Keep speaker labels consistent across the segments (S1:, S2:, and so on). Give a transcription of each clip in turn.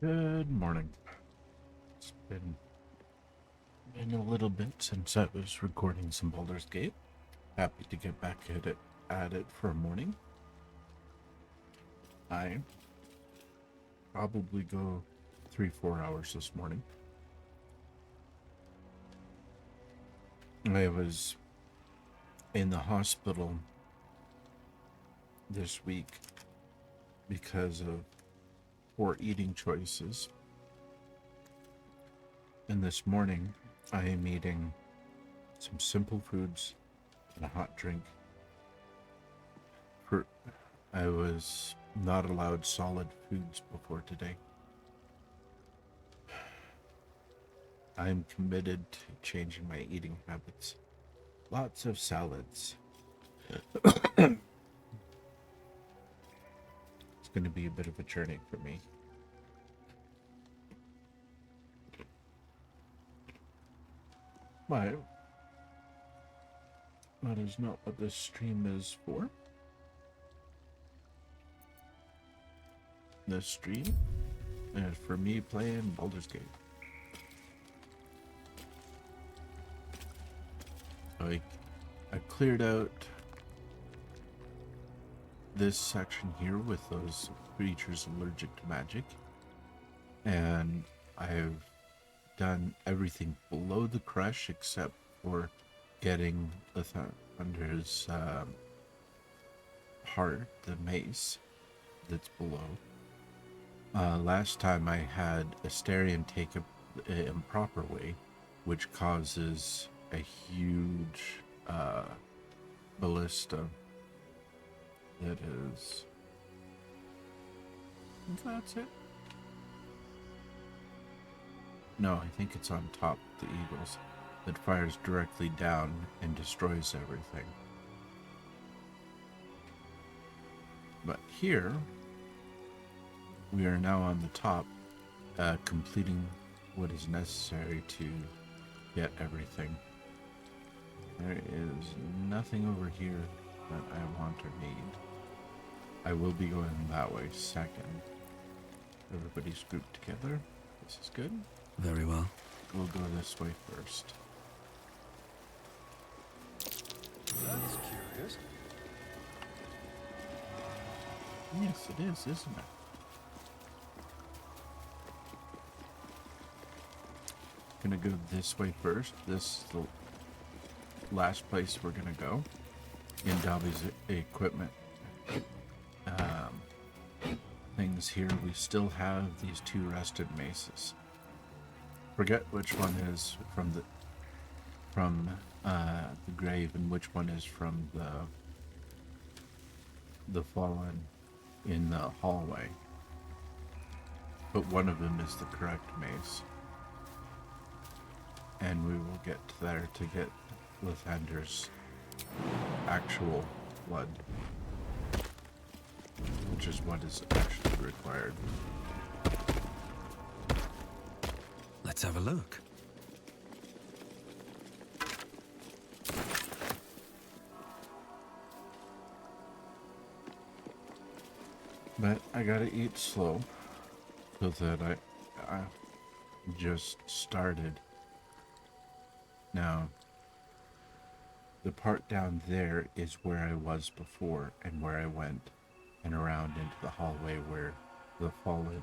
S1: Good morning. It's been a little bit since I was recording some Baldur's Gate. Happy to get back at it for a morning. I probably go 3-4 hours this morning. I was in the hospital this week because of poor eating choices. And this morning I am eating some simple foods and a hot drink. I was not allowed solid foods before today. I am committed to changing my eating habits. Lots of salads. It's going to be a bit of a journey for me. But that is not what this stream is for. This stream is for me playing Baldur's Gate. I cleared out this section here with those creatures allergic to magic, and I've done everything below the crush except for getting the Thunder's heart, the mace that's below. Last time I had Asterion take an improper way, which causes a huge ballista that is... That's it? No, I think it's on top of the eagles that fires directly down and destroys everything. But here, we are now on the top, completing what is necessary to get everything. There is nothing over here that I want or need. I will be going that way second. Everybody's grouped together. This is good.
S2: Very well.
S1: We'll go this way first.
S3: That's curious.
S1: Yes, it is, isn't it? Gonna go this way first. This is the last place we're gonna go in Dobby's equipment things here. We still have these two rusted maces. Forget which one is from the grave and which one is from the fallen in the hallway. But one of them is the correct mace. And we will get there to get Lathander's actual blood, which is what is actually required.
S2: Let's have a look.
S1: But I gotta eat slow so that I just started. Now, the part down there is where I was before and where I went and around into the hallway where the fallen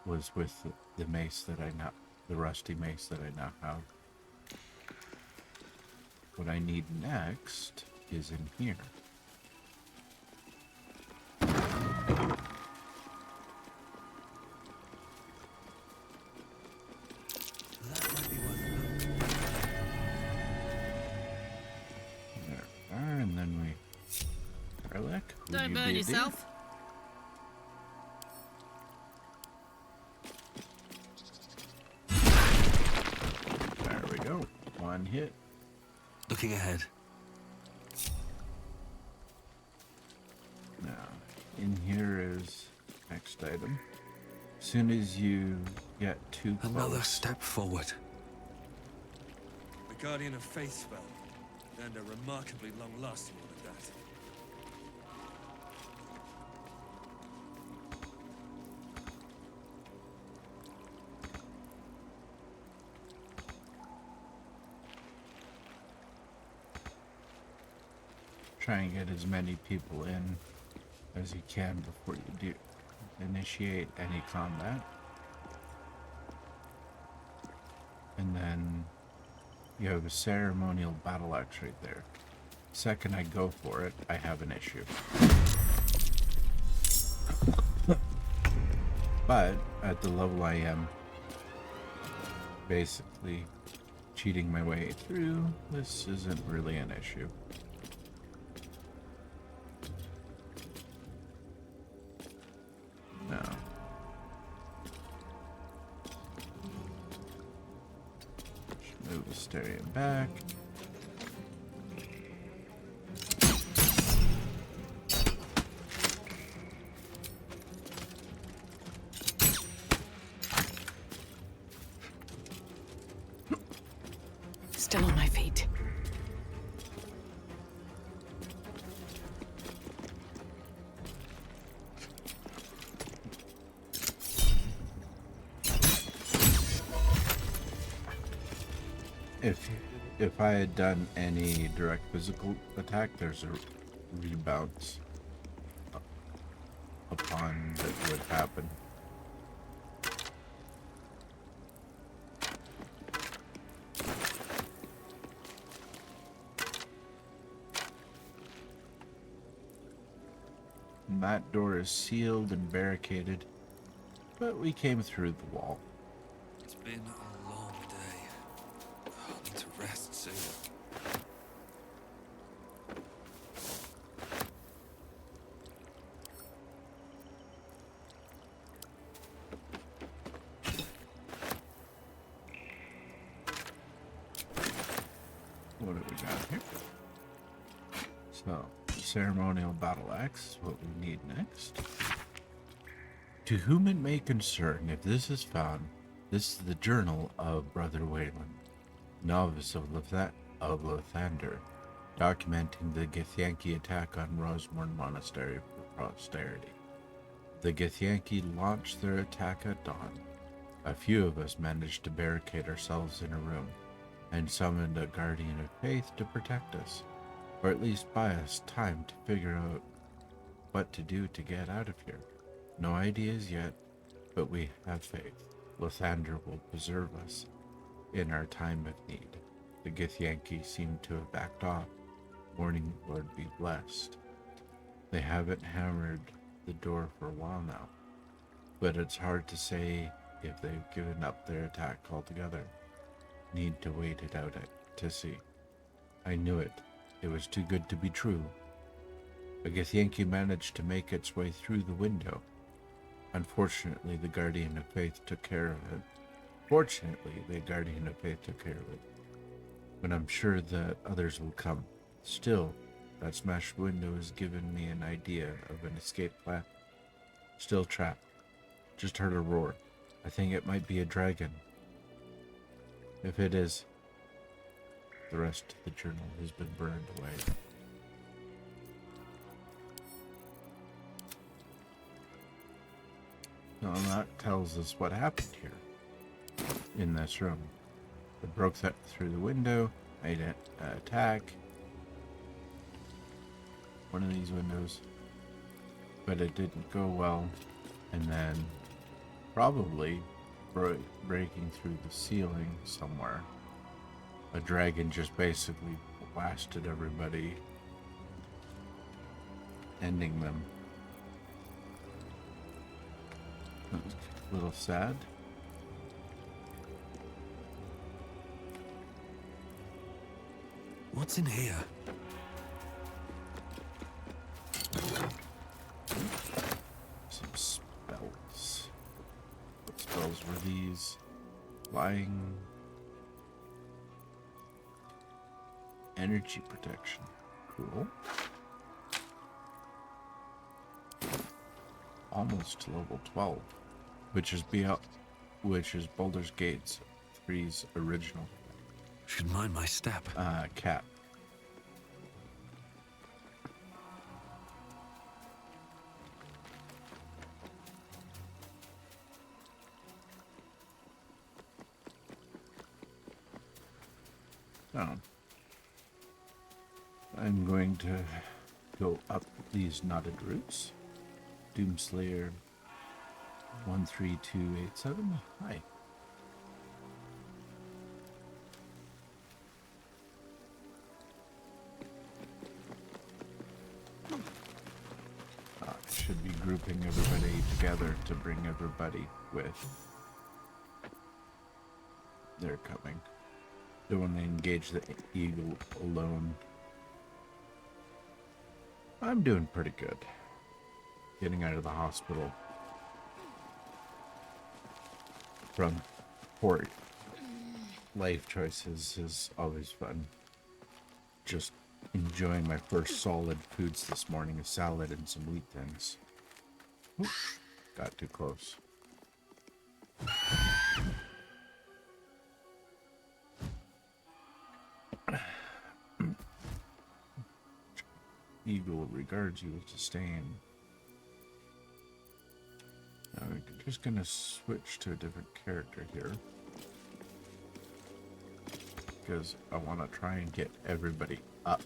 S1: was with the mace that I now, the rusty mace that I now have. What I need next is in here.
S2: That might be one.
S1: There we are, and then we... Garlic, would
S4: Don't
S1: you
S4: burn
S1: be
S4: yourself.
S1: There we go. One hit.
S2: Looking ahead.
S1: Now, in here is next item. As soon as you get too close...
S2: Another step forward.
S3: The Guardian of Faith spell, and a remarkably long-lasting one at that.
S1: try and get as many people in as you can before you do initiate any combat. And then you have a ceremonial battle axe right there. Second I go for it, I have an issue. But at the level I am, basically cheating my way through, this isn't really an issue. No. Just move the stereo back.
S4: Still on my feet.
S1: If I had done any direct physical attack, there's a rebounce upon that would happen. And that door is sealed and barricaded, but we came through the wall.
S3: It's been a long day. I'll need to rest soon.
S1: What do we got here? So, ceremonial battle axe is what we need next. To whom it may concern, if this is found, this is the journal of Brother Wayland, novice of Lathander, documenting the Githyanki attack on Rosemorn Monastery for posterity. The Githyanki launched their attack at dawn. A few of us managed to barricade ourselves in a room, and summoned a guardian of faith to protect us, or at least buy us time to figure out what to do to get out of here. No ideas yet, but we have faith. Lathander will preserve us in our time of need. The Githyanki seem to have backed off. Morning Lord be blessed. They haven't hammered the door for a while now, but it's hard to say if they've given up their attack altogether. Need to wait it out to see. I knew it. It was too good to be true. A Githyanki managed to make its way through the window. Unfortunately, the Guardian of Faith took care of it. Fortunately, the Guardian of Faith took care of it. But I'm sure that others will come. Still, that smashed window has given me an idea of an escape plan. Still trapped. Just heard a roar. I think it might be a dragon. If it is, the rest of the journal has been burned away. Now that tells us what happened here, in this room. It broke that through the window, made an attack. One of these windows. But it didn't go well, and then probably breaking through the ceiling somewhere. A dragon just basically blasted everybody, ending them. That was a little sad.
S2: What's in here?
S1: Some spells. What spells were these? Flying. Energy protection. Cool. Almost to level 12. Which is Baldur's Gate 3's original.
S2: Should mind my step.
S1: Cat. So, I'm going to go up these knotted routes. Doomslayer 13287. Hi. Should be grouping everybody together to bring everybody with. They're coming. Don't want to engage the eagle alone. I'm doing pretty good. Getting out of the hospital from poor life choices is always fun. Just enjoying my first solid foods this morning, a salad and some wheat thins. Oop, got too close. Eagle regards you with disdain. Now we're just gonna switch to a different character here, because I want to try and get everybody up.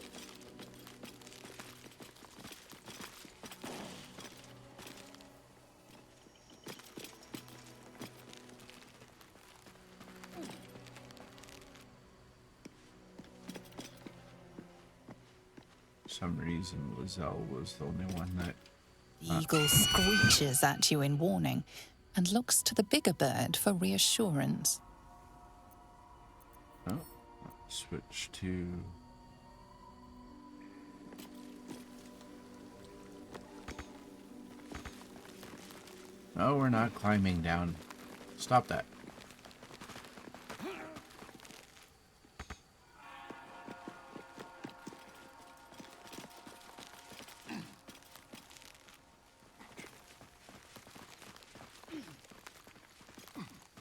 S1: For some reason, Lizelle was the only one that...
S4: The eagle screeches at you in warning and looks to the bigger bird for reassurance.
S1: Oh, switch to... Oh, we're not climbing down. Stop that.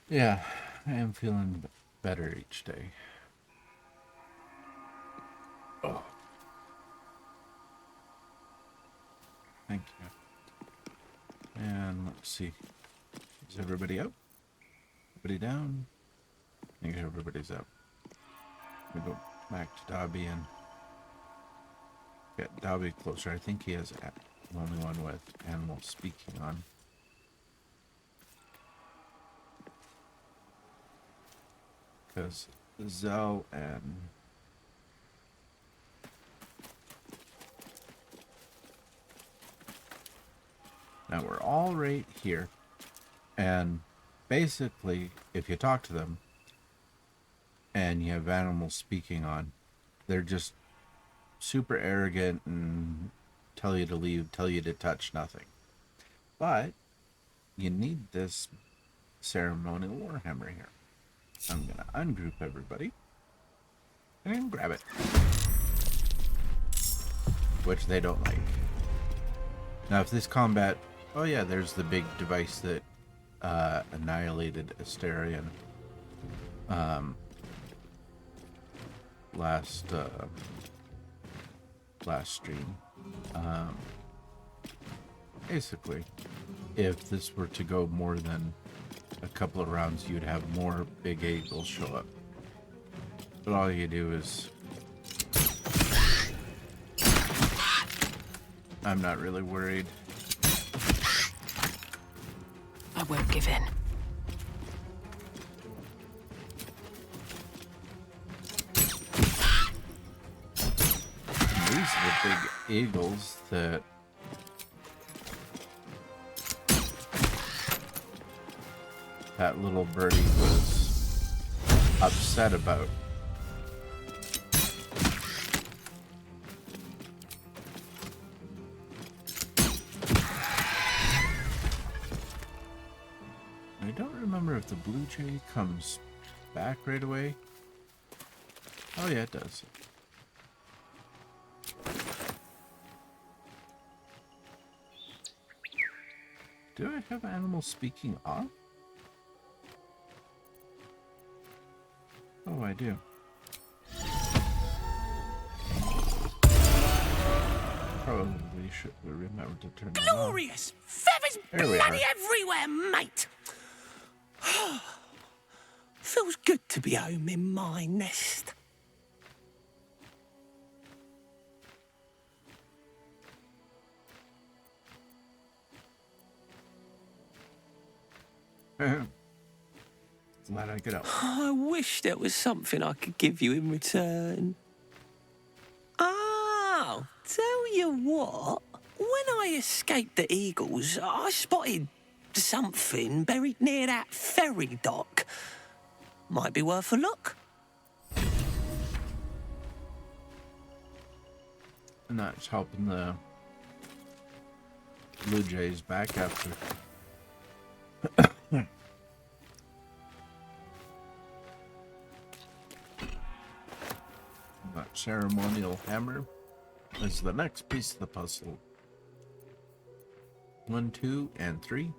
S1: Yeah, I am feeling better each day. Oh. Thank you. And let's see. Is everybody up? Everybody down? I think everybody's up. We go back to Dobby and get Dobby closer. I think he has the only one with animal speaking on. Because Zell and now we're all right here, and basically if you talk to them and you have animals speaking on, they're just super arrogant and tell you to leave, tell you to touch nothing. But you need this ceremonial warhammer here. I'm gonna ungroup everybody and grab it, which they don't like. Now if this combat, oh yeah, there's the big device that annihilated Asterion last stream. Basically, if this were to go more than a couple of rounds, you'd have more big eagles show up. But all you do is... I'm not really worried.
S4: I won't give in.
S1: These are the big eagles that that little birdie was upset about. I don't remember if the blue jay comes back right away. Oh yeah, it does. Do I have animals speaking off? Oh, I do. Probably should remember to turn it on.
S5: Glorious! Feathers
S1: There we
S5: bloody
S1: are.
S5: everywhere, mate! Feels good to be home in my nest.
S1: Glad I could help.
S5: I wish there was something I could give you in return. Oh, tell you what. When I escaped the Eagles, I spotted something buried near that ferry dock. Might be worth a look.
S1: And that's helping the Blue Jays back after. That ceremonial hammer is the next piece of the puzzle. 1, 2, and 3.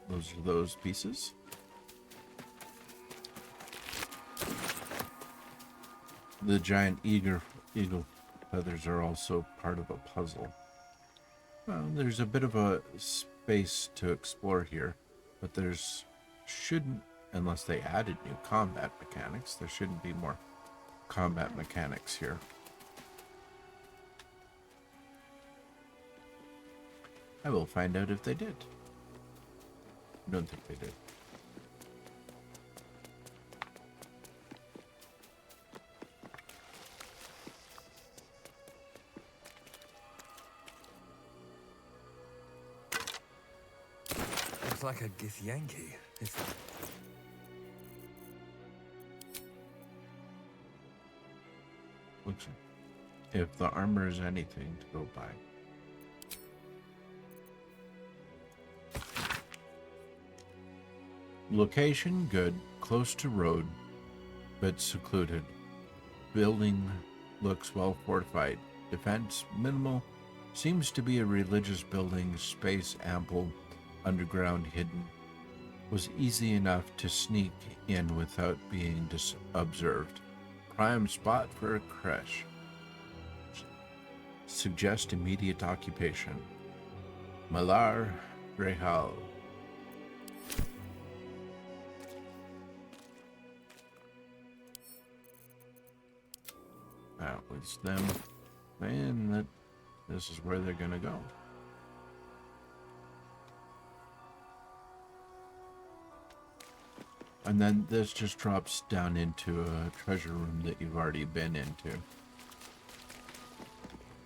S1: Those are those pieces. The giant eagle feathers are also part of a puzzle. Well, there's a bit of a space to explore here, but shouldn't, unless they added new combat mechanics, there shouldn't be more combat mechanics here. I will find out if they did. I don't think they did.
S2: Looks like a Githyanki.
S1: Looks if the armor is anything to go by. Location good, close to road, but secluded. Building looks well fortified. Defense minimal. Seems to be a religious building. Space ample. Underground hidden. Was easy enough to sneak in without being observed. Prime spot for a creche. Suggest immediate occupation. Malar Rehal. That was them saying that this is where they're gonna go. And then this just drops down into a treasure room that you've already been into.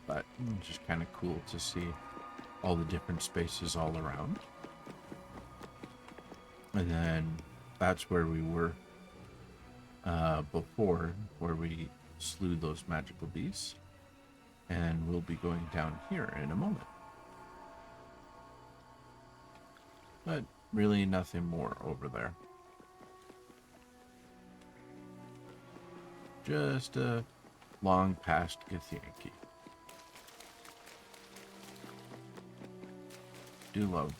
S1: But it's just kind of cool to see all the different spaces all around. And then that's where we were before, where we slew those magical beasts. And we'll be going down here in a moment. But really nothing more over there. Just a long past Githyanki. Do love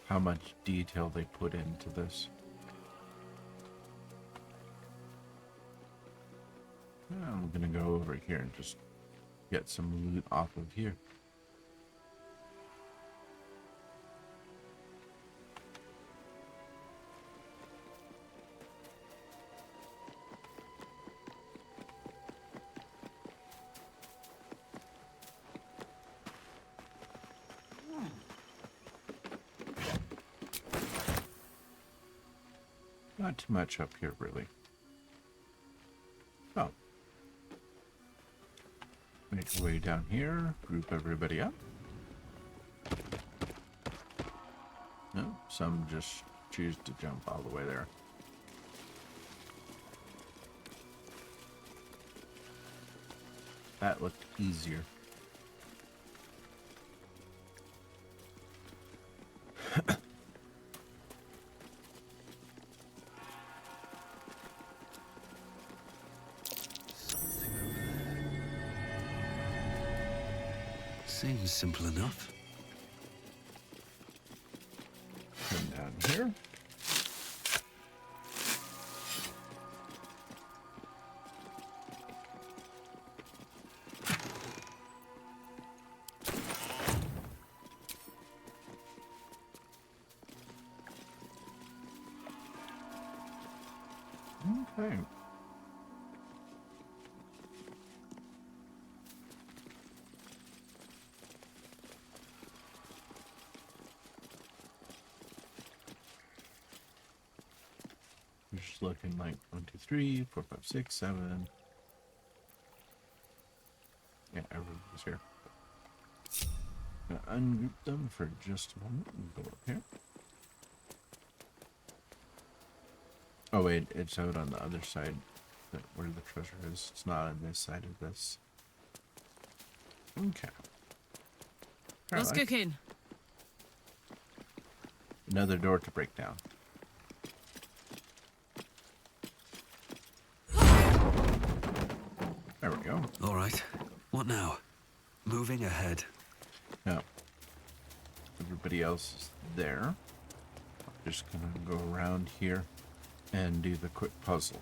S1: how much detail they put into this. I'm gonna go over here and just get some loot off of here. Not too much up here, really. Oh. Make our way down here, group everybody up. No, some just choose to jump all the way there. That looked easier.
S2: Seems simple enough.
S1: Come down here. Okay. We're just looking like 1, 2, 3, 4, 5, 6, 7. Yeah, everybody's here. Gonna ungroup them for just a moment and go up here. Oh wait, it's out on the other side where the treasure is. It's not on this side of this. Okay.
S6: What's
S1: Alright.
S6: cooking?
S1: Another door to break down. There we go.
S2: All right. What now? Moving ahead.
S1: Now, everybody else is there. I'm just gonna go around here and do the quick puzzle.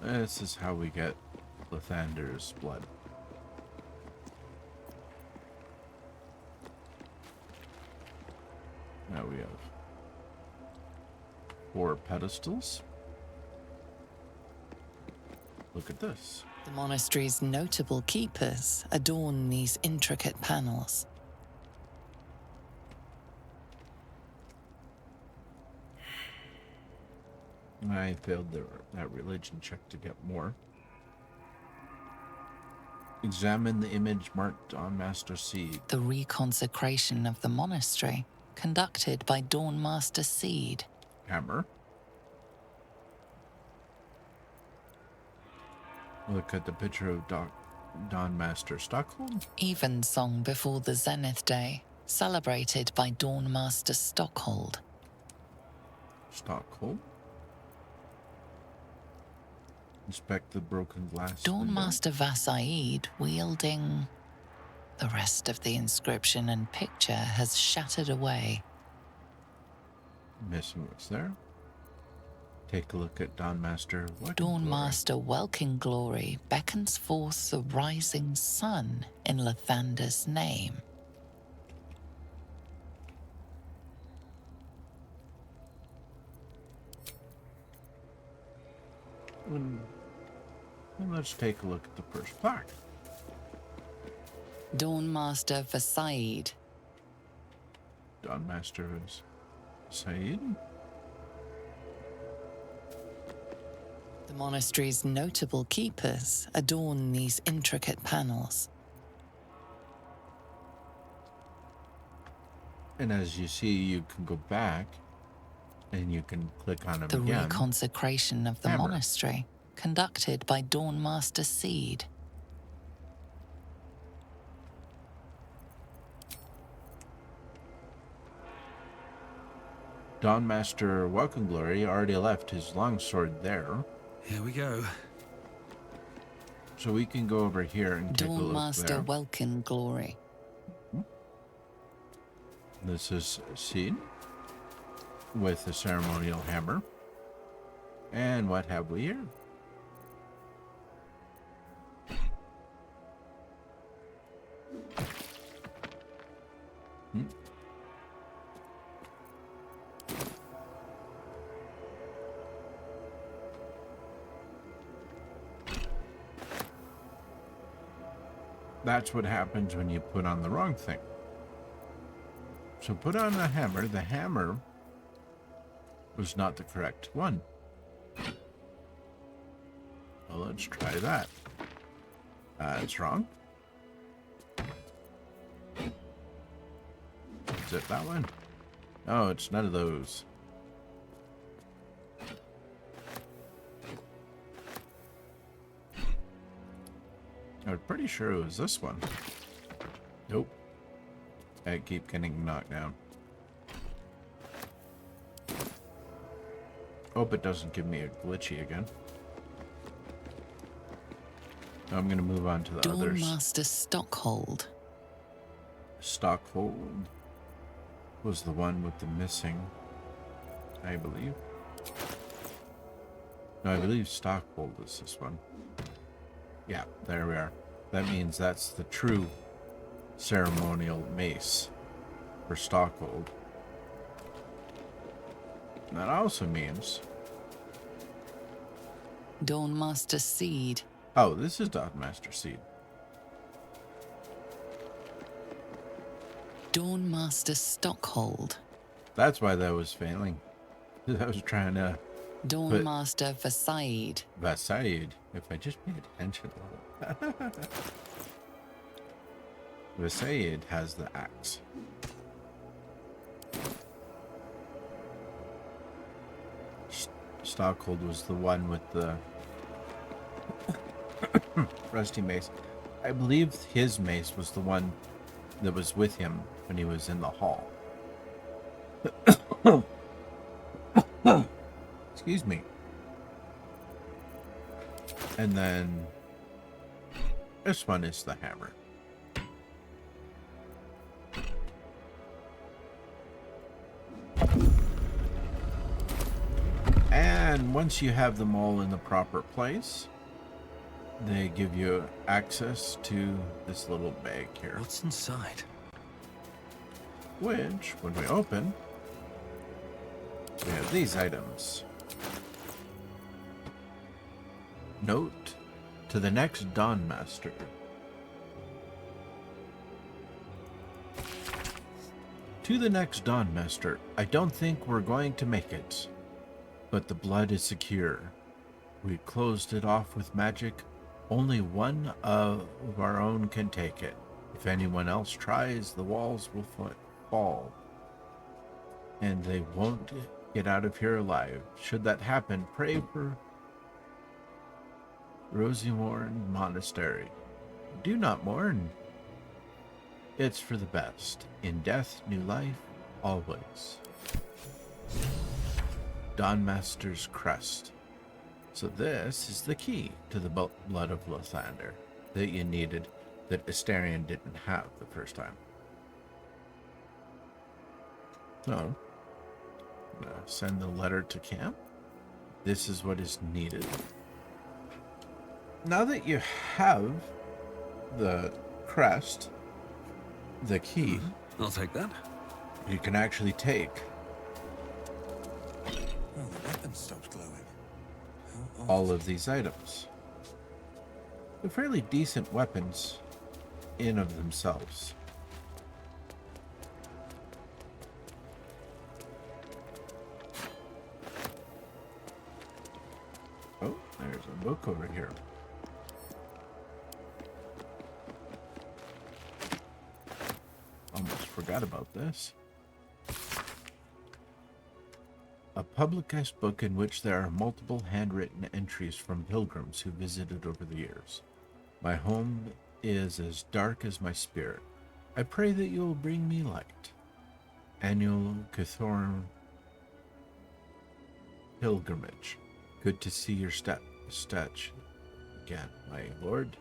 S1: This is how we get Lathander's blood. Now we have 4 pedestals. Look at this.
S4: The monastery's notable keepers adorn these intricate panels.
S1: I failed that religion check to get more. Examine the image marked on Master Seed.
S4: The reconsecration of the monastery, conducted by Dawnmaster Seed.
S1: Hammer. Look at the picture of Dawn Master Stockholm.
S4: Evensong before the Zenith Day, celebrated by Dawnmaster Stockhold.
S1: Stockholm. Inspect the broken glass window.
S4: Dawnmaster Vasaid wielding... The rest of the inscription and picture has shattered away.
S1: Missing what's there. Take a look at Dawnmaster.
S4: Dawnmaster Welkin Glory beckons forth the rising sun in Lathander's name.
S1: And let's take a look at the first plaque.
S4: Dawnmaster Vasaid.
S1: Dawnmaster is Said.
S4: The monastery's notable keepers adorn these intricate panels.
S1: And as you see, you can go back and you can click on them
S4: The
S1: again.
S4: reconsecration of the
S1: Hammer.
S4: monastery, conducted by Dawnmaster Seed.
S1: Dawnmaster Welcome Glory already left his longsword there.
S2: Here we go.
S1: So we can go over here and take a look
S4: Dawnmaster
S1: there.
S4: Welkin Glory.
S1: This is Seed with the ceremonial hammer. And what have we here? That's what happens when you put on the wrong thing. So put on the hammer. The hammer was not the correct one. Well, let's try that. It's wrong. Is it that one? No, it's none of those. I'm pretty sure it was this one. Nope. I keep getting knocked down. Hope it doesn't give me a glitchy again. I'm gonna move on to the others.
S4: Dawnmaster Stockhold.
S1: Stockhold was the one with the missing, I believe. No, I believe Stockhold is this one. Yeah, there we are. That means that's the true ceremonial mace for Stockhold. And that also means...
S4: Dawnmaster Seed.
S1: Oh, this is Dawnmaster Seed.
S4: Dawnmaster Stockhold.
S1: That's why that was failing. I was trying to put
S4: Dawnmaster Vasaid.
S1: Vasaid, if I just paid attention a little. Vasaid has the axe. Stockhold was the one with the rusty mace. I believe his mace was the one that was with him when he was in the hall. Excuse me. And then this one is the hammer. And once you have them all in the proper place, they give you access to this little bag here.
S2: What's inside?
S1: Which, when we open, we have these items. Note to the next Dawn Master. To the next Dawn Master, I don't think we're going to make it, but the blood is secure. We closed it off with magic. Only one of our own can take it. If anyone else tries, the walls will fall, and they won't get out of here alive. Should that happen, pray for Rosimorn Monastery. Do not mourn. It's for the best. In death, new life, always. Dawnmaster's Crest. So this is the key to the blood of Lathander that you needed, that Astarion didn't have the first time. So, I'm gonna send the letter to camp. This is what is needed. Now that you have the crest, the key,
S2: I'll take that.
S1: you can actually take
S3: Oh, the weapon stopped glowing. How odd.
S1: all of these items. They're fairly decent weapons in of themselves. Oh, there's a book over here. Almost forgot about this. A publicized book in which there are multiple handwritten entries from pilgrims who visited over the years. My home is as dark as my spirit. I pray that you will bring me light. Annual Cthorn pilgrimage. Good to see your statue again, my lord.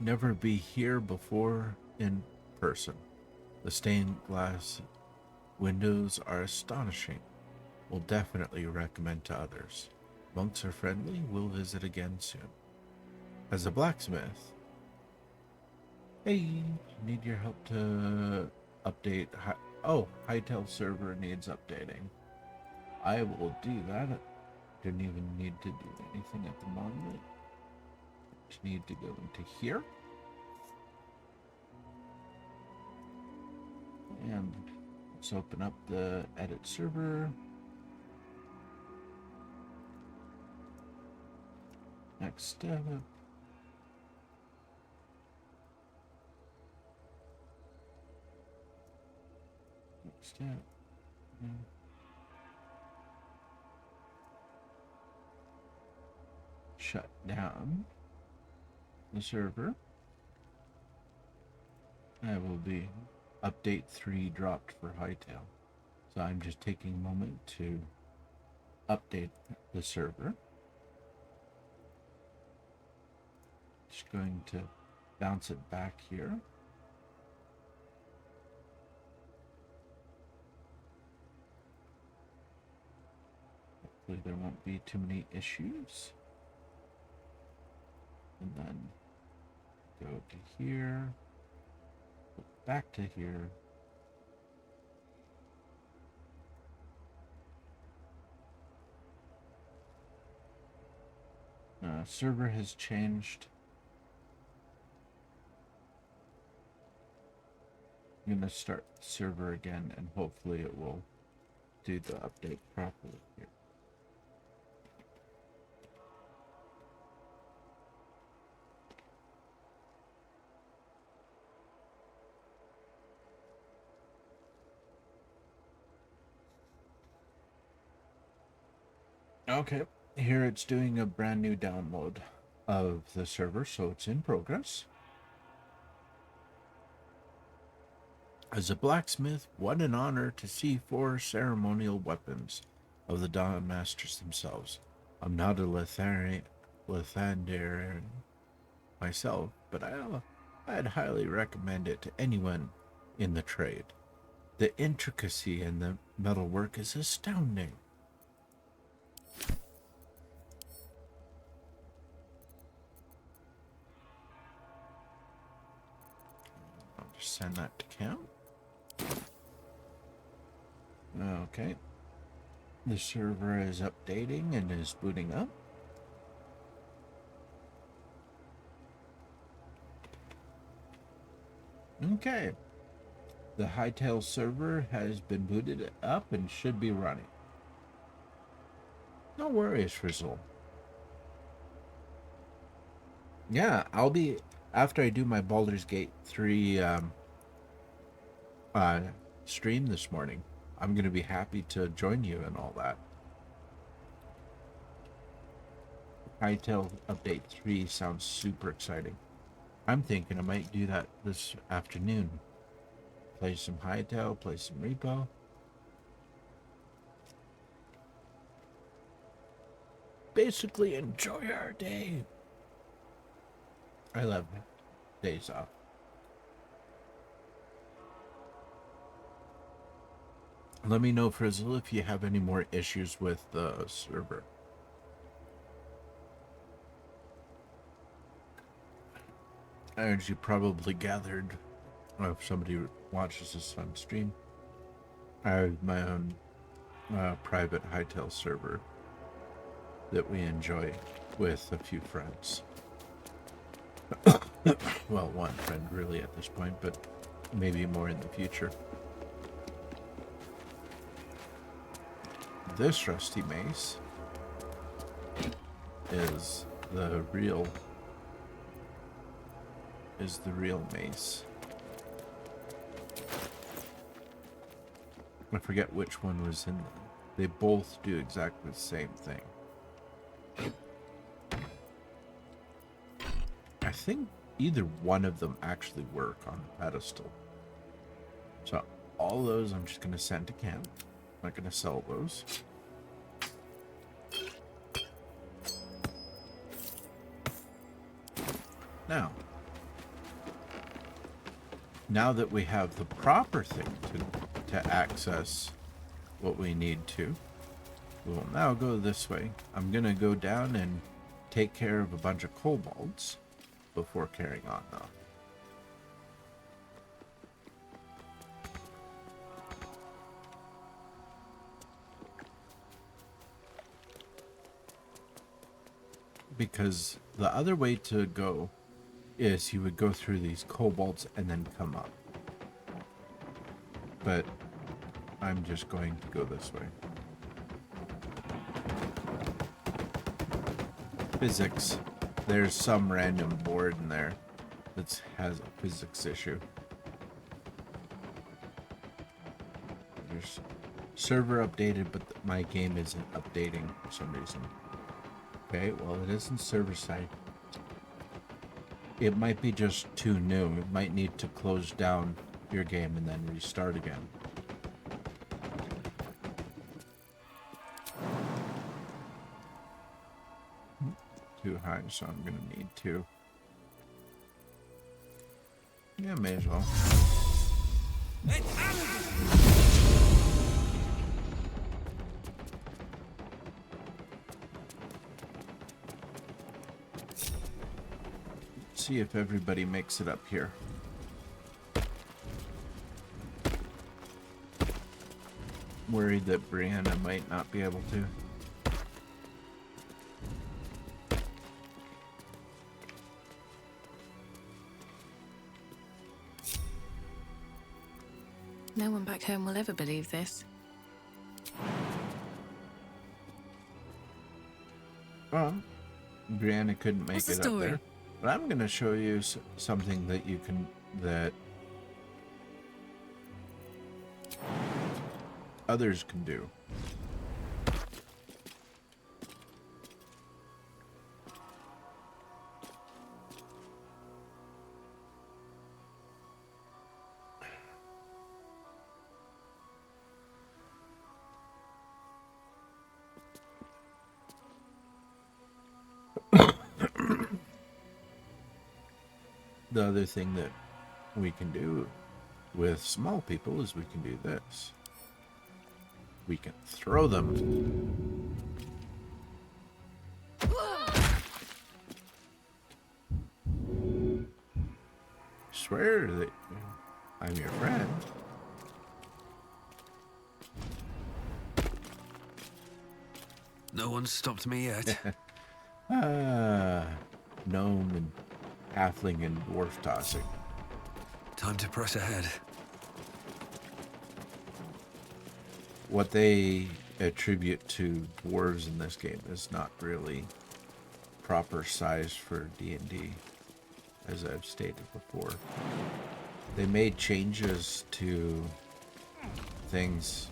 S1: Never be here before in person. The stained glass windows are astonishing. Will definitely recommend to others. Monks are friendly. We'll visit again soon. As a blacksmith. Hey, need your help to update. Hightail server needs updating. I will do that. Didn't even need to do anything at the moment. Just need to go into here. And let's open up the edit server. Next step. Next step. Yeah. Shut down the server. I will be update 3 dropped for Hightail. So I'm just taking a moment to update the server. Just going to bounce it back here. Hopefully there won't be too many issues. And then go to here, go back to here. Server has changed. I'm gonna start the server again, and hopefully it will do the update properly here. Okay, here it's doing a brand new download of the server, so it's in progress. As a blacksmith, what an honor to see four ceremonial weapons of the Dawn Masters themselves. I'm not a Lathandarian myself, but I'd highly recommend it to anyone in the trade. The intricacy in the metalwork is astounding. I'll just send that to camp. Okay. The server is updating and is booting up. Okay. The Hightail server has been booted up and should be running. No worries, Frizzle. Yeah, I'll be, after I do my Baldur's Gate 3 stream this morning, I'm going to be happy to join you and all that. Hightail Update 3 sounds super exciting. I'm thinking I might do that this afternoon. Play some Hightail, play some Repo. Basically enjoy our day. I love days off. Let me know, Frizzle, if you have any more issues with the server. As you probably gathered, if somebody watches this on stream, I have my own private Hightail server that we enjoy with a few friends. Well, one friend really at this point, but maybe more in the future. This rusty mace is the real mace. I forget which one was in them. They both do exactly the same thing. I think either one of them actually work on the pedestal. So all those I'm just going to send to camp. I'm not going to sell those. Now that we have the proper thing to access what we need to, we'll now go this way. I'm going to go down and take care of a bunch of kobolds before carrying on, though. Because the other way to go is you would go through these kobolds and then come up. But I'm just going to go this way. Physics. There's some random board in there that has a physics issue. There's server updated, but my game isn't updating for some reason. Okay, well, it isn't server side. It might be just too new. It might need to close down your game and then restart again. Too high, so I'm gonna need to. Yeah, may as well. See if everybody makes it up here. Worried that Brianna might not be able to.
S6: No one back home will ever believe this.
S1: Well, Brianna couldn't make
S6: What's the
S1: it up
S6: story?
S1: there. But I'm going to show you something that that others can do. The other thing that we can do with small people is we can do this. We can throw them. Swear that I'm your friend.
S2: No one's stopped me yet.
S1: Gnome and halfling and dwarf tossing.
S2: Time to press ahead.
S1: What they attribute to dwarves in this game is not really proper size for D&D, as I've stated before. They made changes to things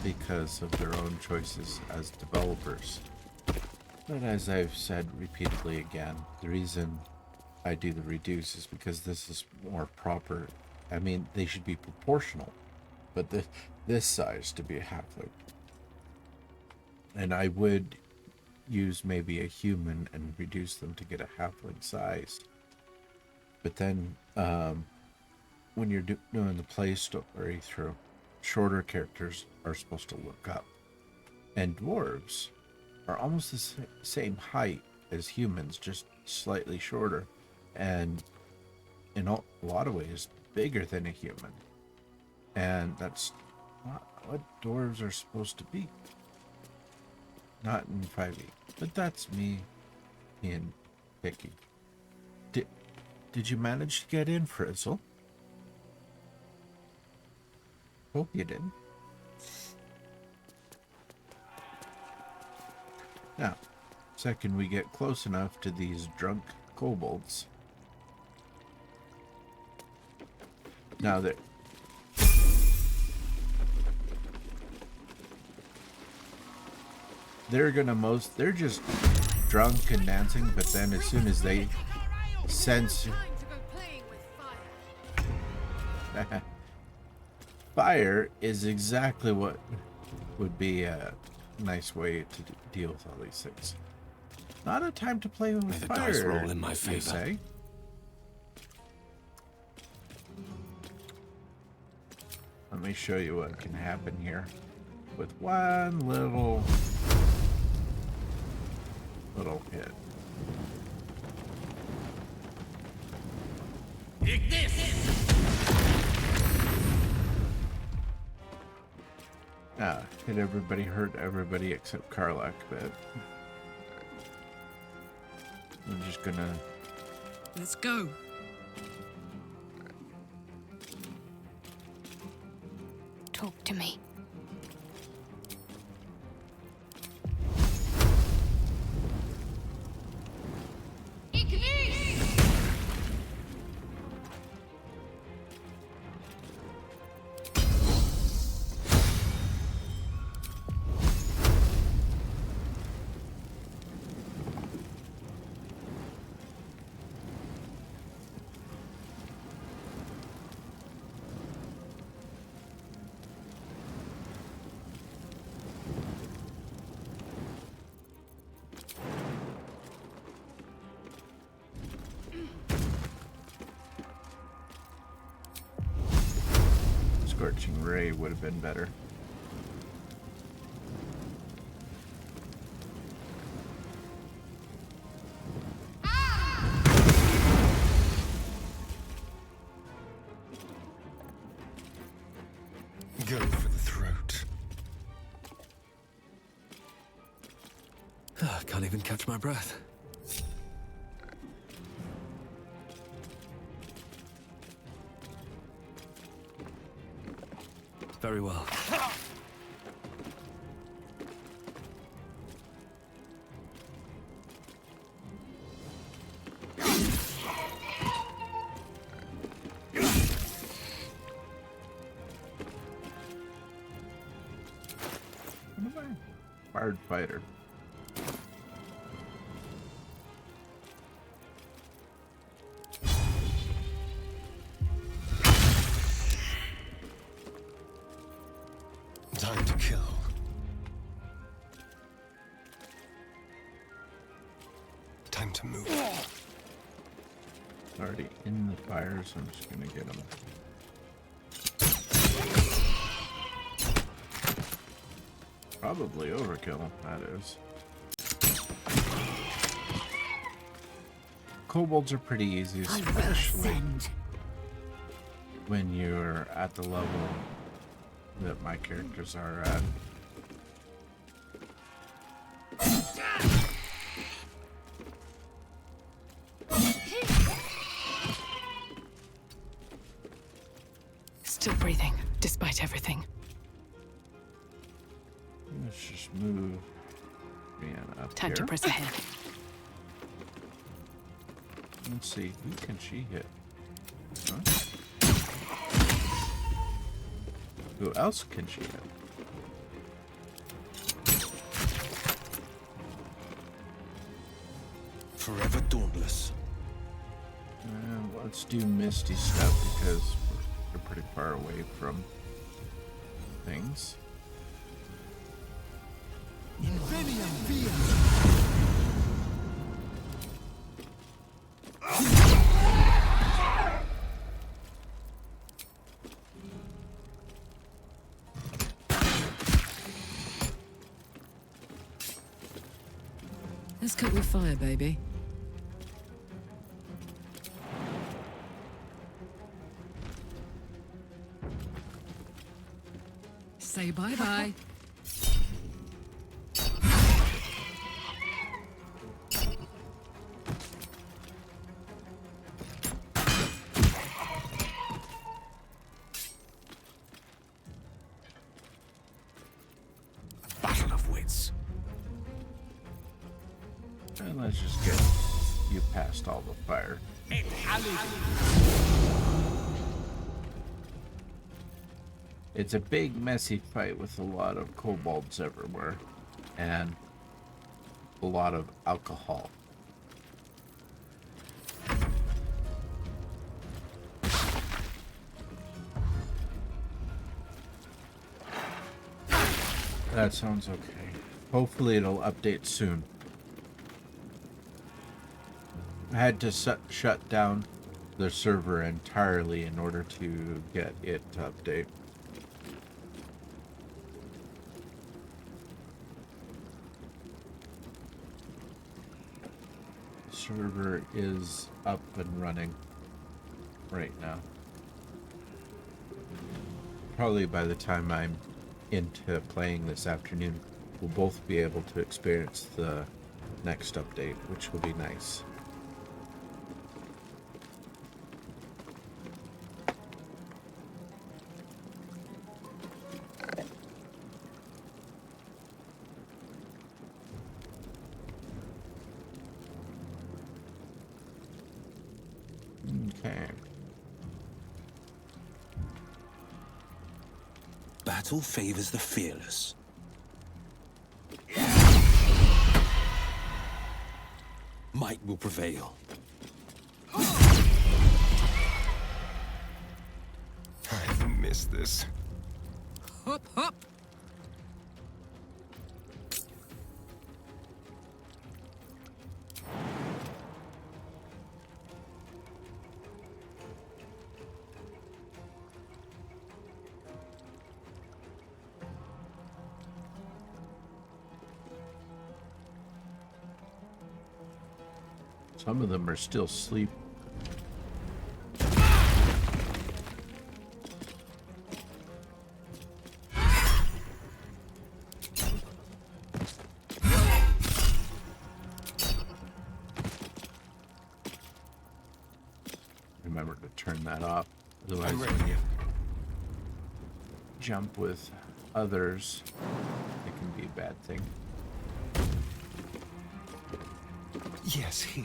S1: because of their own choices as developers. But as I've said repeatedly again, the reason I do the reduce is because this is more proper. I mean, they should be proportional, but this size to be a halfling. And I would use maybe a human and reduce them to get a halfling size. But then when you're doing the play story through, shorter characters are supposed to look up. And dwarves are almost the same height as humans, just slightly shorter. And in a lot of ways, bigger than a human. And that's not what dwarves are supposed to be. Not in 5e. But that's me being picky. Did you manage to get in, Frizzle? Hope you did. Now, second we get close enough to these drunk kobolds. Now that they're just drunk and dancing, but then as soon as they sense fire is exactly what would be a nice way to deal with all these things. Not a time to play with
S7: May the
S1: fire,
S7: dice roll in my
S1: you
S7: favor.
S1: say? Let me show you what can happen here with one little hit. Hit everybody, hurt everybody except Karlak, but I'm just gonna...
S6: Let's go.
S8: Talk to me.
S1: Scorching Ray would have been better.
S2: Go for the throat. Can't even catch my breath. Very well.
S1: Bard fighter.
S2: Time to kill. Time to move.
S1: It's already in the fire, so I'm just gonna get him. Probably overkill, that is. Kobolds are pretty easy, especially when you're at the level that my characters are at.
S6: Still breathing, despite everything.
S1: Let's just move Brianna up
S6: Time
S1: here.
S6: to press ahead.
S1: Let's see, who can she hit? Huh? Who else can she hit?
S2: Forever dauntless.
S1: Let's do Misty Step because we're pretty far away from things.
S6: Let's cook with fire, baby. Say bye-bye.
S2: Battle of wits.
S1: And let's just get you past all the fire. It's a big, messy fight with a lot of kobolds everywhere, and a lot of alcohol. That sounds okay. Hopefully it'll update soon. I had to shut down the server entirely in order to get it to update. Server is up and running right now. Probably by the time I'm into playing this afternoon, we'll both be able to experience the next update, which will be nice. Okay.
S2: Battle favors the fearless. Might will prevail. I've missed this.
S6: Hop, hop.
S1: Some of them are still asleep. Remember to turn that off. Otherwise,
S2: I'm ready.
S1: when you jump with others, it can be a bad thing.
S2: Yes, here.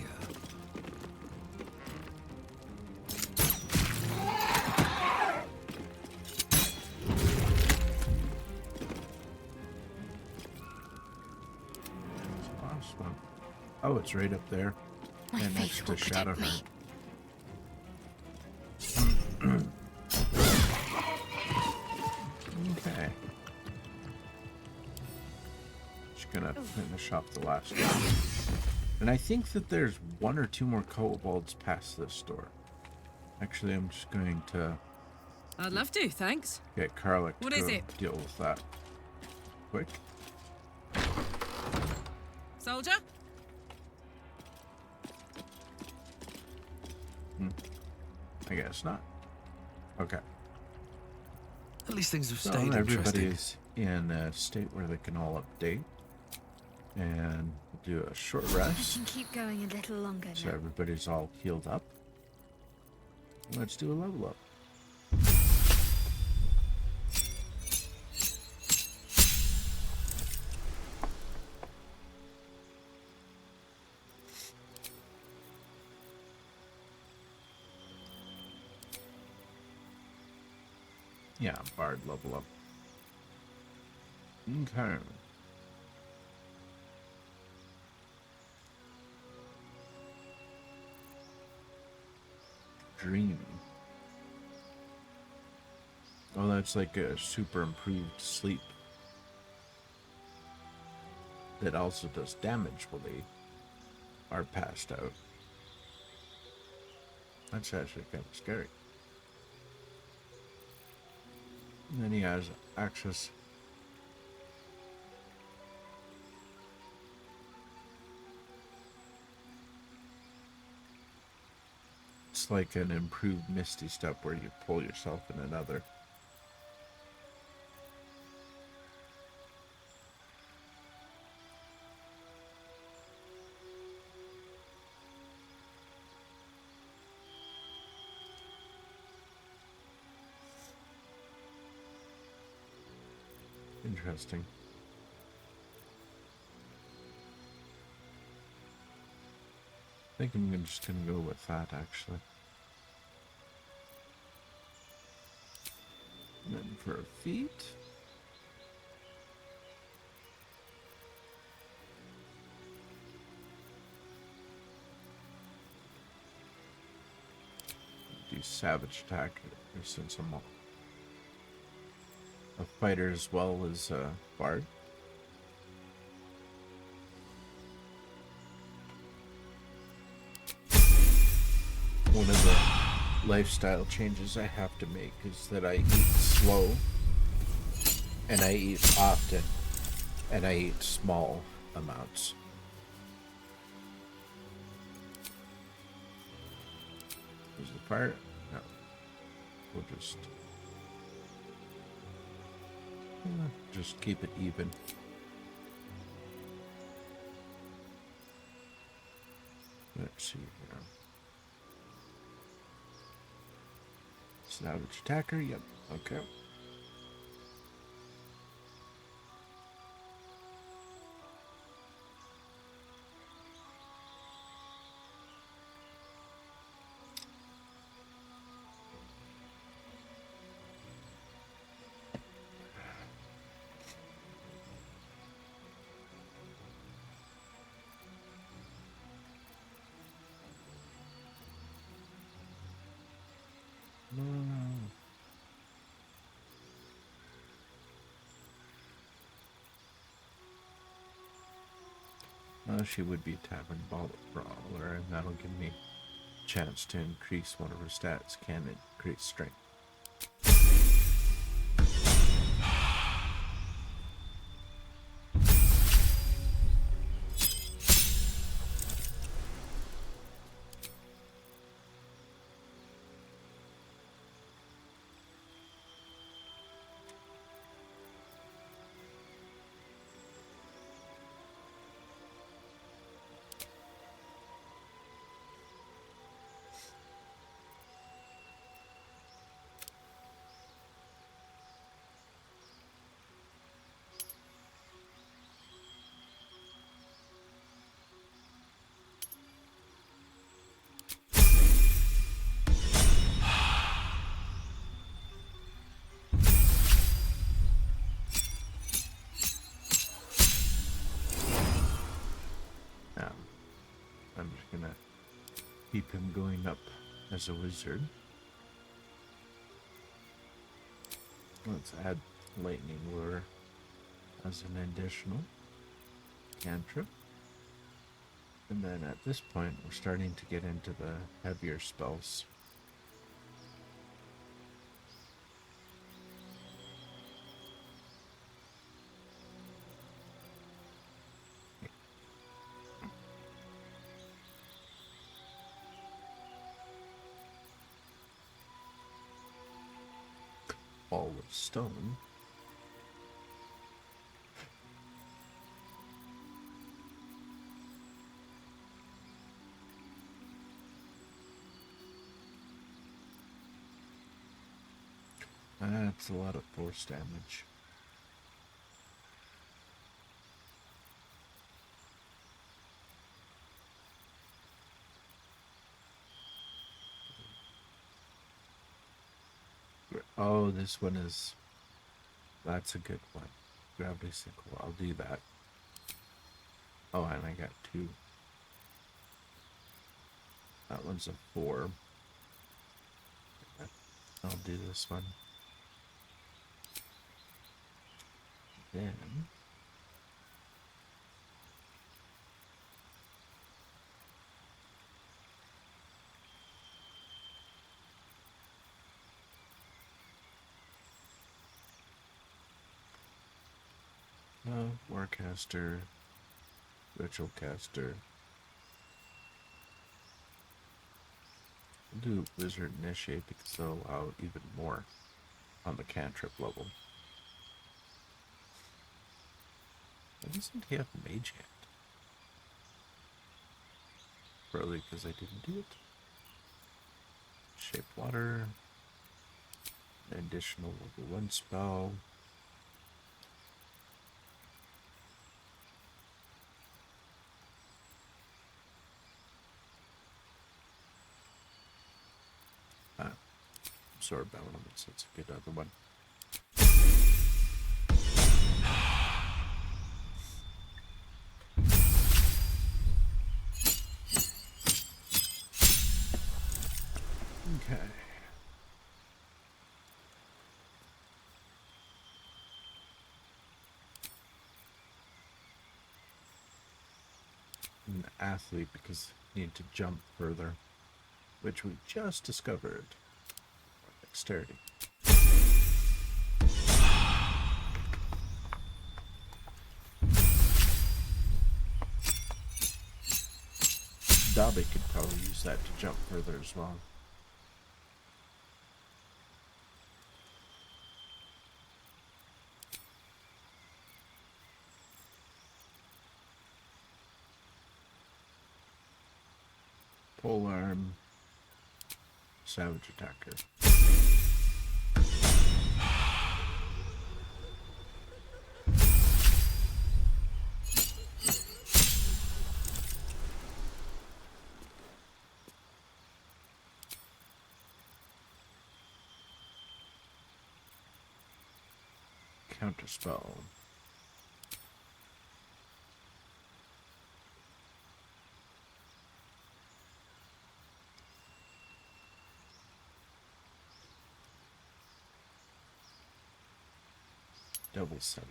S1: Last one. Oh, it's right up there.
S8: My
S1: And next
S8: faith
S1: to
S8: will
S1: Shadow
S8: protect me.
S1: Okay. Just gonna finish off the last one. And I think that there's one or two more kobolds past this door. Actually, I'm just going to
S6: I'd love to, thanks.
S1: get Karlach to
S6: What is
S1: go
S6: it?
S1: deal with that. Quick.
S6: Soldier?
S1: I guess not. Okay.
S2: At least things have
S1: So
S2: stayed interesting.
S1: everybody's in a state where they can all update. And we'll do a short
S8: I
S1: rest.
S8: can keep going a little longer
S1: So
S8: now.
S1: everybody's all healed up. Let's do a level up. Yeah, Bard level up. Okay. Dream. Oh, that's like a super improved sleep. That also does damage while they are passed out. That's actually kind of scary. And then he has access. It's like an improved Misty Step where you pull yourself in another. Interesting. I think I'm just gonna go with that actually. And then for feet. Do savage attack since I'm a fighter as well as a bard. One of the lifestyle changes I have to make is that I eat slow, and I eat often, and I eat small amounts. Is the fire? No. We'll just keep it even. Let's see here. Savage attacker, yep, okay. She would be tapping Brawler, and that'll give me a chance to increase one of her stats. Can increase strength. going up as a wizard. Let's add lightning lure as an additional cantrip. And then at this point, we're starting to get into the heavier spells. Ball of stone. That's a lot of force damage. Oh, this one is... That's a good one. Gravity sickle. I'll do that. Oh, and I got 2. That one's a 4. I'll do this one. Then... Warcaster, Ritual Caster. I'll do Wizard Initiate because they'll allow even more on the cantrip level. Why doesn't he have Mage Hand? Probably because I didn't do it. Shape Water. An additional level 1 spell. Absorb elements, that's a good other one. Okay. An athlete because you need to jump further, which we just discovered. Dexterity. Dobby could probably use that to jump further as well. Polearm. Savage Attacker. Counterspell. Double 7.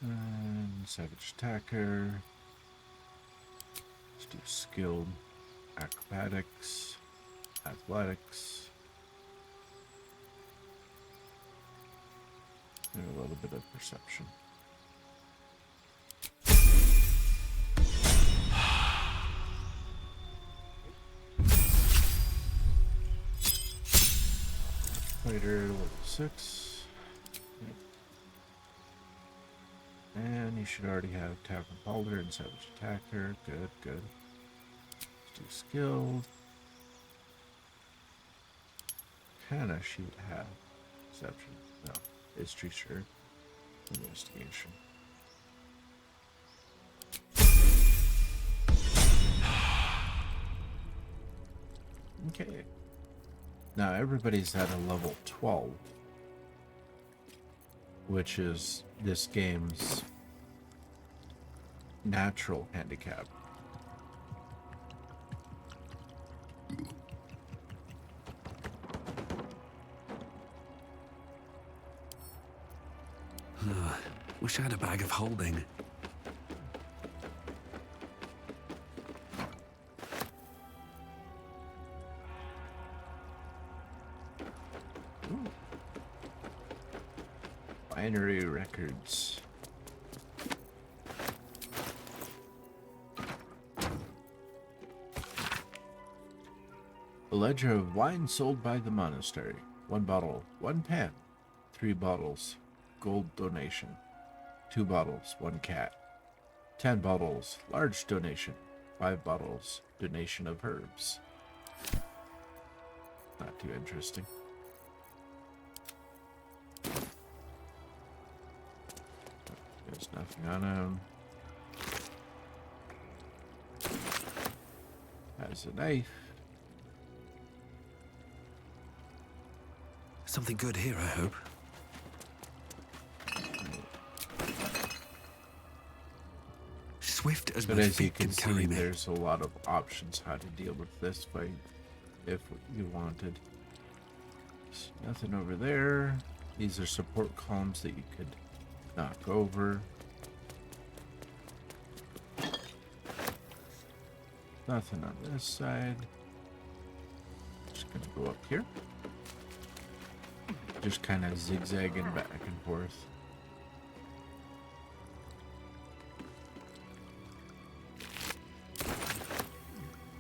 S1: And Savage Attacker. Let's do Skilled. Acrobatics. Athletics. And a little bit of Perception. Fighter level 6. Yep. And you should already have Tavern Baldur and Savage Attacker. Good, good. Let's do Skilled. Kinda she would have Perception. No, History, sure. Investigation. Okay. Now everybody's at a level 12, which is this game's natural handicap.
S2: Wish I had a bag of holding.
S1: Binary records. A ledger of wine sold by the monastery. 1 bottle, 1 pan. 3 bottles, gold donation. 2 bottles, 1 cat. 10 bottles, large donation. 5 bottles, donation of herbs. Not too interesting. There's nothing on him. Has a knife.
S2: Something good here, I hope. Swift as
S1: But
S2: my
S1: as you
S2: feet
S1: can
S2: can carry
S1: see,
S2: me.
S1: there's a lot of options how to deal with this fight if you wanted. There's nothing over there. These are support columns that you could knock over. Nothing on this side. Just gonna go up here. Just kind of zigzagging back and forth.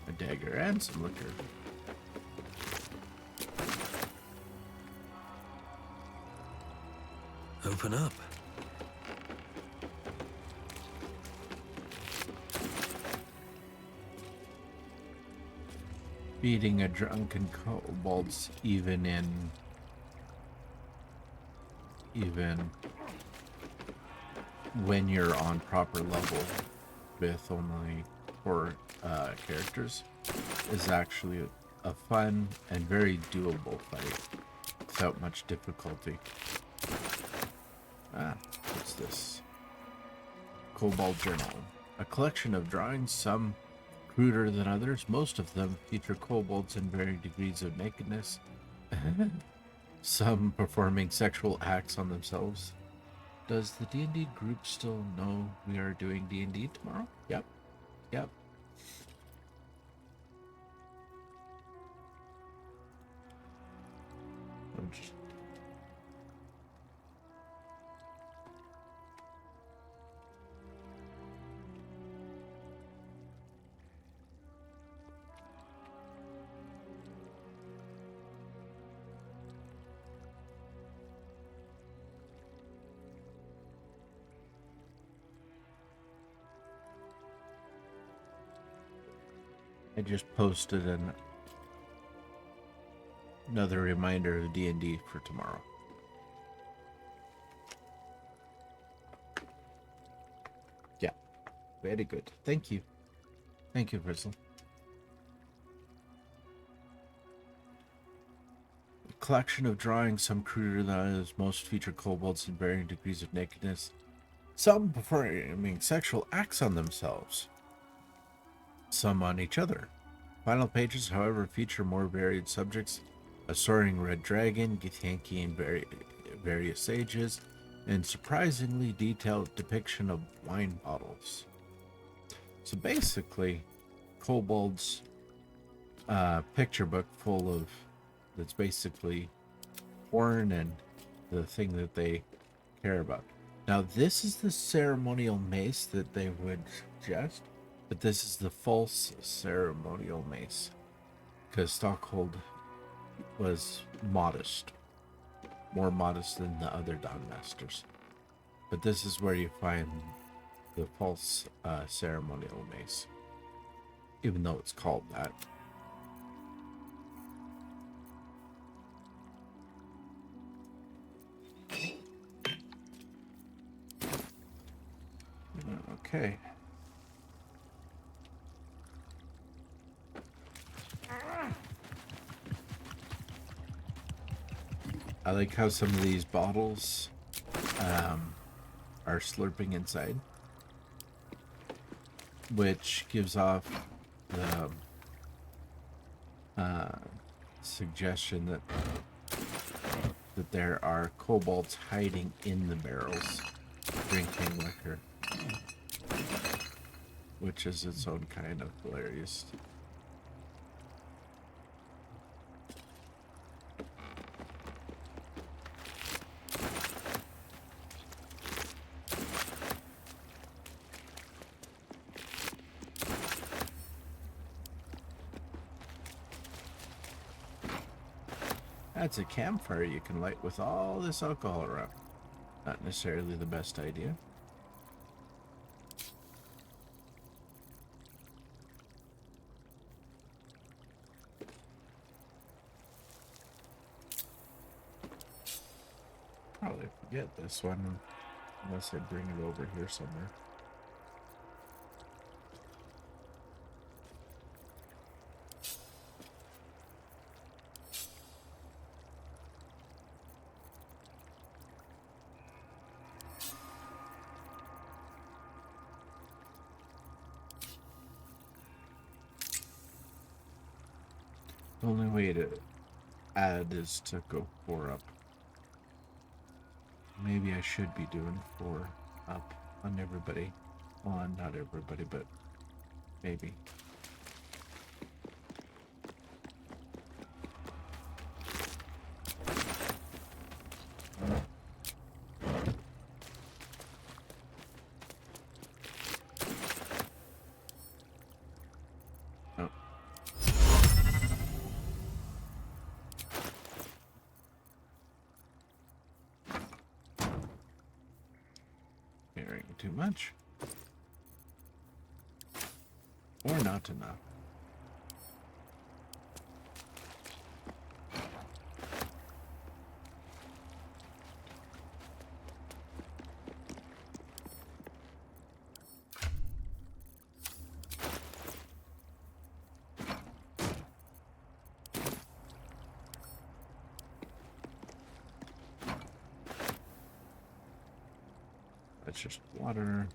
S1: A dagger and some liquor.
S2: Open up.
S1: Beating a drunken kobolds even when you're on proper level with only 4 characters is actually a fun and very doable fight without much difficulty. What's this? Kobold Journal. A collection of drawings, some cruder than others. Most of them feature kobolds in varying degrees of nakedness. Some performing sexual acts on themselves. Does the D&D group still know we are doing D&D tomorrow? Yep. Yep. I'm just... I just posted another reminder of D&D for tomorrow. Yeah, very good. Thank you. Thank you, Bristol. A collection of drawings, some cruder than others, most feature kobolds in varying degrees of nakedness. Some performing sexual acts on themselves. Some on each other. Final pages, however, feature more varied subjects: a soaring red dragon, Githyanki and various sages, and surprisingly detailed depiction of wine bottles. So basically, Kobold's picture book full of that's basically porn and the thing that they care about. Now, this is the ceremonial mace that they would suggest. But this is the false ceremonial mace, because Stockhold was modest, more modest than the other Dawn Masters. But this is where you find the false ceremonial mace, even though it's called that. Okay. I like how some of these bottles are slurping inside, which gives off the suggestion that there are kobolds hiding in the barrels drinking liquor, which is its own kind of hilarious. That's a campfire you can light with all this alcohol around. Not necessarily the best idea. Probably forget this one unless I bring it over here somewhere. The only way to add is to go 4 up. Maybe I should be doing 4 up on everybody. On not everybody, but maybe. Oh. Carrying too much. Or not enough. That's just water.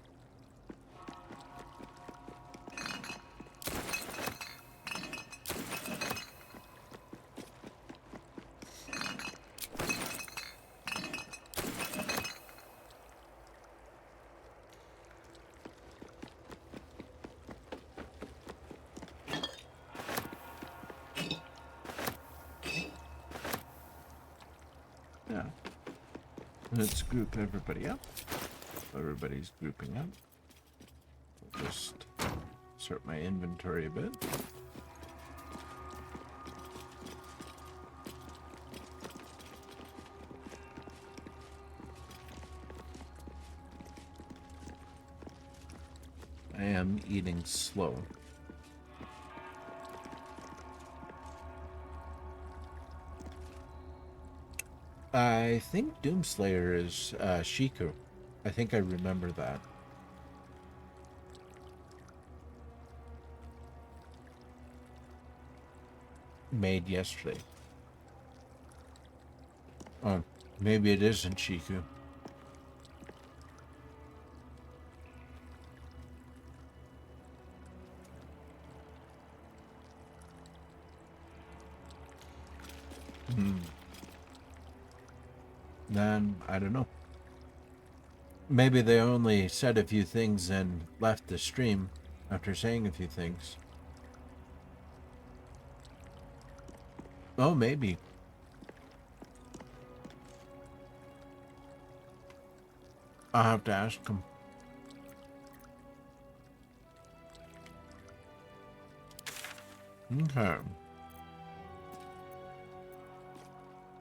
S1: Yeah. Let's group everybody up. Everybody's grouping up. I'll just sort my inventory a bit. I am eating slow. I think Doomslayer is Shiku. I think I remember that. Made yesterday. Oh, maybe it isn't Shiku. Then, I don't know. Maybe they only said a few things and left the stream after saying a few things. Oh, maybe. I'll have to ask them. Okay.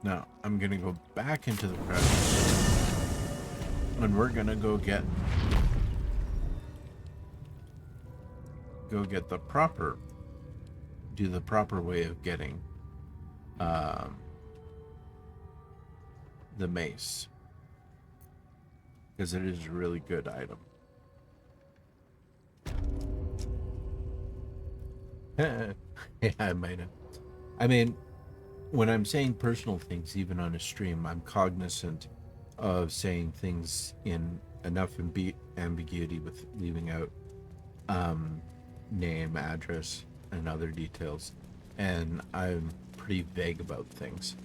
S1: Now, I'm gonna go back into the presence. And we're gonna go get the proper, do the proper way of getting the mace, because it is a really good item. Yeah, I might have. I mean, when I'm saying personal things, even on a stream, I'm cognizant of saying things in enough ambiguity with leaving out name, address, and other details. And I'm pretty vague about things.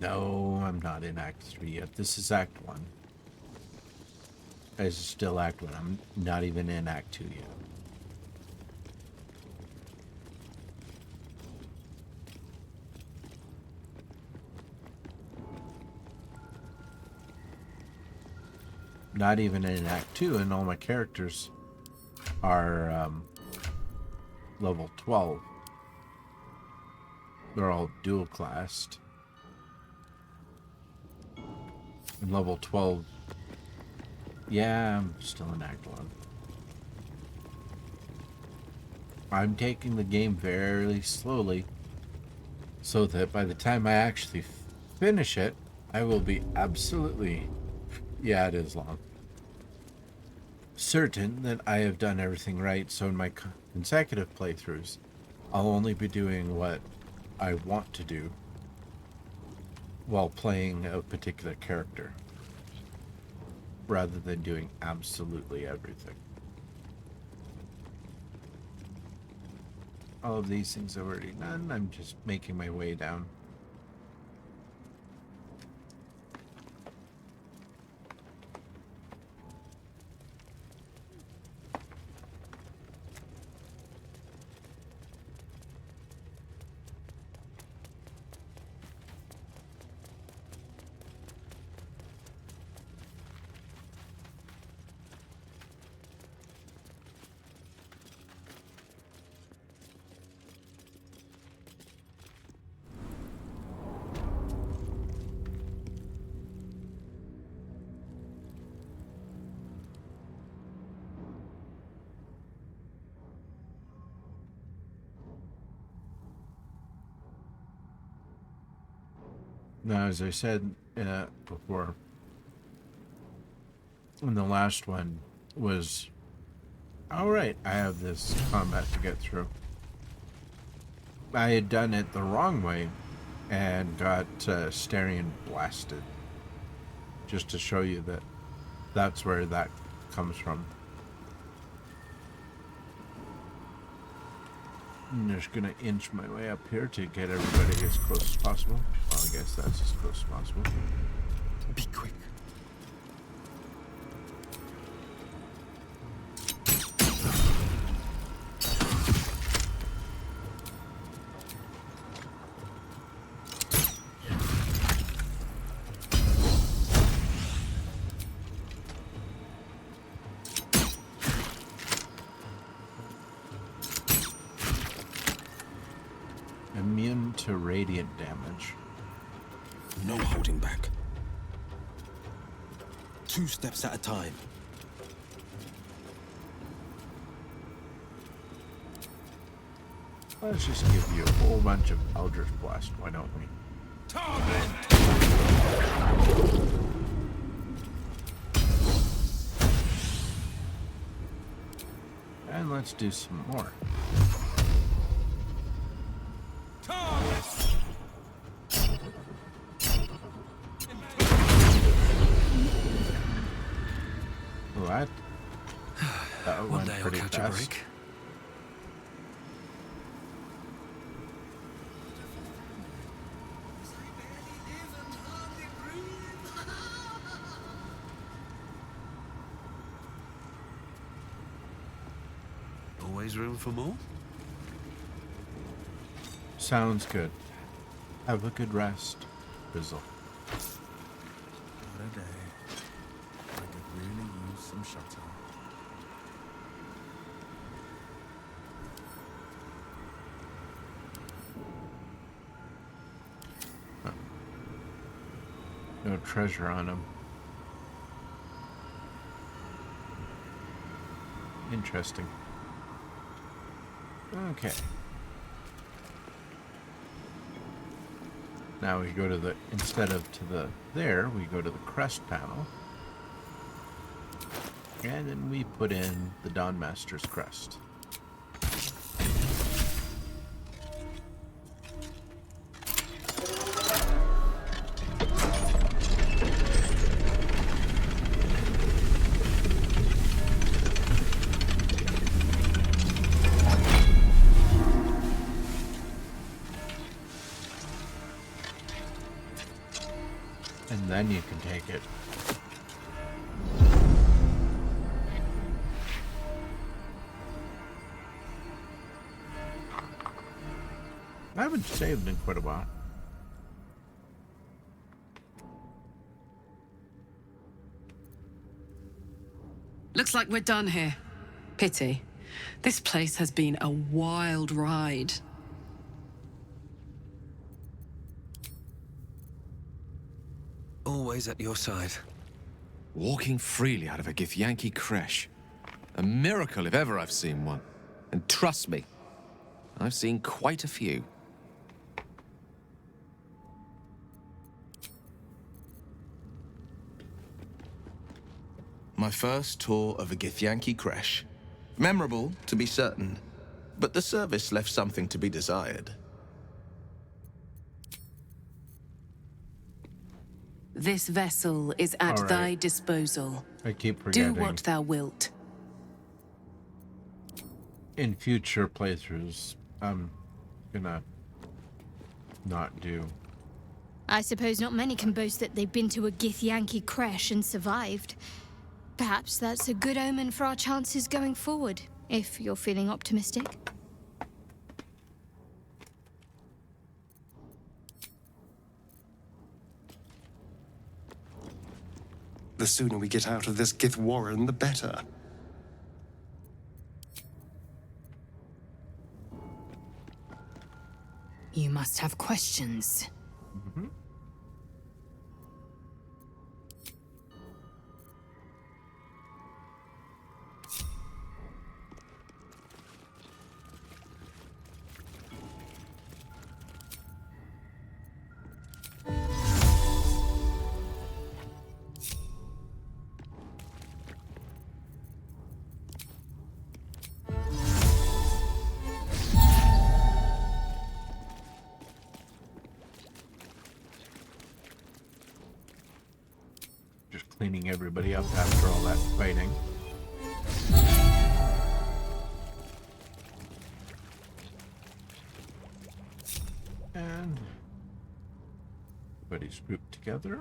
S1: No, I'm not in Act 3 yet. This is Act 1. This is still Act 1. I'm not even in Act 2 yet. Not even in Act 2, and all my characters are level 12. They're all dual classed. And level 12. Yeah, I'm still in Act 1. I'm taking the game very slowly so that by the time I actually finish it, I will be absolutely, yeah, it is long, certain that I have done everything right. So in my consecutive playthroughs, I'll only be doing what I want to do while playing a particular character, rather than doing absolutely everything. All of these things I've already done. I'm just making my way down. Now, as I said before, and the last one was, all right, I have this combat to get through. I had done it the wrong way and got Styrian blasted. Just to show you that that's where that comes from. I'm just gonna inch my way up here to get everybody as close as possible. Well, I guess that's as close as possible.
S3: Be quick.
S1: Immune to radiant damage.
S7: No holding back. 2 steps at a time.
S1: Let's just give you a whole bunch of Eldritch Blast, why don't we? And let's do some more. Well, that
S2: One
S1: went
S2: day I'll
S1: pretty
S2: catch a
S1: fast.
S2: break. Always room for more?
S1: Sounds good. Have a good rest, Bizzle.
S3: What a day. I could really use some shelter.
S1: No treasure on him. Interesting. Okay. Now we go to the, instead of to the there, we go to the crest panel. And then we put in the Dawn Master's crest. And then you can take it. I haven't saved in quite a while.
S6: Looks like we're done here. Pity. This place has been a wild ride.
S2: Always at your side.
S9: Walking freely out of a Githyanki creche. A miracle if ever I've seen one. And trust me, I've seen quite a few.
S7: My first tour of a Githyanki creche. Memorable, to be certain, but the service left something to be desired.
S6: This vessel is at
S1: All right.
S6: thy disposal.
S1: I keep forgetting.
S6: Do what thou wilt.
S1: In future playthroughs, I'm gonna not do.
S8: I suppose not many can boast that they've been to a Githyanki creche and survived. Perhaps that's a good omen for our chances going forward, if you're feeling optimistic.
S10: The sooner we get out of this Gith Warren, the better.
S8: You must have questions.
S1: Mm-hmm. Cleaning everybody up after all that fighting. And everybody's grouped together.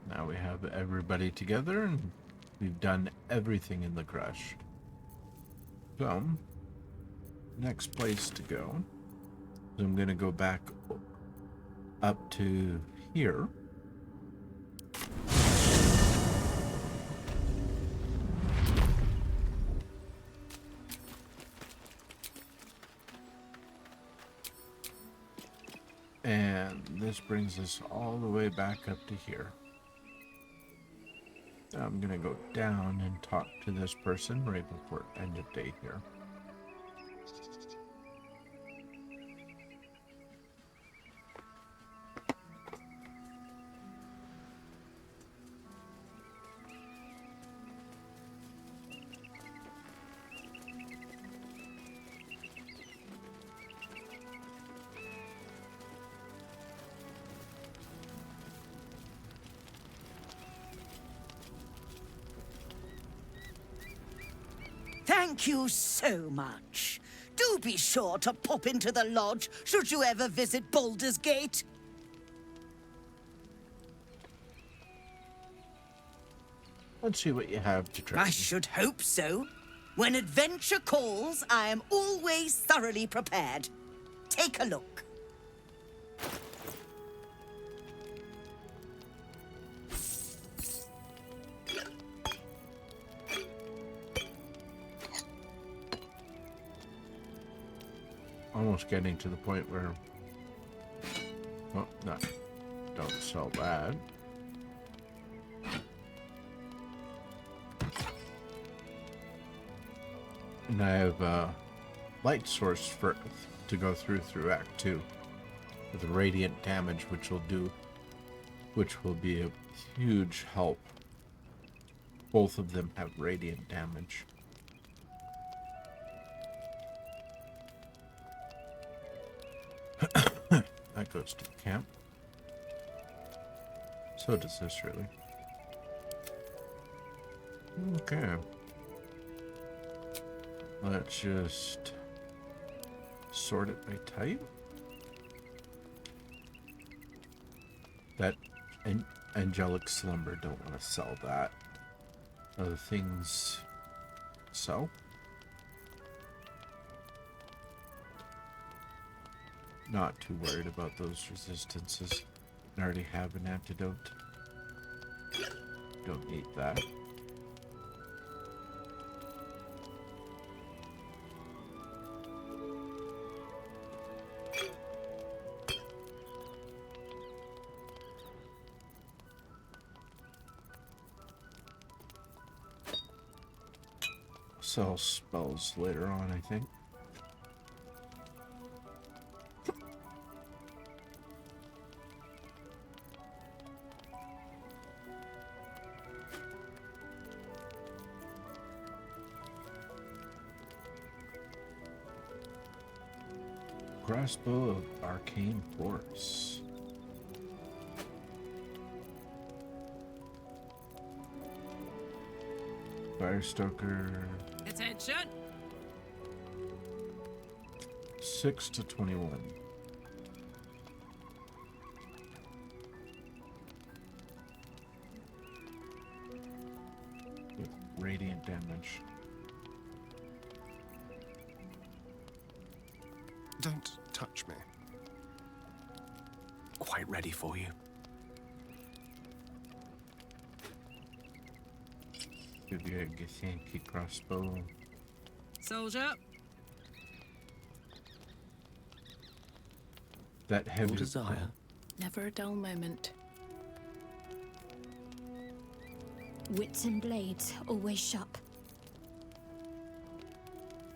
S1: Now we have everybody together and we've done everything in the crush. So next place to go. So I'm gonna go back up to here. And this brings us all the way back up to here. I'm gonna go down and talk to this person right before end of day here.
S11: Thank you so much. Do be sure to pop into the lodge should you ever visit Baldur's Gate.
S1: Let's see what you have to try.
S11: I should hope so. When adventure calls, I am always thoroughly prepared. Take a look.
S1: Almost getting to the point where... Oh, no. Don't sell that. And I have a light source to go through Act 2 with radiant damage, which will be a huge help. Both of them have radiant damage. That goes to camp. So does this, really. Okay. Let's just sort it by type. That angelic slumber, don't want to sell that. Other things sell. Not too worried about those resistances. I already have an antidote. Don't need that. Sell spells later on, I think. Crossbow of Arcane Force. Firestoker.
S6: Attention!
S1: 6 to 21. With radiant damage.
S10: Don't touch me. Quite ready for you.
S1: Give you a Githyanki crossbow.
S6: Soldier.
S1: That heavy
S12: desire. Never a dull moment.
S8: Wits and blades, always sharp.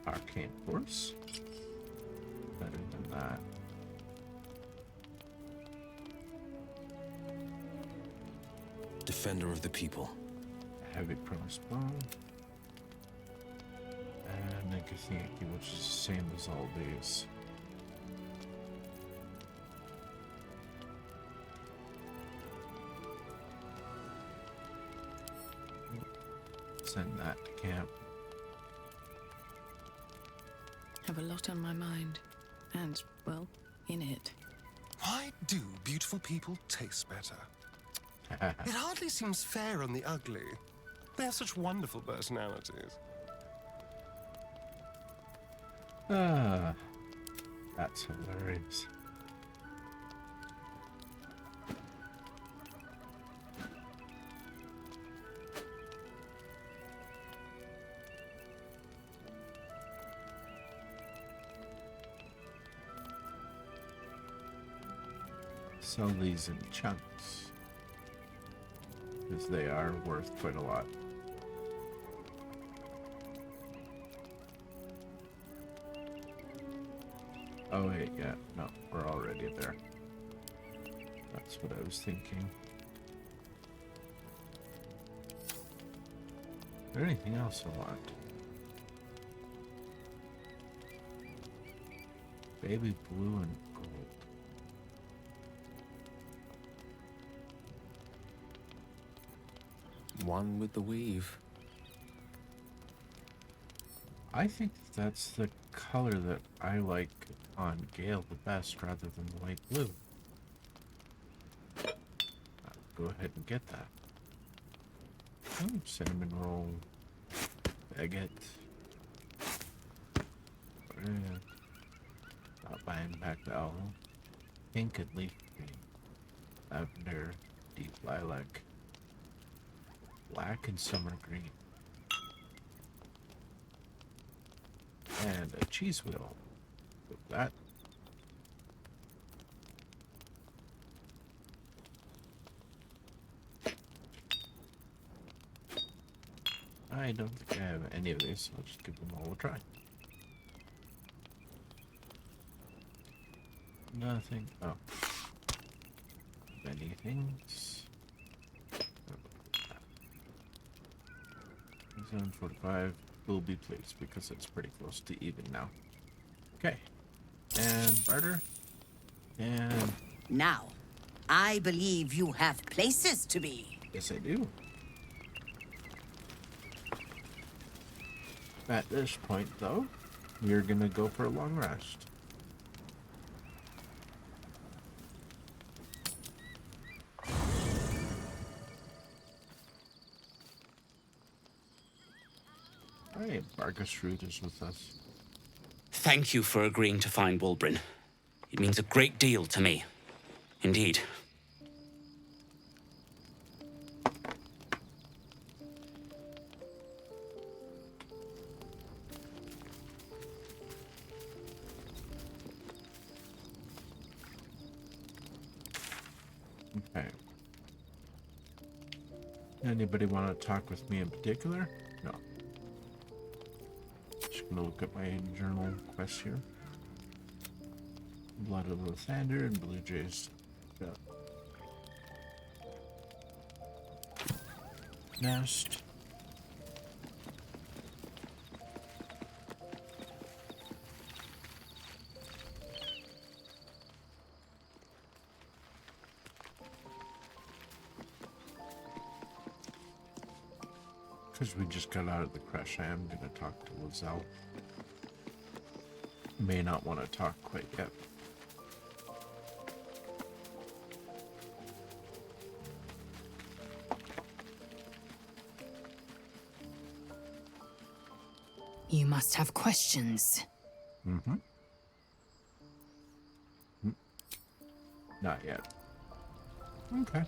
S1: Arcane Force. Better than that.
S2: Defender of the people.
S1: Heavy crossbow. And a Githyanki, which is the same as all these. Send that to camp.
S12: Have a lot on my mind. And, well, in it.
S10: Why do beautiful people taste better? It hardly seems fair on the ugly. They have such wonderful personalities.
S1: Ah, that's hilarious. Sell these in chunks, because they are worth quite a lot. Oh wait, yeah, no, we're already there. That's what I was thinking. Is there anything else I want? Baby blue and gold.
S9: One with the weave.
S1: I think that's the color that I like on Gale the best, rather than the light blue. I'll go ahead and get that. Oh, cinnamon roll. Baguette. Not buying back the owl. Pink and leaf green. Lavender. Deep lilac. Black and summer green. And a cheese wheel. With that. I don't think I have any of these, so I'll just give them all a try. Nothing. Oh. Many things. 745 will be pleased because it's pretty close to even now. Okay. And barter. And
S11: Now, I believe you have places to be.
S1: yes, I do. At this point, though, we're gonna go for a long rest. Hey, Bargasrud is with us.
S13: Thank you for agreeing to find Wulbrin. It means a great deal to me. Indeed.
S1: Okay. Anybody want to talk with me in particular? No. Just gonna look at my journal quests here. Blood of Lathander and Blue Jays. Yeah. Nest. Because we just got out of the crash, I am going to talk to Lizelle. May not want to talk quite yet.
S6: You must have questions.
S1: Mm-hmm. Not yet. Okay.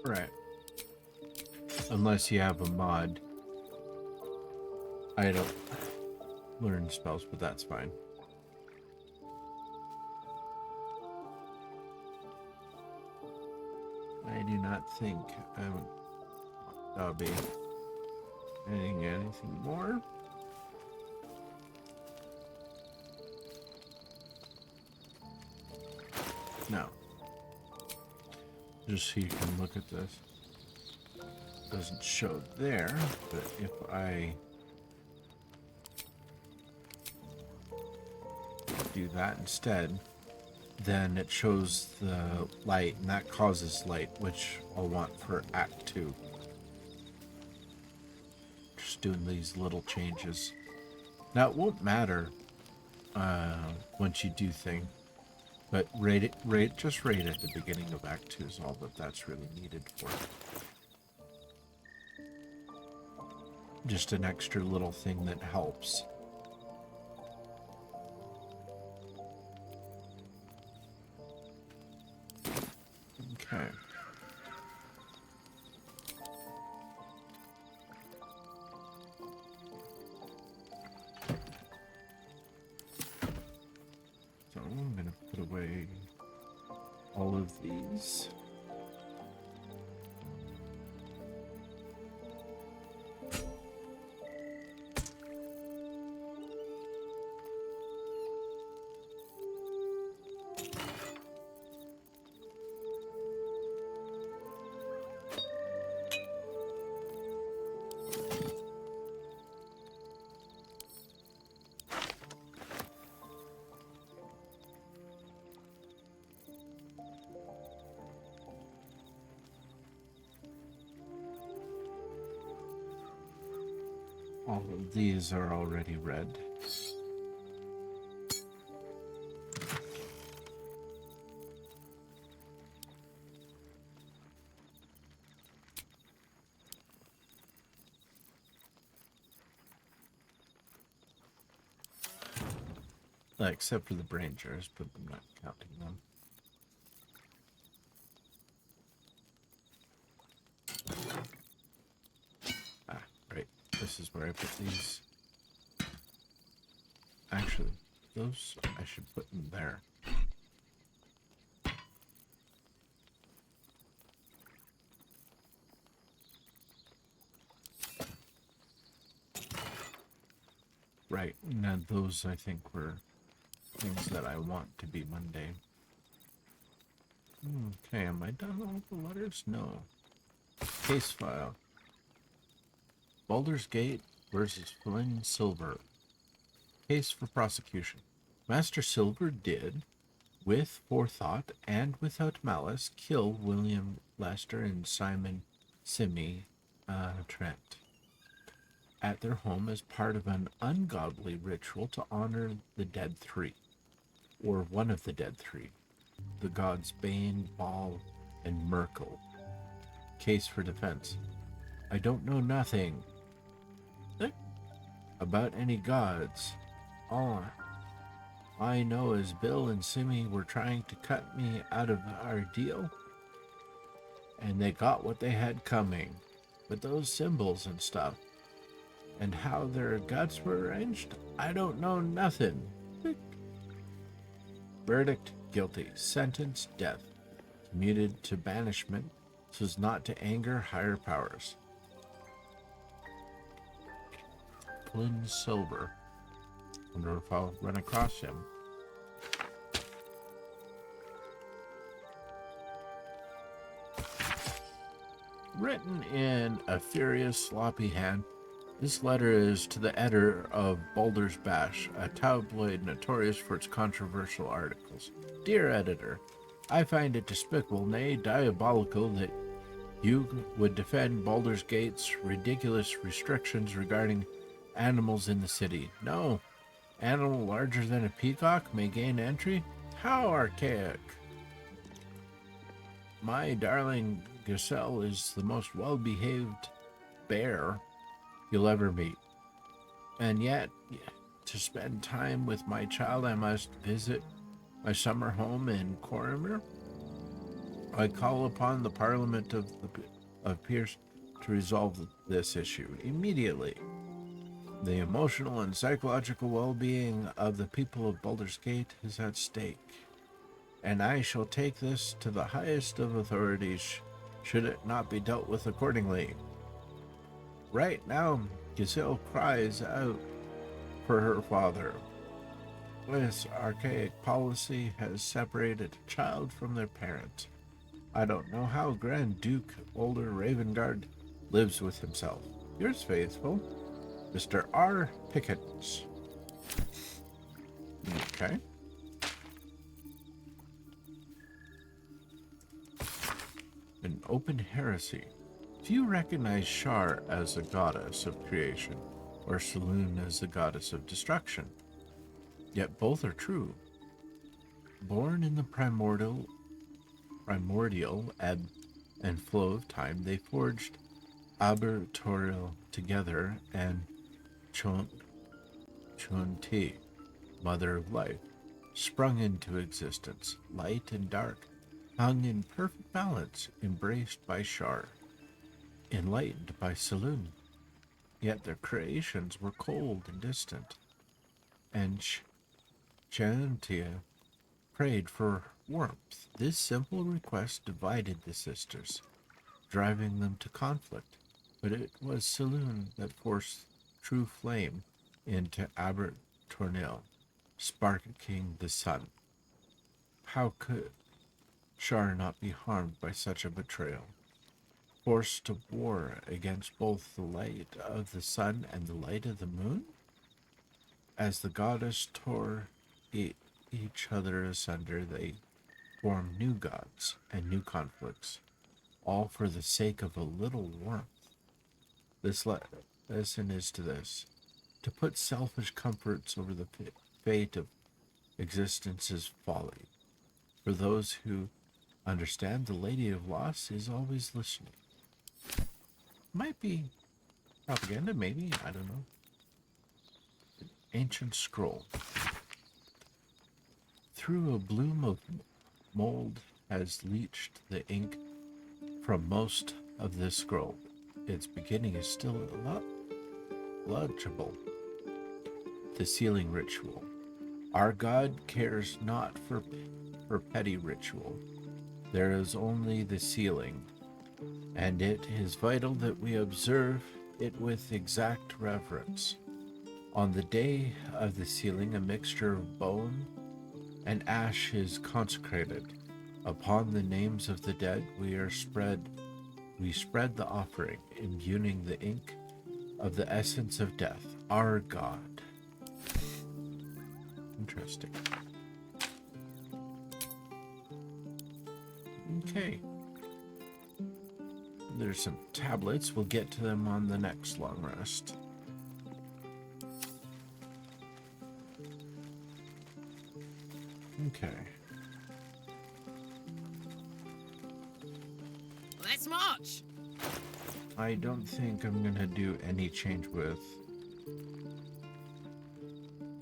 S1: Right. Unless you have a mod. I don't learn spells, but that's fine. I do not think that'll be anything more. No. Just so you can look at this. Doesn't show there, but if I do that instead, then it shows the light, and that causes light, which I'll want for Act 2. Just doing these little changes. Now, it won't matter once you do things. But just rate at the beginning of Act 2 is all that's really needed for it. Just an extra little thing that helps. Okay. So I'm going to put away all of these. All of these are already read. Except for the brain jars, but I'm not counting them. Ah, right. This is where I put these. Actually, those I should put in there. Right. Now those I think were things that I want to be mundane. Okay, am I done all the letters? No. Case file. Baldur's Gate versus Flynn Silver. Case for prosecution. Master Silver did, with forethought and without malice, kill William Lester and Simon Simi Trent at their home as part of an ungodly ritual to honor the dead three, or one of the dead three, the gods Bane, Baal, and Merkel. Case for defense. I don't know nothing about any gods. All I know is Bill and Simi were trying to cut me out of our deal, and they got what they had coming. But those symbols and stuff, and how their guts were arranged, I don't know nothing. Verdict, guilty. Sentence, death. Commuted to banishment so as not to anger higher powers. Flynn Silver. Wonder if I'll run across him. Written in a furious, sloppy hand, this letter is to the editor of Baldur's Bash, a tabloid notorious for its controversial articles. Dear editor, I find it despicable, nay, diabolical, that you would defend Baldur's Gate's ridiculous restrictions regarding animals in the city. No, animal larger than a peacock may gain entry? How archaic! My darling gazelle is the most well-behaved bear you'll ever meet. And yet, to spend time with my child, I must visit my summer home in Coromir. I call upon the Parliament of Peers to resolve this issue immediately. The emotional and psychological well-being of the people of Baldur's Gate is at stake, and I shall take this to the highest of authorities should it not be dealt with accordingly. Right now, Gazelle cries out for her father. This archaic policy has separated a child from their parent. I don't know how Grand Duke Older Ravengard lives with himself. Yours faithful, Mr. R. Pickens. Okay. An open heresy. Few recognize Shar as a goddess of creation, or Saloon as the goddess of destruction. Yet both are true. Born in the primordial ebb and flow of time, they forged Abertorial together, and Chunti, mother of life, sprung into existence, light and dark, hung in perfect balance, embraced by Shar, enlightened by Saloon. Yet their creations were cold and distant, and Chantia prayed for warmth. This simple request divided the sisters, driving them to conflict, but it was Saloon that forced true flame into Abertornil, sparking the sun. How could Shar not be harmed by such a betrayal? Forced to war against both the light of the sun and the light of the moon? As the goddess tore each other asunder, they formed new gods and new conflicts, all for the sake of a little warmth. This lesson is to this: to put selfish comforts over the fate of existence is folly. For those who understand, the Lady of Loss is always listening. Might be propaganda, maybe, I don't know. Ancient scroll. Through a bloom of mold has leached the ink from most of this scroll. Its beginning is still legible. The sealing ritual. Our God cares not for petty ritual. There is only the sealing, and it is vital that we observe it with exact reverence. On the day of the sealing, a mixture of bone and ash is consecrated. Upon the names of the dead, we spread the offering, imbuing the ink of the essence of death, our God. Interesting. Okay. There's some tablets. We'll get to them on the next long rest. Okay.
S12: Let's march.
S1: I don't think I'm gonna do any change with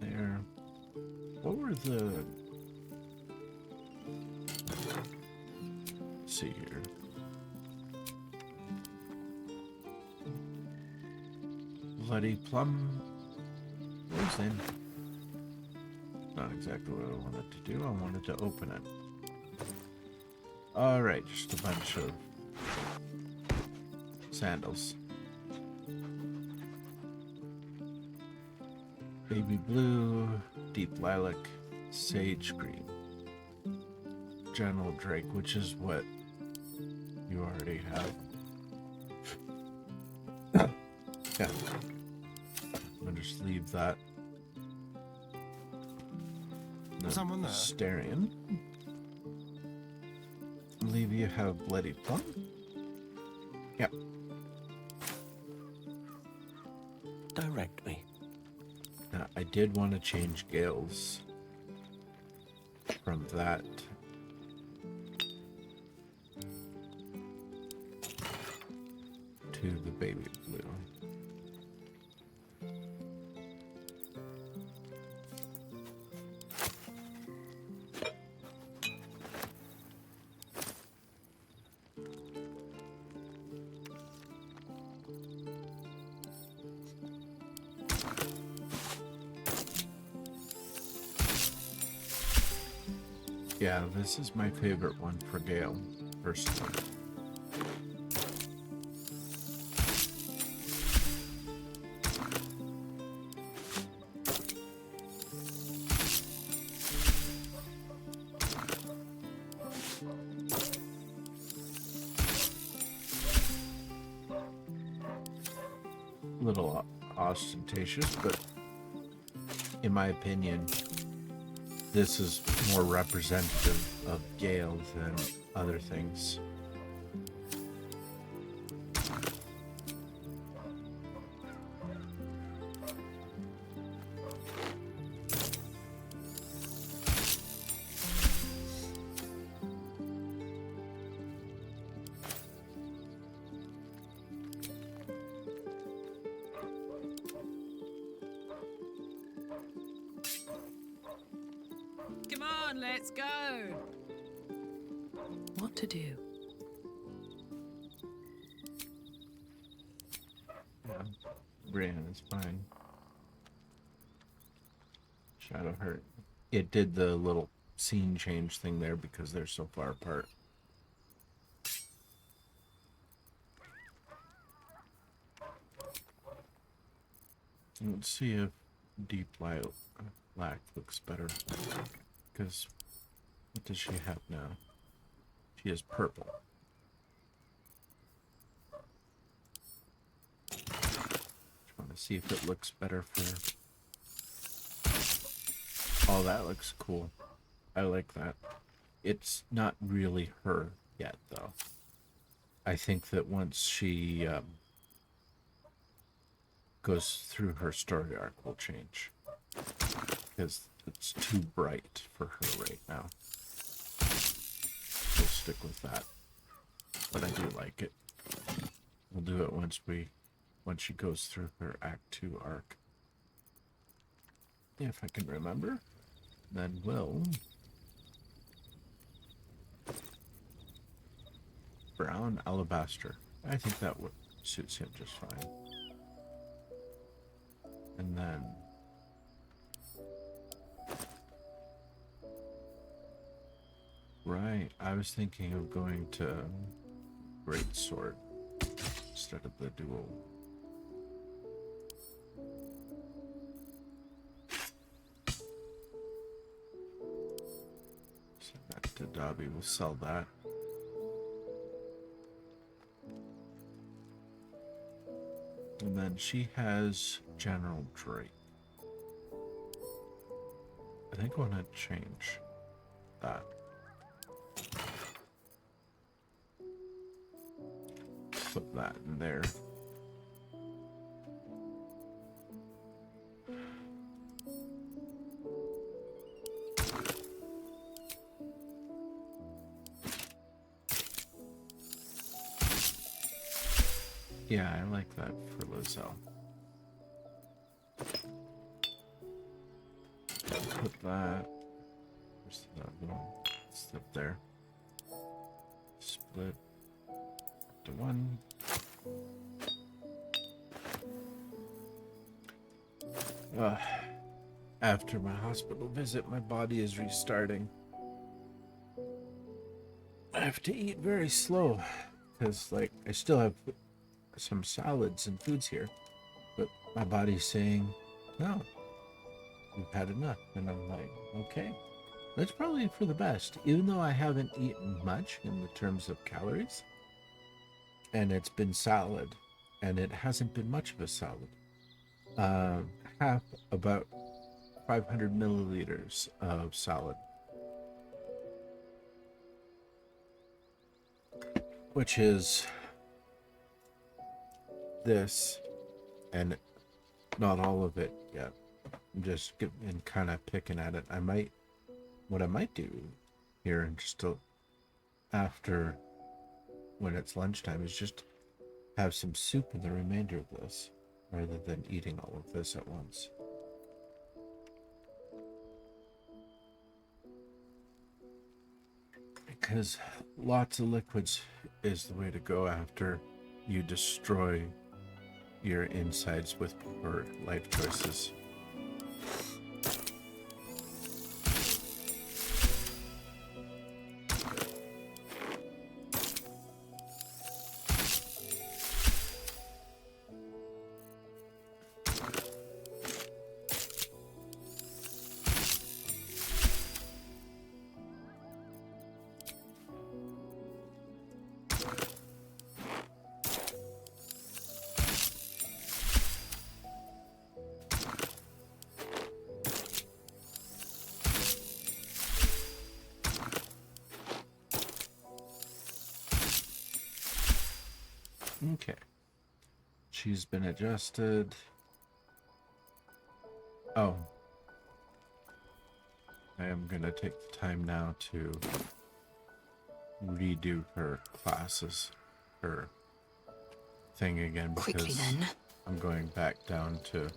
S1: there. What were the... Let's see here. Bloody plum was in. Not exactly what I wanted to do. I wanted to open it. Alright, just a bunch of sandals. Baby blue, deep lilac, sage green. General Drake, which is what you already have. Yeah. I'll just leave that.
S10: Someone there?
S1: Starion. I believe you have Bloody Plum. Yep.
S5: Direct me.
S1: Now, I did want to change Gale's from that to the baby blue. Yeah, this is my favorite one for Gale, personally. A little ostentatious, but in my opinion, this is more representative of Gale than other things.
S12: Come on, let's go. What to do?
S1: Yeah, Brienne is fine. Shadow hurt. It did the little scene change thing there because they're so far apart. Let's see if Deep Light Black looks better. Because what does she have now? She has purple. Just want to see if it looks better for... Oh, that looks cool. I like that. It's not really her yet, though. I think that once she goes through her story arc will change. Because it's too bright for her right now. We'll stick with that. But I do like it. We'll do it once she goes through her Act 2 arc. If I can remember, then we'll... Brown alabaster. I think that suits him just fine. And then... Right, I was thinking of going to Great Sword instead of the dual. Send that to Dobby, we'll sell that. And then she has General Drake. I think I want to change that. Put that in there. Yeah, I like that for Lizelle. Put that. Where's the other one? It's up there. Split to 1. After my hospital visit, my body is restarting. I have to eat very slow because, like, I still have some salads and foods here, but my body's saying, no, you've had enough. And I'm like, okay, that's probably for the best, even though I haven't eaten much in the terms of calories. And it's been salad, and it hasn't been much of a salad. Half about 500 milliliters of salad, which is this, and not all of it yet. I'm just getting kind of picking at it. What I might do here and just after when it's lunchtime is just have some soup in the remainder of this, rather than eating all of this at once. Because lots of liquids is the way to go after you destroy your insides with poor life choices. Okay. She's been adjusted. Oh. I am going to take the time now to redo her classes, her thing again, because
S11: Quickly then.
S1: I'm going back down to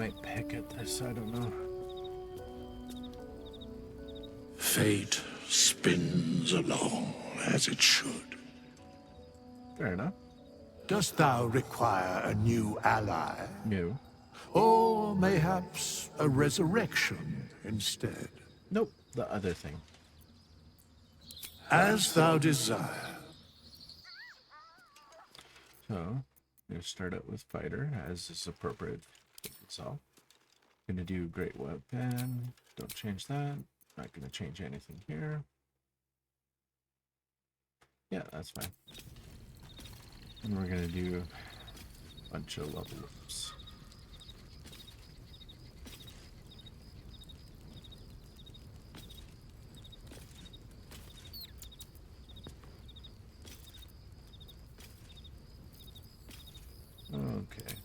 S1: might pick at this, I don't know.
S14: Fate spins along as it should.
S1: Fair enough.
S14: Dost thou require a new ally?
S1: No.
S14: Or mayhaps a resurrection instead?
S1: Nope, the other thing.
S14: As thou desire.
S1: So, I'm going to start out with fighter, as is appropriate for itself. Going to do great weapon. Don't change that. Not going to change anything here. Yeah, that's fine. And we're gonna do a bunch of level ups. Okay.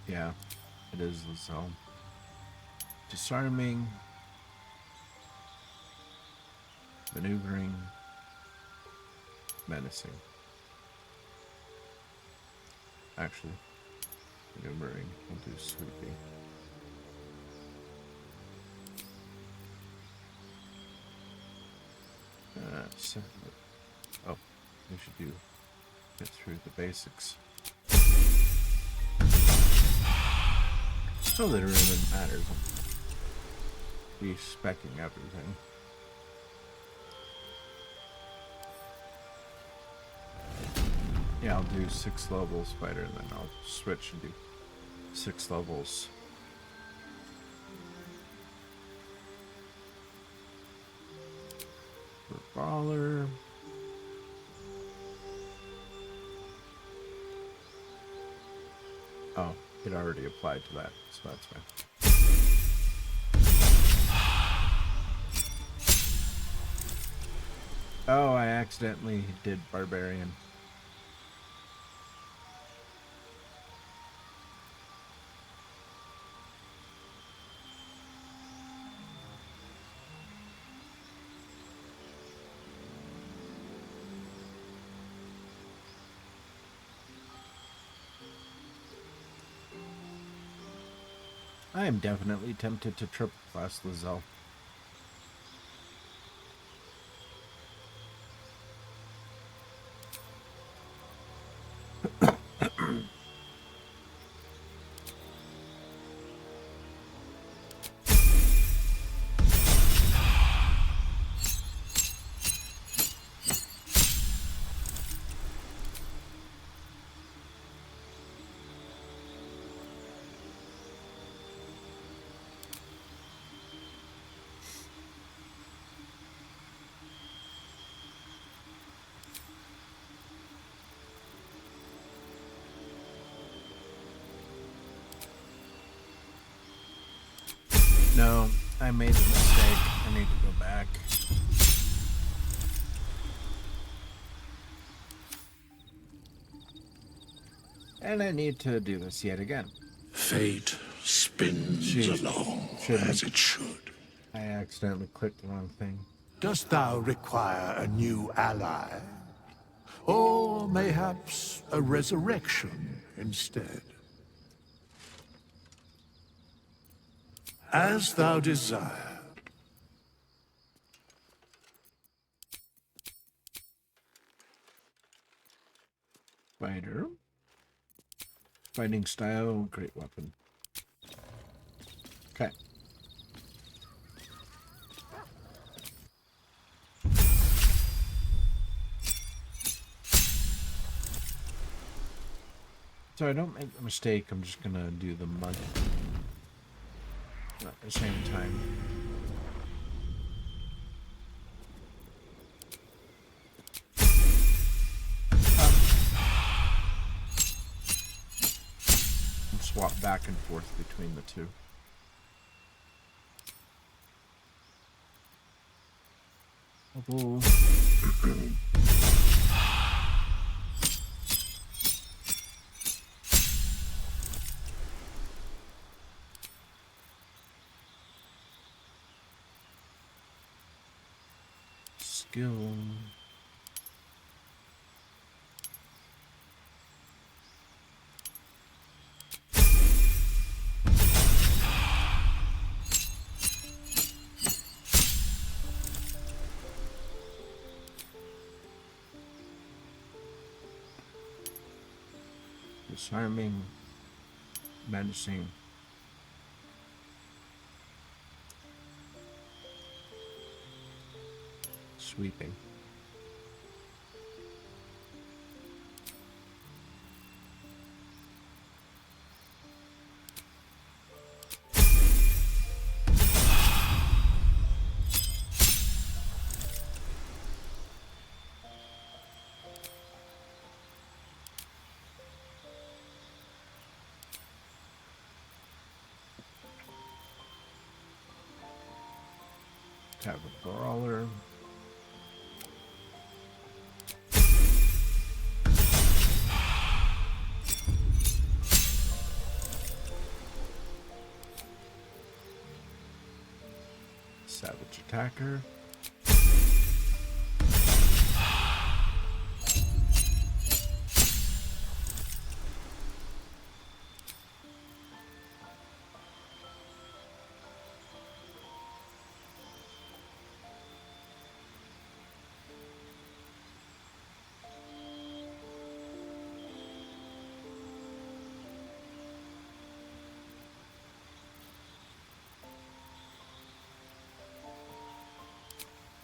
S1: Yeah, it is the zone. Disarming, maneuvering, menacing. Actually, maneuvering, we'll do sleepy. Oh, we should get through the basics. So that it really matters. Be speccing everything. Yeah, I'll do 6 levels spider, and then I'll switch and do 6 levels. For Baller. Oh, it already applied to that, so that's fine. Oh, I accidentally did Barbarian. I am definitely tempted to triple class Lizelle. No, I made a mistake. I need to go back. And I need to do this yet again.
S14: Fate spins along as it should.
S1: I accidentally clicked the wrong thing.
S14: Dost thou require a new ally? Or mayhaps a resurrection instead? As thou desire.
S1: Fighter. Fighting style, great weapon. Okay. So I don't make the mistake, I'm just gonna do the mud at the same time. And swap back and forth between the two. Oh. Skill. Disarming, menacing, sweeping. Have a brawler. Savage attacker.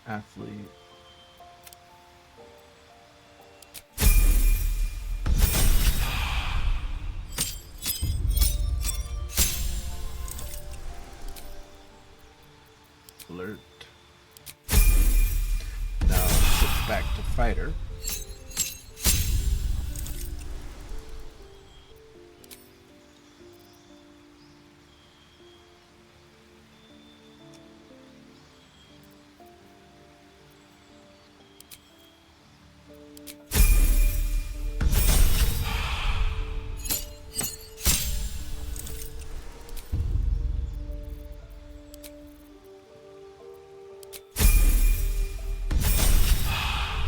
S1: Athlete. Alert. Now switch back to fighter.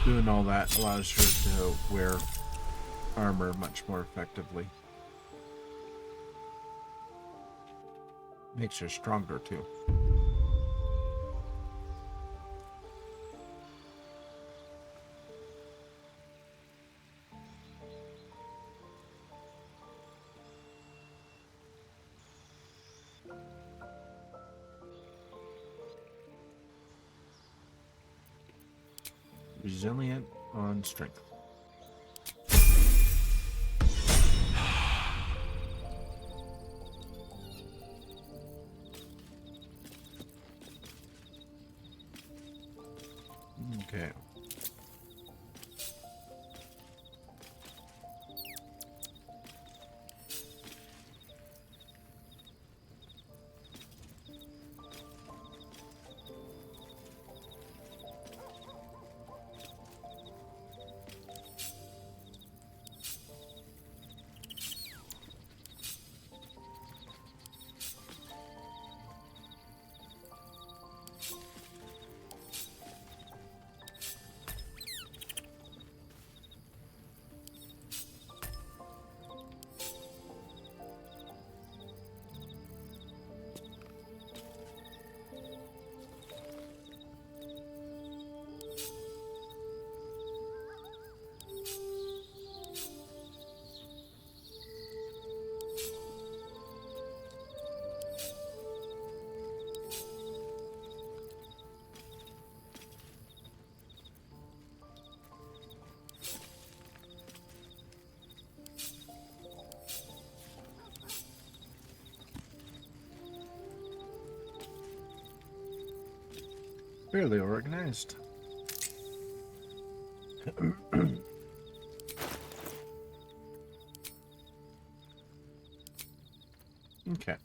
S1: Doing all that allows her to wear armor much more effectively. Makes her stronger too. Resilient on strength. Okay. Fairly organized. Okay.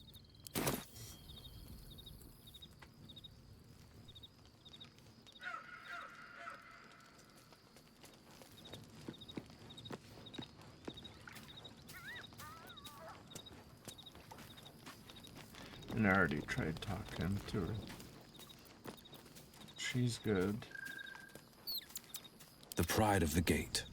S1: And I already tried talking to her. She's good.
S15: The pride of the gate.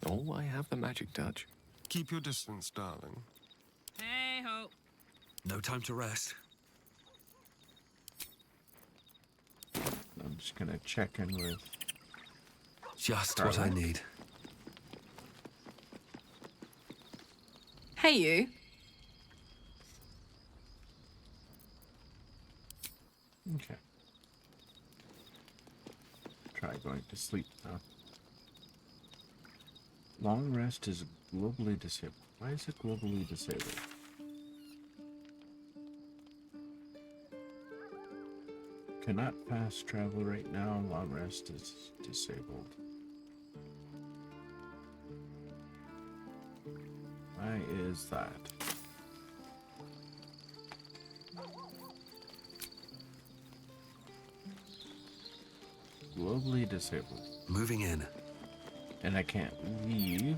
S9: Oh, I have the magic touch.
S10: Keep your distance, darling.
S2: No time to rest.
S1: I'm just gonna check in with...
S2: Just what I need.
S6: Hey, you.
S1: Okay. Try going to sleep now. Long rest is globally disabled. Why is it globally disabled? Cannot fast travel right now. Long rest is disabled. Why is that? Globally disabled.
S2: Moving in.
S1: And I can't leave.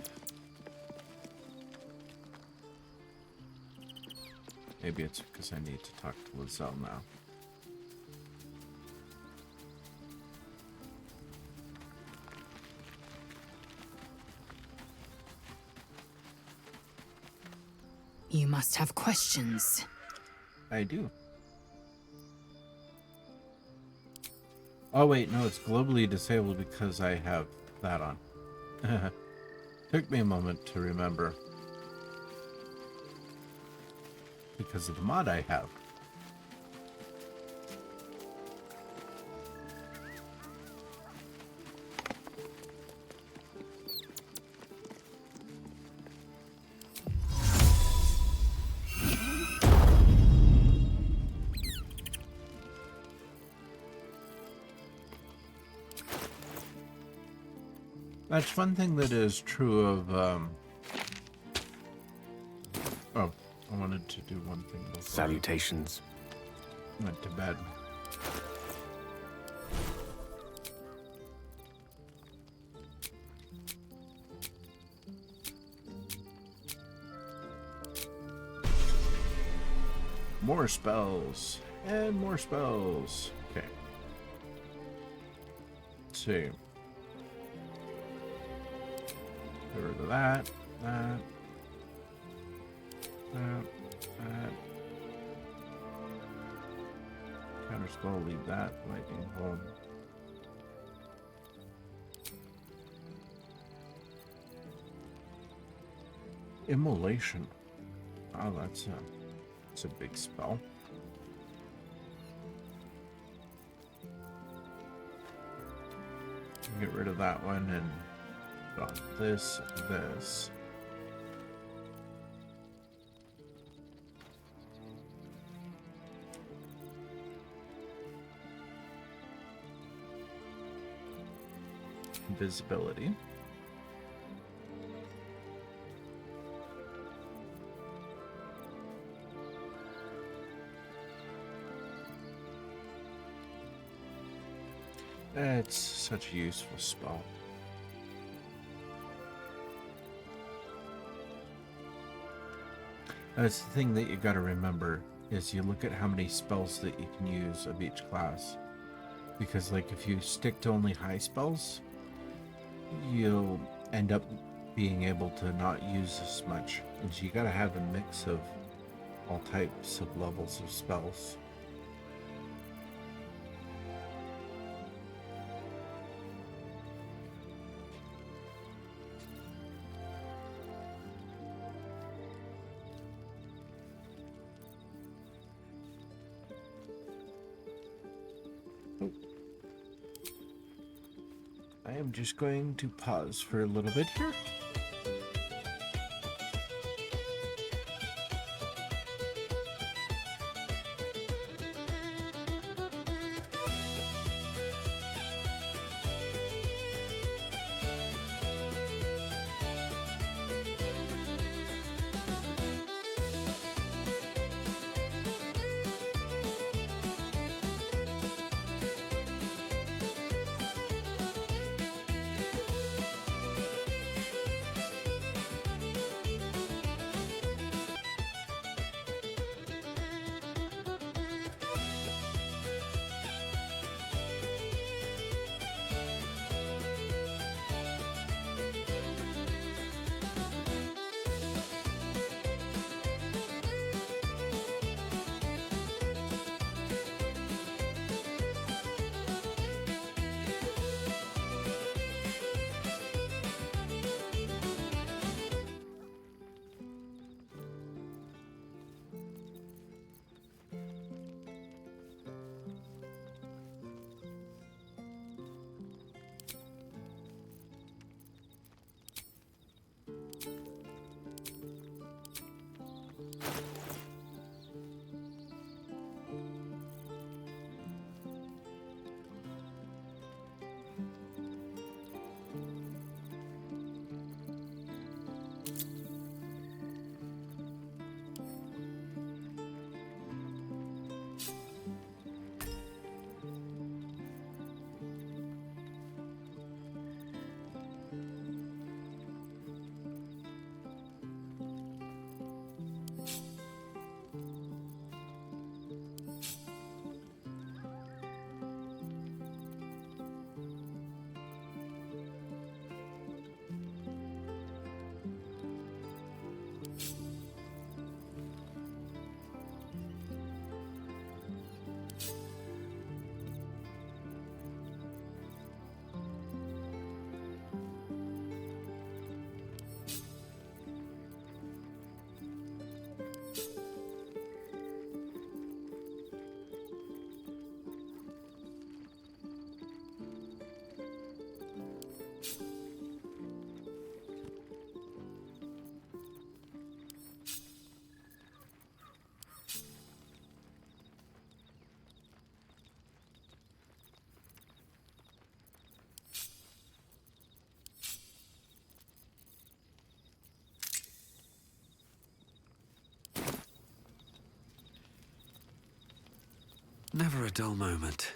S1: Maybe it's because I need to talk to Lizelle now.
S12: You must have questions.
S1: I do. Oh wait, no, it's globally disabled because I have that on. Took me a moment to remember. Because of the mod I have. That's one thing that is true of, oh, I wanted to do one thing before.
S15: Salutations.
S1: I went to bed. More spells. And more spells. Okay. Let's see. Get rid of that, that. Counter spell, leave that. Lightning bolt. Immolation. Oh, that's a big spell. Get rid of that one and got this. Invisibility. It's such a useful spell. That's the thing that you gotta remember, is you look at how many spells that you can use of each class. Because like if you stick to only high spells, you'll end up being able to not use as much. And so you gotta have a mix of all types of levels of spells. I am just going to pause for a little bit here.
S2: Never a dull moment.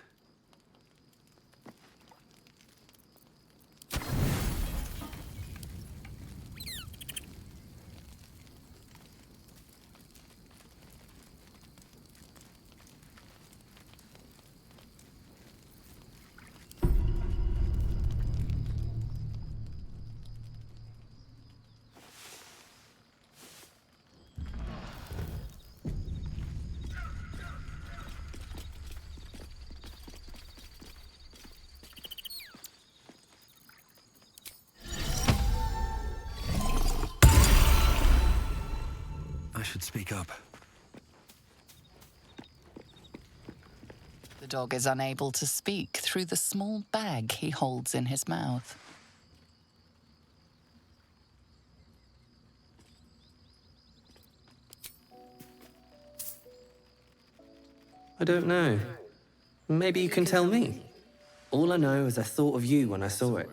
S2: I should speak up.
S4: The dog is unable to speak through the small bag he holds in his mouth.
S15: I don't know. Maybe you can tell me. All I know is I thought of you when I saw it.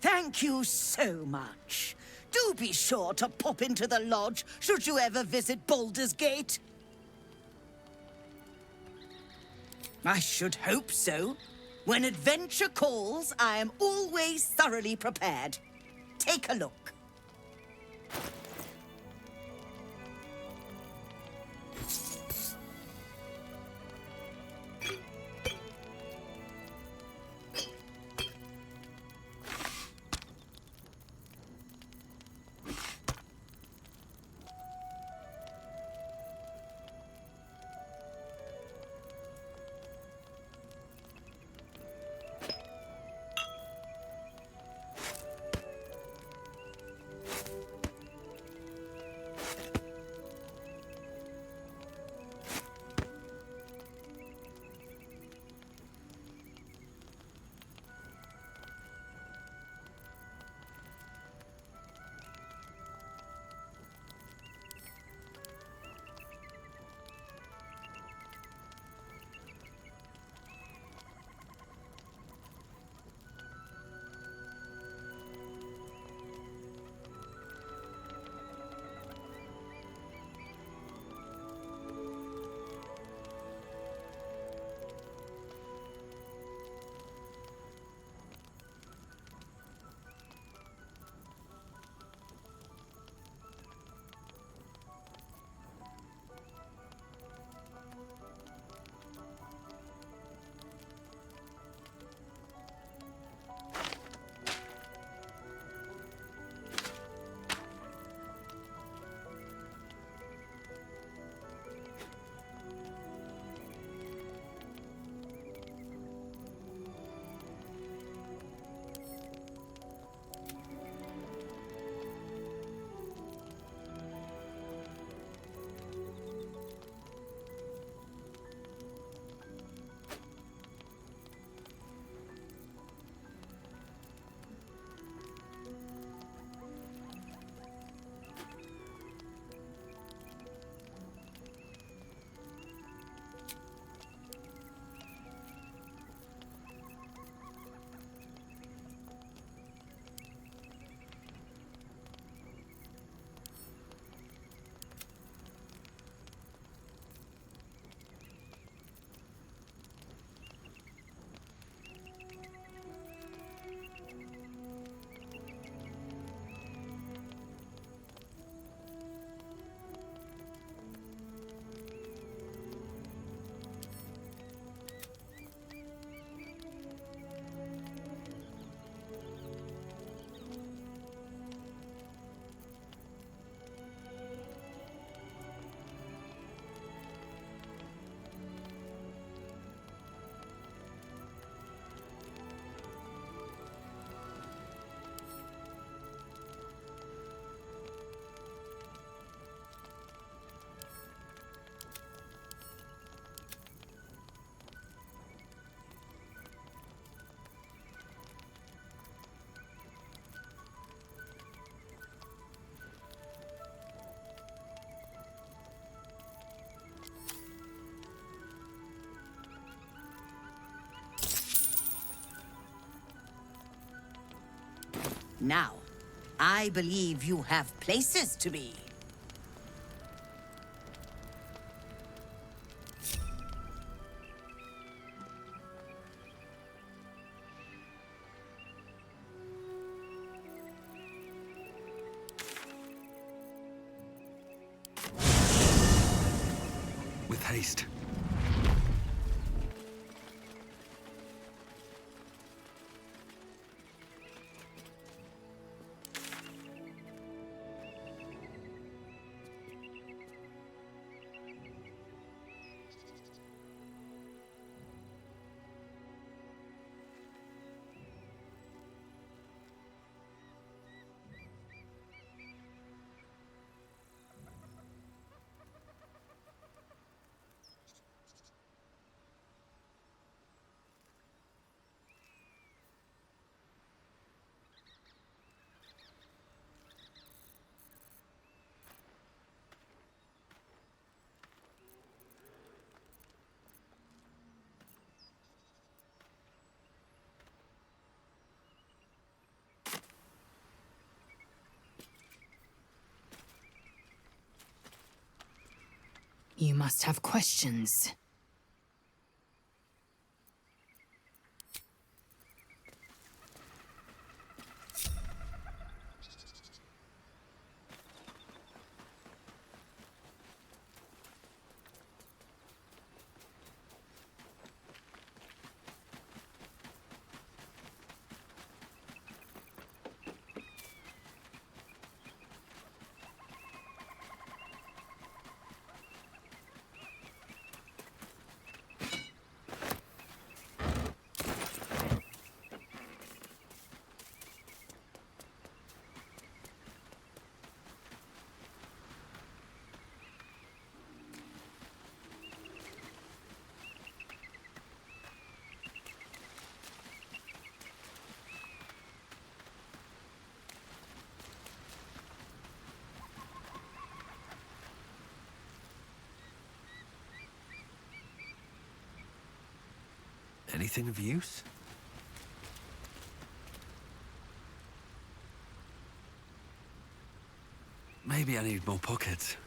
S11: Thank you so much. Do be sure to pop into the lodge should you ever visit Baldur's Gate. I should hope so. When adventure calls, I am always thoroughly prepared. Take a look. Now, I believe you have places to be.
S2: With haste.
S12: You must have questions.
S2: Anything of use? Maybe I need more pockets.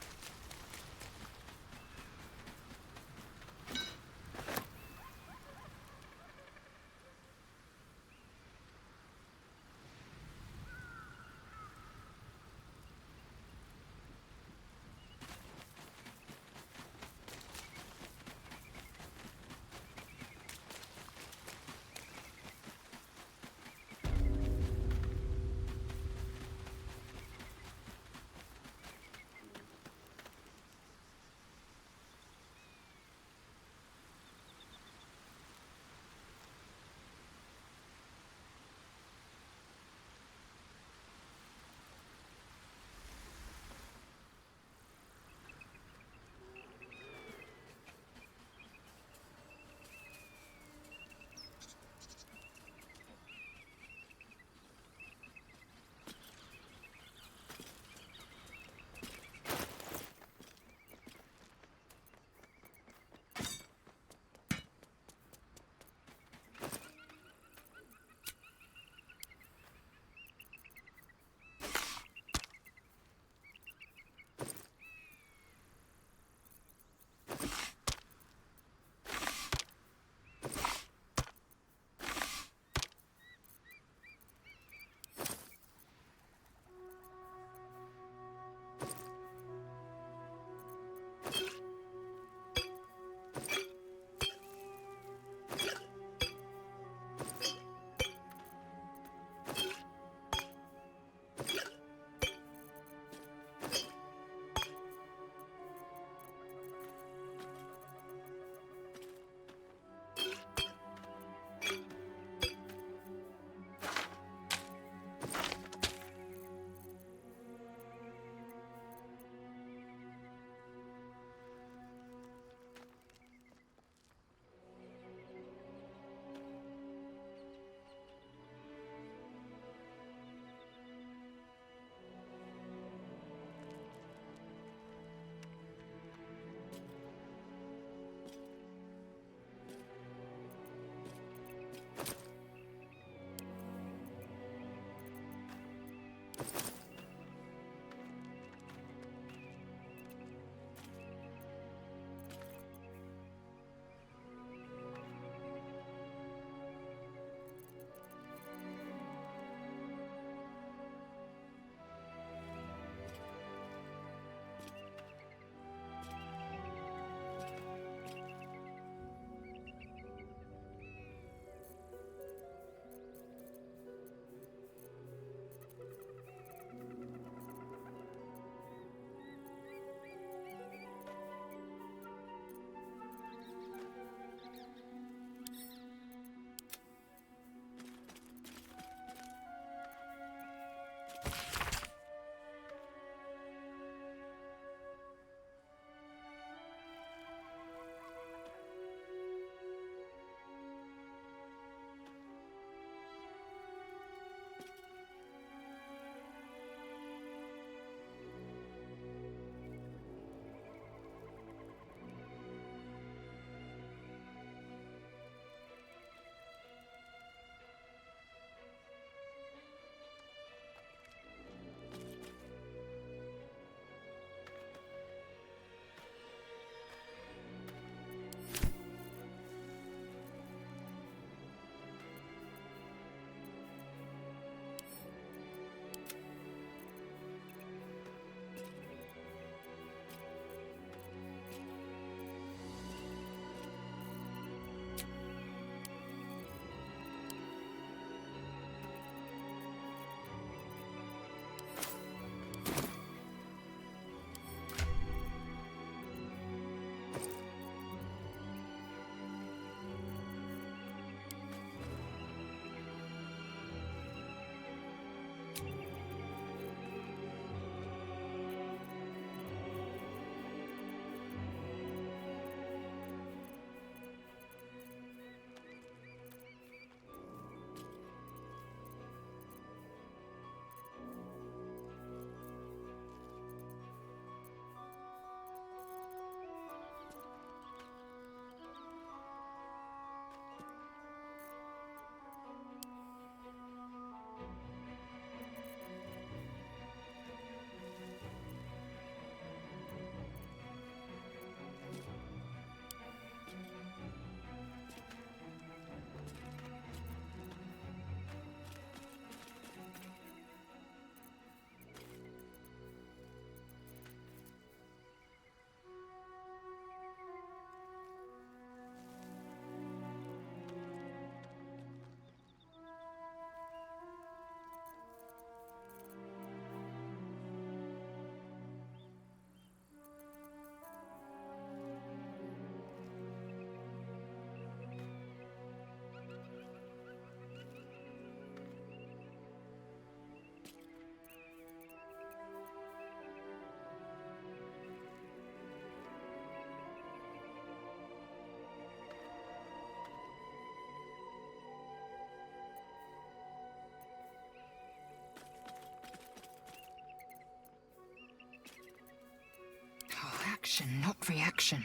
S8: gut reaction.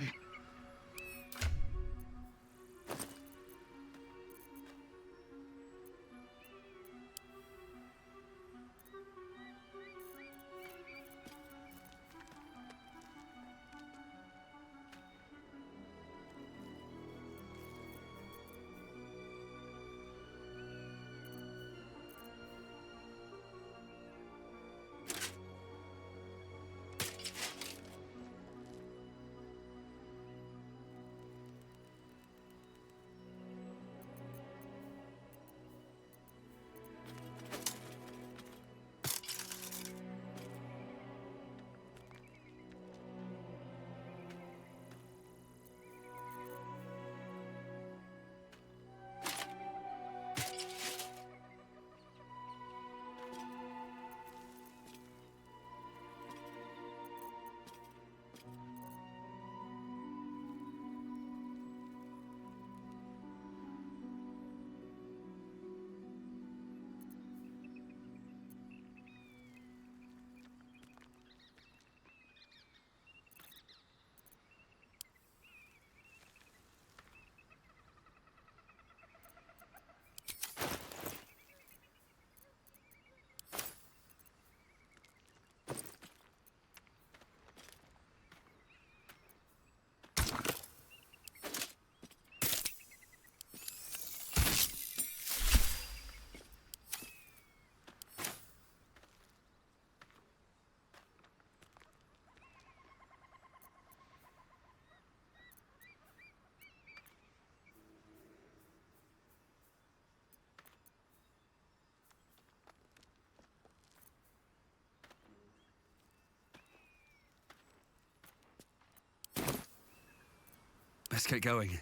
S2: Let's get going.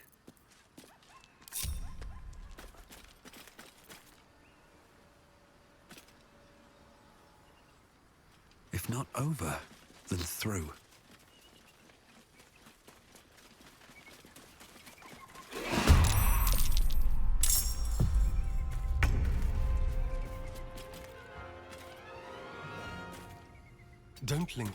S2: If not over, then through.
S10: Don't linger.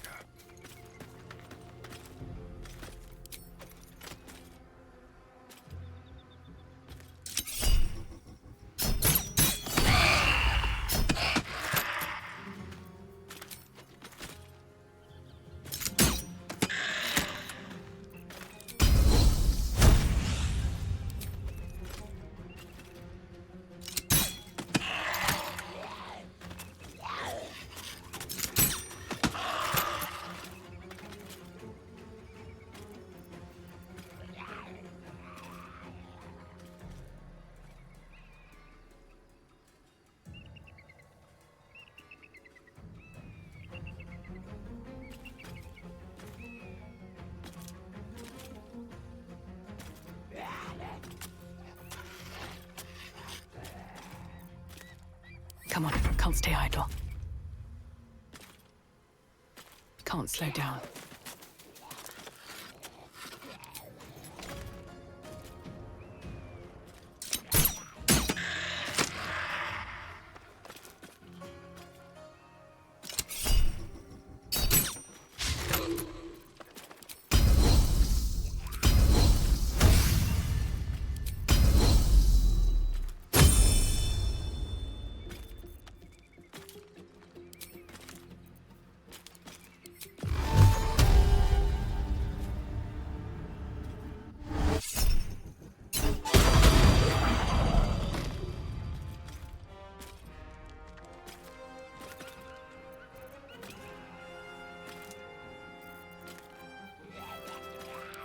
S6: Come on, can't stay idle. Can't slow down.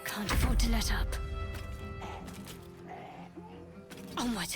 S8: Can't afford to let up. Onward.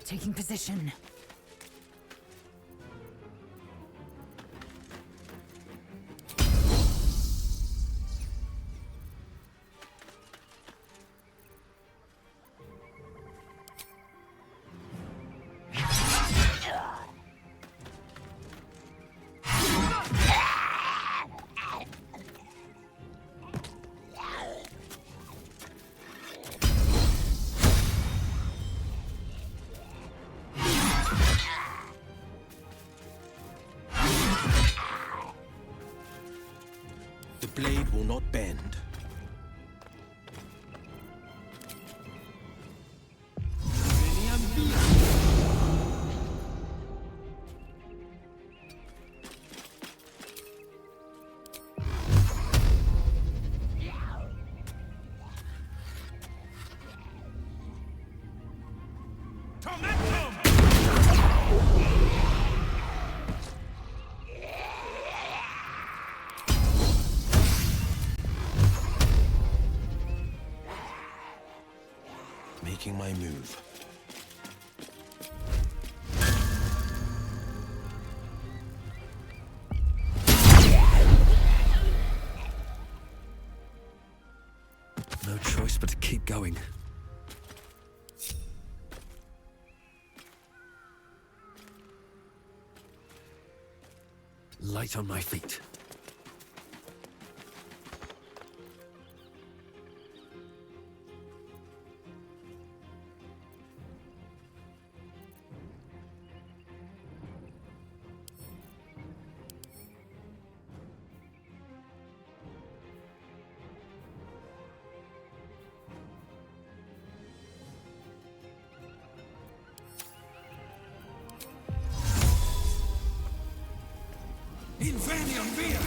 S16: Taking position.
S7: The blade will not bend. Making my move.
S2: No choice but to keep going. Light on my feet.
S3: Inveniam via!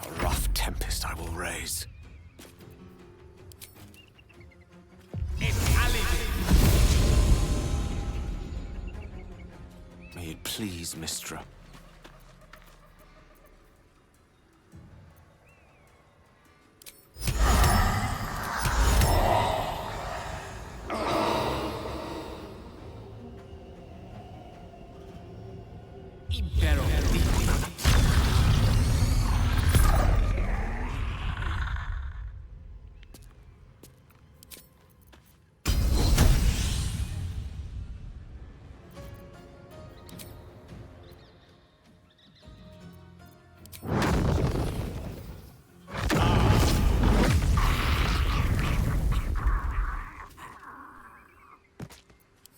S7: A rough tempest I will raise. May it please, Mistra.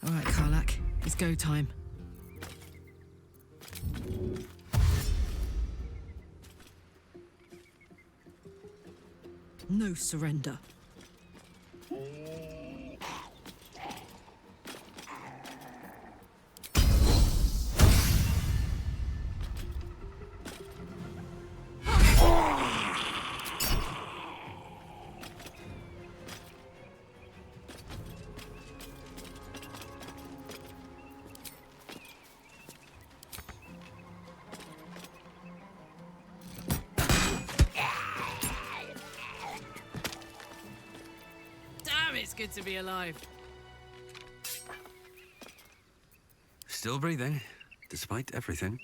S6: All right, Karlak. It's go time. No surrender. Damn, it's good to be alive.
S2: Still breathing, despite everything.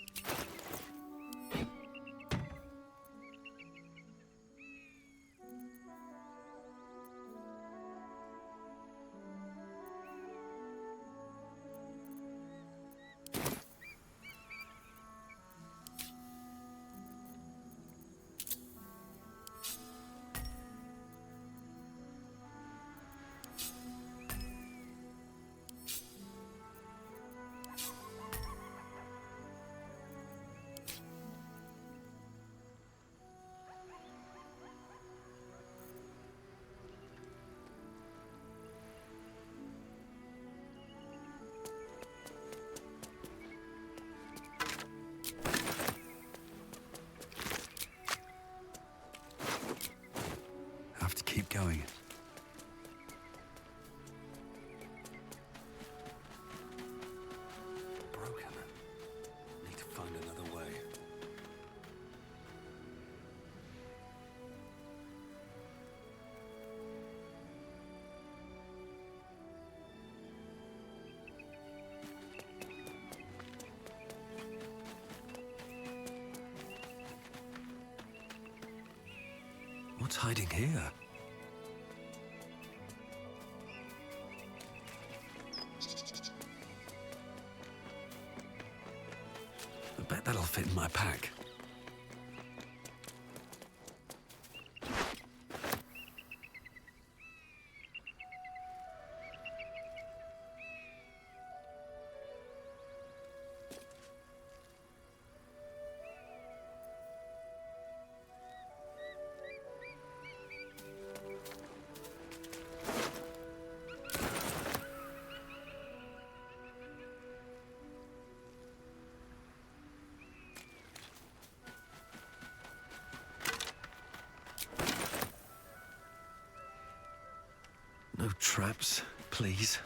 S2: hiding here? I bet that'll fit in my pack. No traps, please.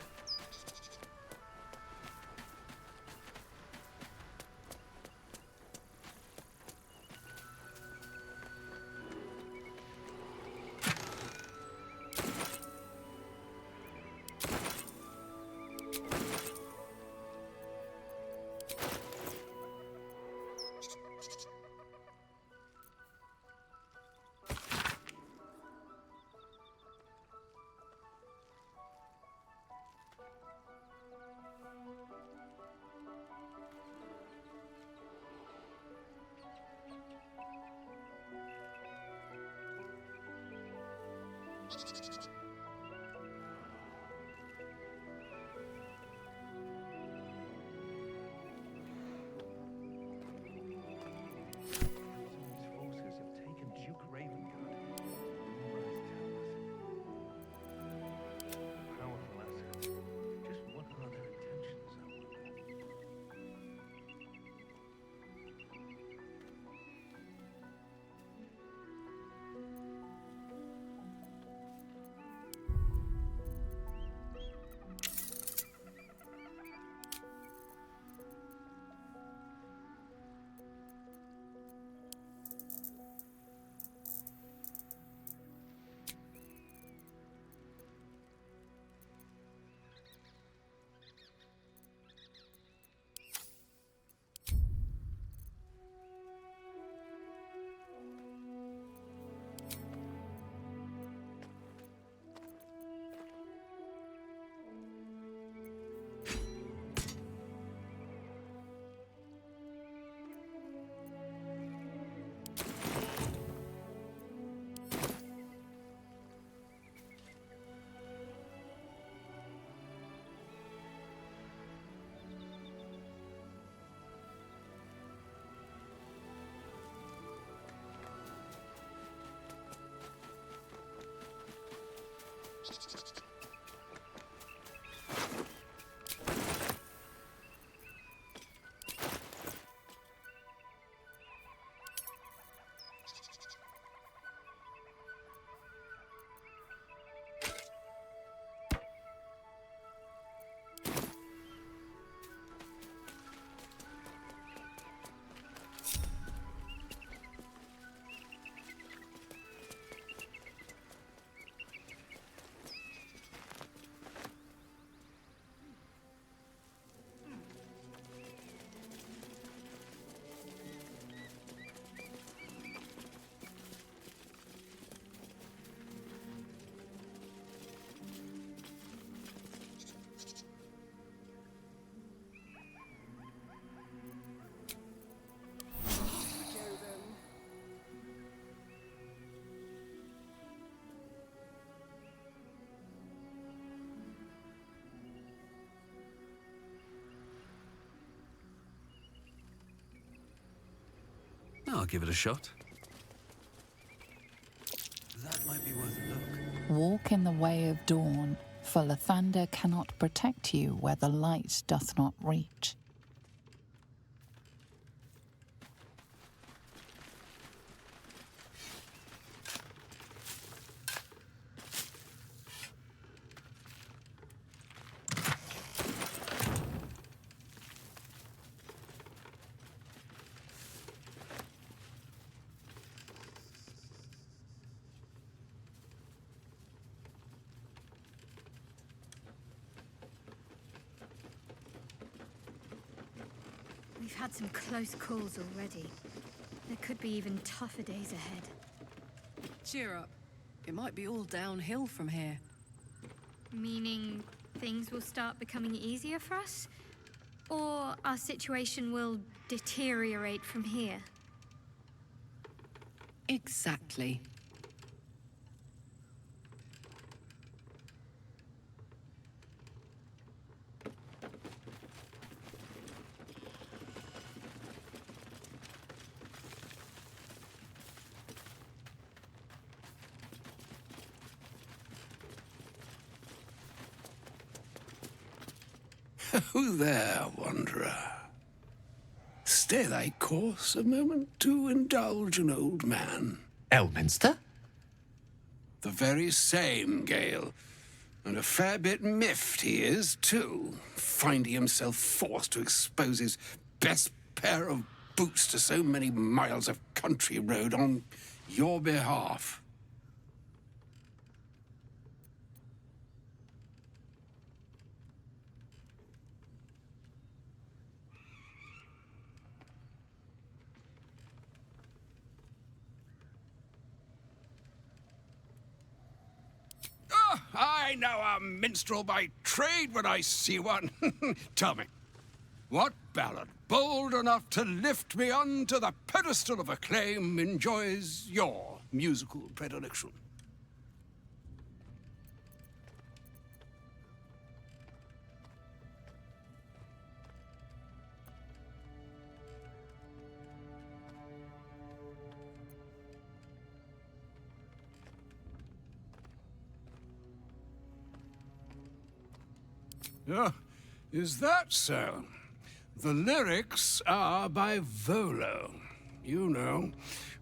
S2: I'll give it a shot. That might be worth a look.
S4: Walk in the way of dawn, for Lathander cannot protect you where the light doth not reach.
S8: We've had some close calls already. There could be even tougher days ahead.
S6: Cheer up. It might be all downhill from here.
S8: Meaning things will start becoming easier for us? Or our situation will deteriorate from here?
S6: Exactly.
S16: Who there, wanderer? Stay thy course a moment to indulge an old man.
S9: Elminster?
S16: The very same, Gale. And a fair bit miffed he is, too, finding himself forced to expose his best pair of boots to so many miles of country road on your behalf. I know a minstrel by trade when I see one. Tell me, what ballad bold enough to lift me onto the pedestal of acclaim enjoys your musical predilection? Oh, is that so? The lyrics are by Volo, you know,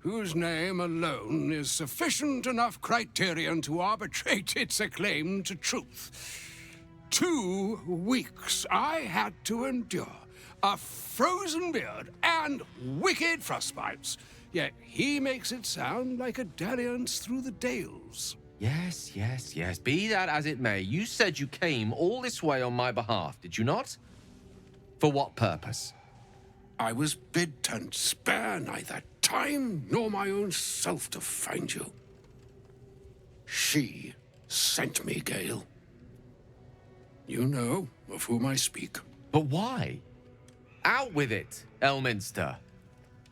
S16: whose name alone is sufficient enough criterion to arbitrate its acclaim to truth. 2 weeks I had to endure a frozen beard and wicked frostbites, yet he makes it sound like a dalliance through the dales.
S9: Yes, yes, yes. Be that as it may, you said you came all this way on my behalf, did you not? For what purpose?
S16: I was bid to spare neither time nor my own self to find you. She sent me, Gale. You know of whom I speak.
S9: But why? Out with it, Elminster.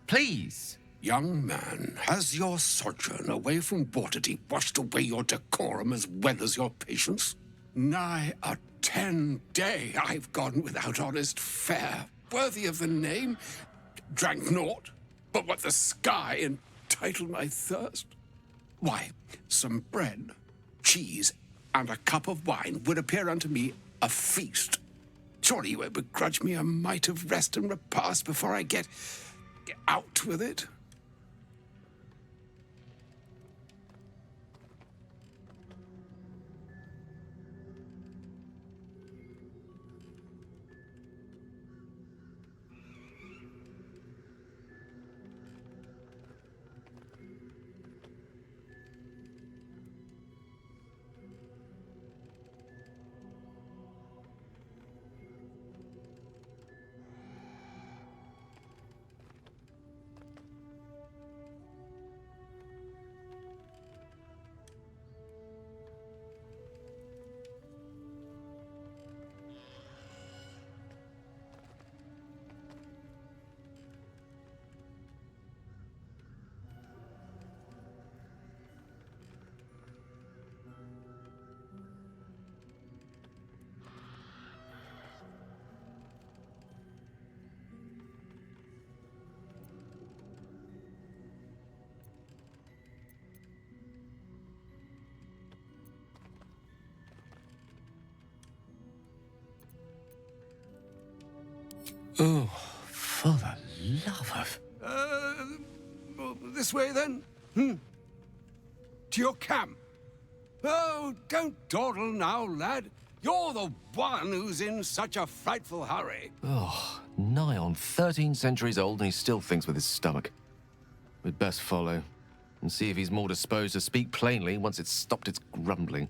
S9: Please.
S16: Young man, has your sojourn away from Waterdeep washed away your decorum as well as your patience? Nigh a 10-day I've gone without honest fare, worthy of the name. Drank naught but what the sky entitled my thirst. Why, some bread, cheese, and a cup of wine would appear unto me a feast. Surely you won't begrudge me a mite of rest and repast before I get out with it?
S9: Oh, for the love of...
S16: This way, then? To your camp? Oh, don't dawdle now, lad. You're the one who's in such a frightful hurry.
S9: Oh, nigh on 13 centuries old and he still thinks with his stomach. We'd best follow and see if he's more disposed to speak plainly once it's stopped its grumbling.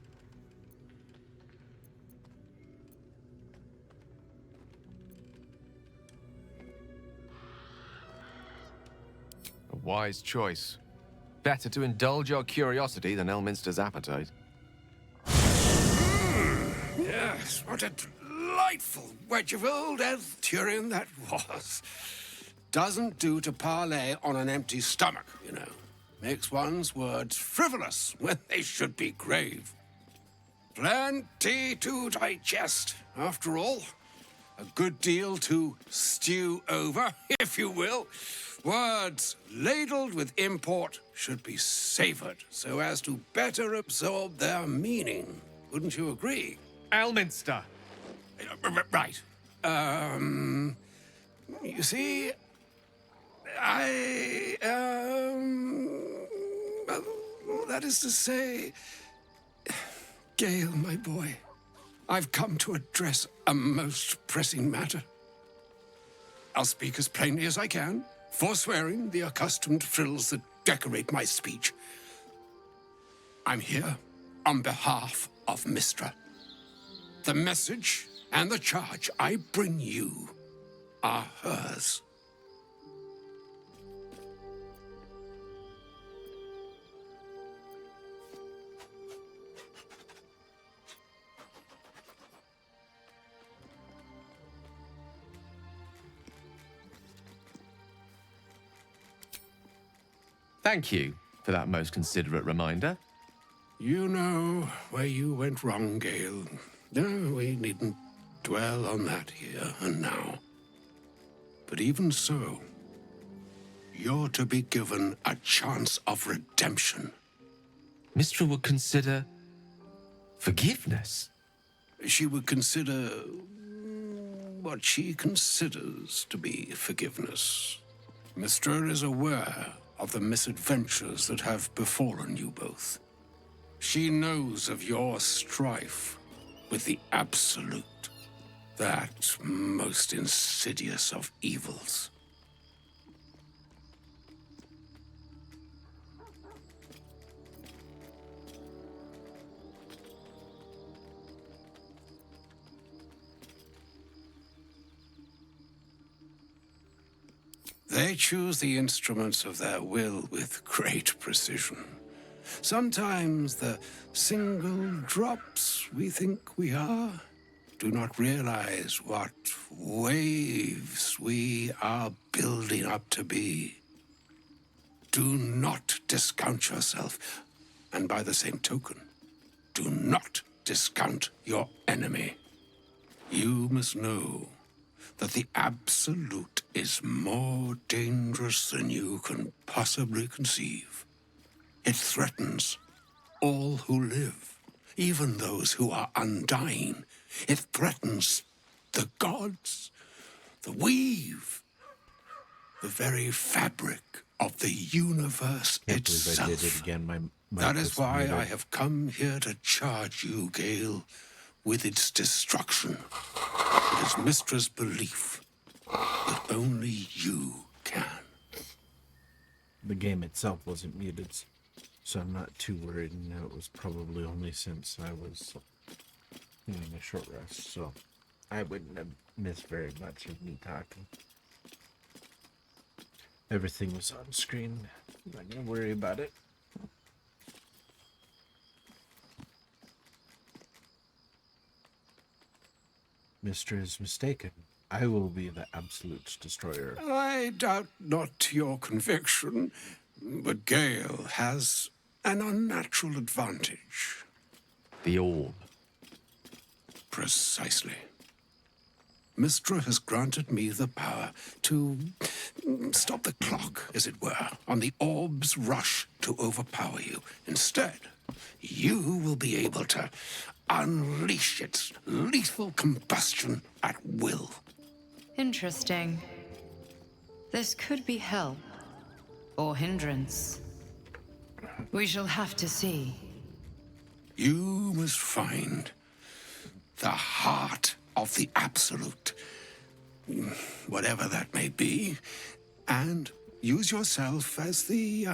S9: A wise choice. better to indulge your curiosity than Elminster's appetite.
S16: Yes, what a delightful wedge of old Arthurian that was. Doesn't do to parley on an empty stomach, you know. Makes one's words frivolous when they should be grave. Plenty to digest, after all. A good deal to stew over, if you will. Words ladled with import should be savored so as to better absorb their meaning. Wouldn't you agree?
S9: Elminster!
S16: Right. You see, well, that is to say, Gale, my boy, I've come to address a most pressing matter. I'll speak as plainly as I can, forswearing the accustomed frills that decorate my speech. I'm here on behalf of Mystra. The message and the charge I bring you are hers.
S9: Thank you for that most considerate reminder.
S16: You know where you went wrong, Gale. No, we needn't dwell on that here and now. But even so, you're to be given a chance of redemption.
S9: Mystra would consider forgiveness.
S16: She would consider what she considers to be forgiveness. Mystra is aware of the misadventures that have befallen you both. She knows of your strife with the Absolute, that most insidious of evils. They choose the instruments of their will with great precision. Sometimes the single drops we think we are do not realize what waves we are building up to be. Do not discount yourself, and by the same token, do not discount your enemy. You must know that the Absolute is more dangerous than you can possibly conceive. It threatens all who live, even those who are undying. It threatens the gods, the weave, the very fabric of the universe itself.
S1: I did it again.
S16: That is why I have come here to charge you, Gale, with its destruction. It is Mystra's belief that only you can.
S1: The game itself wasn't muted, so I'm not too worried. And it was probably only since I was doing a short rest, so I wouldn't have missed very much of me talking. Everything was on screen. I'm not gonna worry about it. Mr. is mistaken. I will be the Absolute's destroyer.
S16: I doubt not your conviction, but Gale has an unnatural advantage.
S9: The orb.
S16: Precisely. Mystra has granted me the power to stop the clock, as it were, on the orb's rush to overpower you. Instead, you will be able to unleash its lethal combustion at will.
S12: Interesting. This could be help or hindrance. We shall have to see.
S16: You must find the heart of the Absolute, whatever that may be, and use yourself as the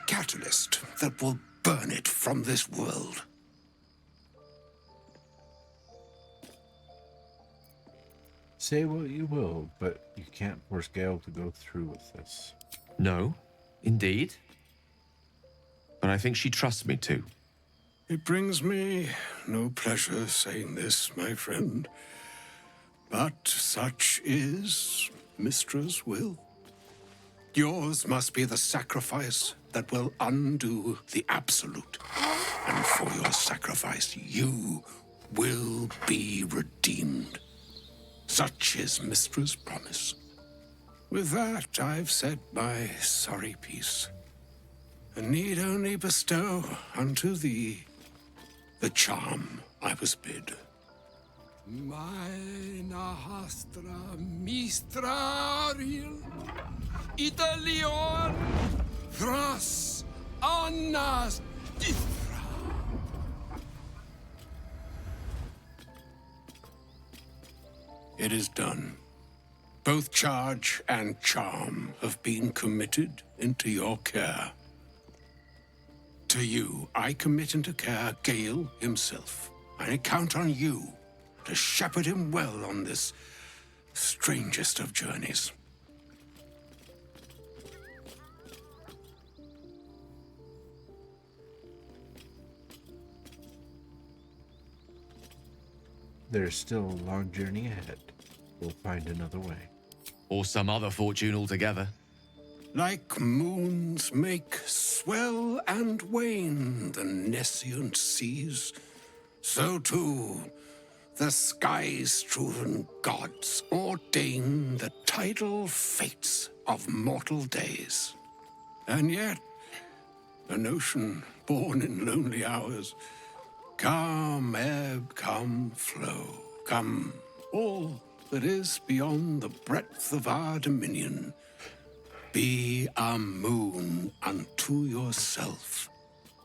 S16: catalyst that will burn it from this world.
S1: Say what you will, but you can't force Gale to go through with this.
S9: No, indeed. but I think she trusts me too.
S16: It brings me no pleasure saying this, my friend, but such is Mistra's will. Yours must be the sacrifice that will undo the Absolute. And for your sacrifice, you will be redeemed. Such is Mistra's promise. With that, I've said my sorry piece, and need only bestow unto thee the charm I was bid.
S17: Maena hastra mistraril Italion thras annas dithra.
S16: It is done. Both charge and charm have been committed into your care. To you, I commit into care Gale himself. I count on you to shepherd him well on this strangest of journeys.
S1: There's still a long journey ahead. We'll find another way.
S9: Or some other fortune altogether.
S16: Like moons make swell and wane the nescient seas, so too the sky-strewn gods ordain the tidal fates of mortal days. And yet, an ocean born in lonely hours, come ebb, come flow, come all that is beyond the breadth of our dominion. Be a moon unto yourself.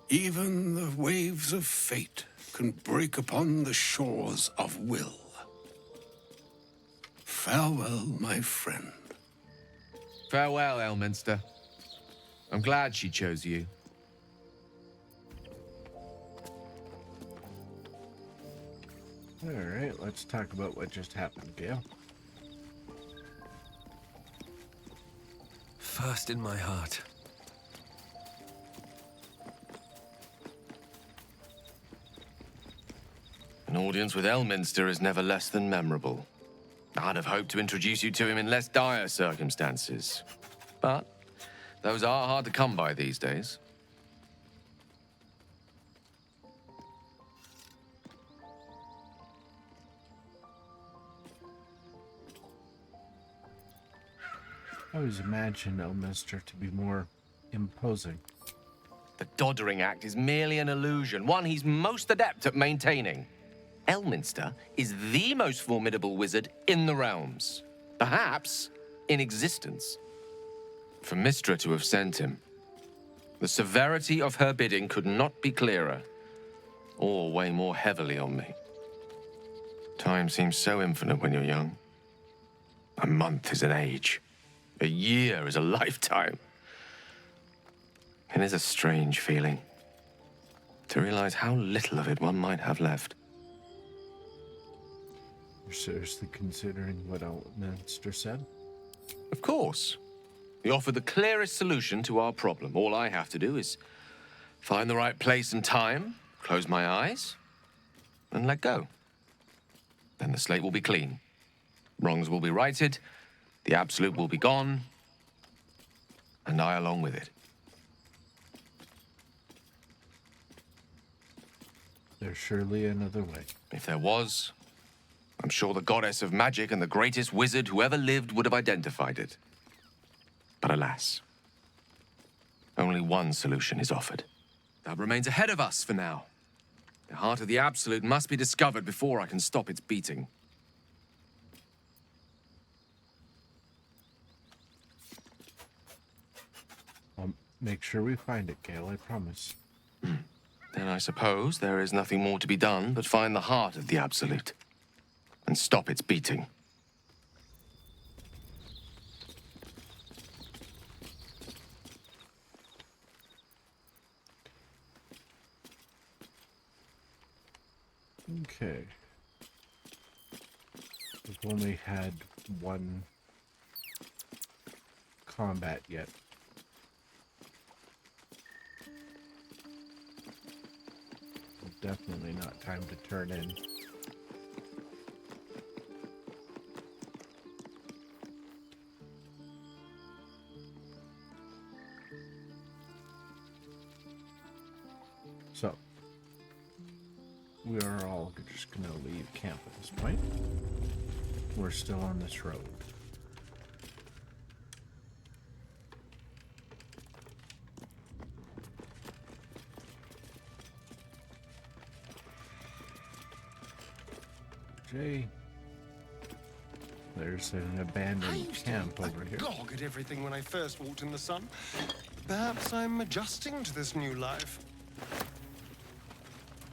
S16: Even the waves of fate can break upon the shores of will. Farewell, my friend.
S9: Farewell, Elminster. I'm glad she chose you.
S1: All right, let's talk about what just happened, Gale.
S2: First in my heart.
S9: An audience with Elminster is never less than memorable. I'd have hoped to introduce you to him in less dire circumstances. But those are hard to come by these days.
S1: I always imagined Elminster to be more imposing.
S9: The Doddering Act is merely an illusion, one he's most adept at maintaining. Elminster is the most formidable wizard in the realms, perhaps in existence. For Mystra to have sent him, the severity of her bidding could not be clearer, or weigh more heavily on me. Time seems so infinite when you're young. A month is an age. A year is a lifetime. It is a strange feeling to realize how little of it one might have left.
S1: You're seriously considering what Elminster said?
S9: Of course. He offered the clearest solution to our problem. All I have to do is find the right place and time, close my eyes, and let go. Then the slate will be clean. Wrongs will be righted, the Absolute will be gone, and I along with it.
S1: There's surely another way.
S9: If there was, I'm sure the goddess of magic and the greatest wizard who ever lived would have identified it. But alas, only one solution is offered. That remains ahead of us for now. The heart of the Absolute must be discovered before I can stop its beating.
S1: I'll make sure we find it, Gale, I promise.
S9: Then I suppose there is nothing more to be done but find the heart of the Absolute and stop its beating.
S1: Okay. We've only had one combat yet. definitely not time to turn in. So, we are all just going to leave camp at this point. We're still on this road. Jay, there's an abandoned camp over here.
S10: Gog at everything when I first walked in the sun. Perhaps I'm adjusting to this new life.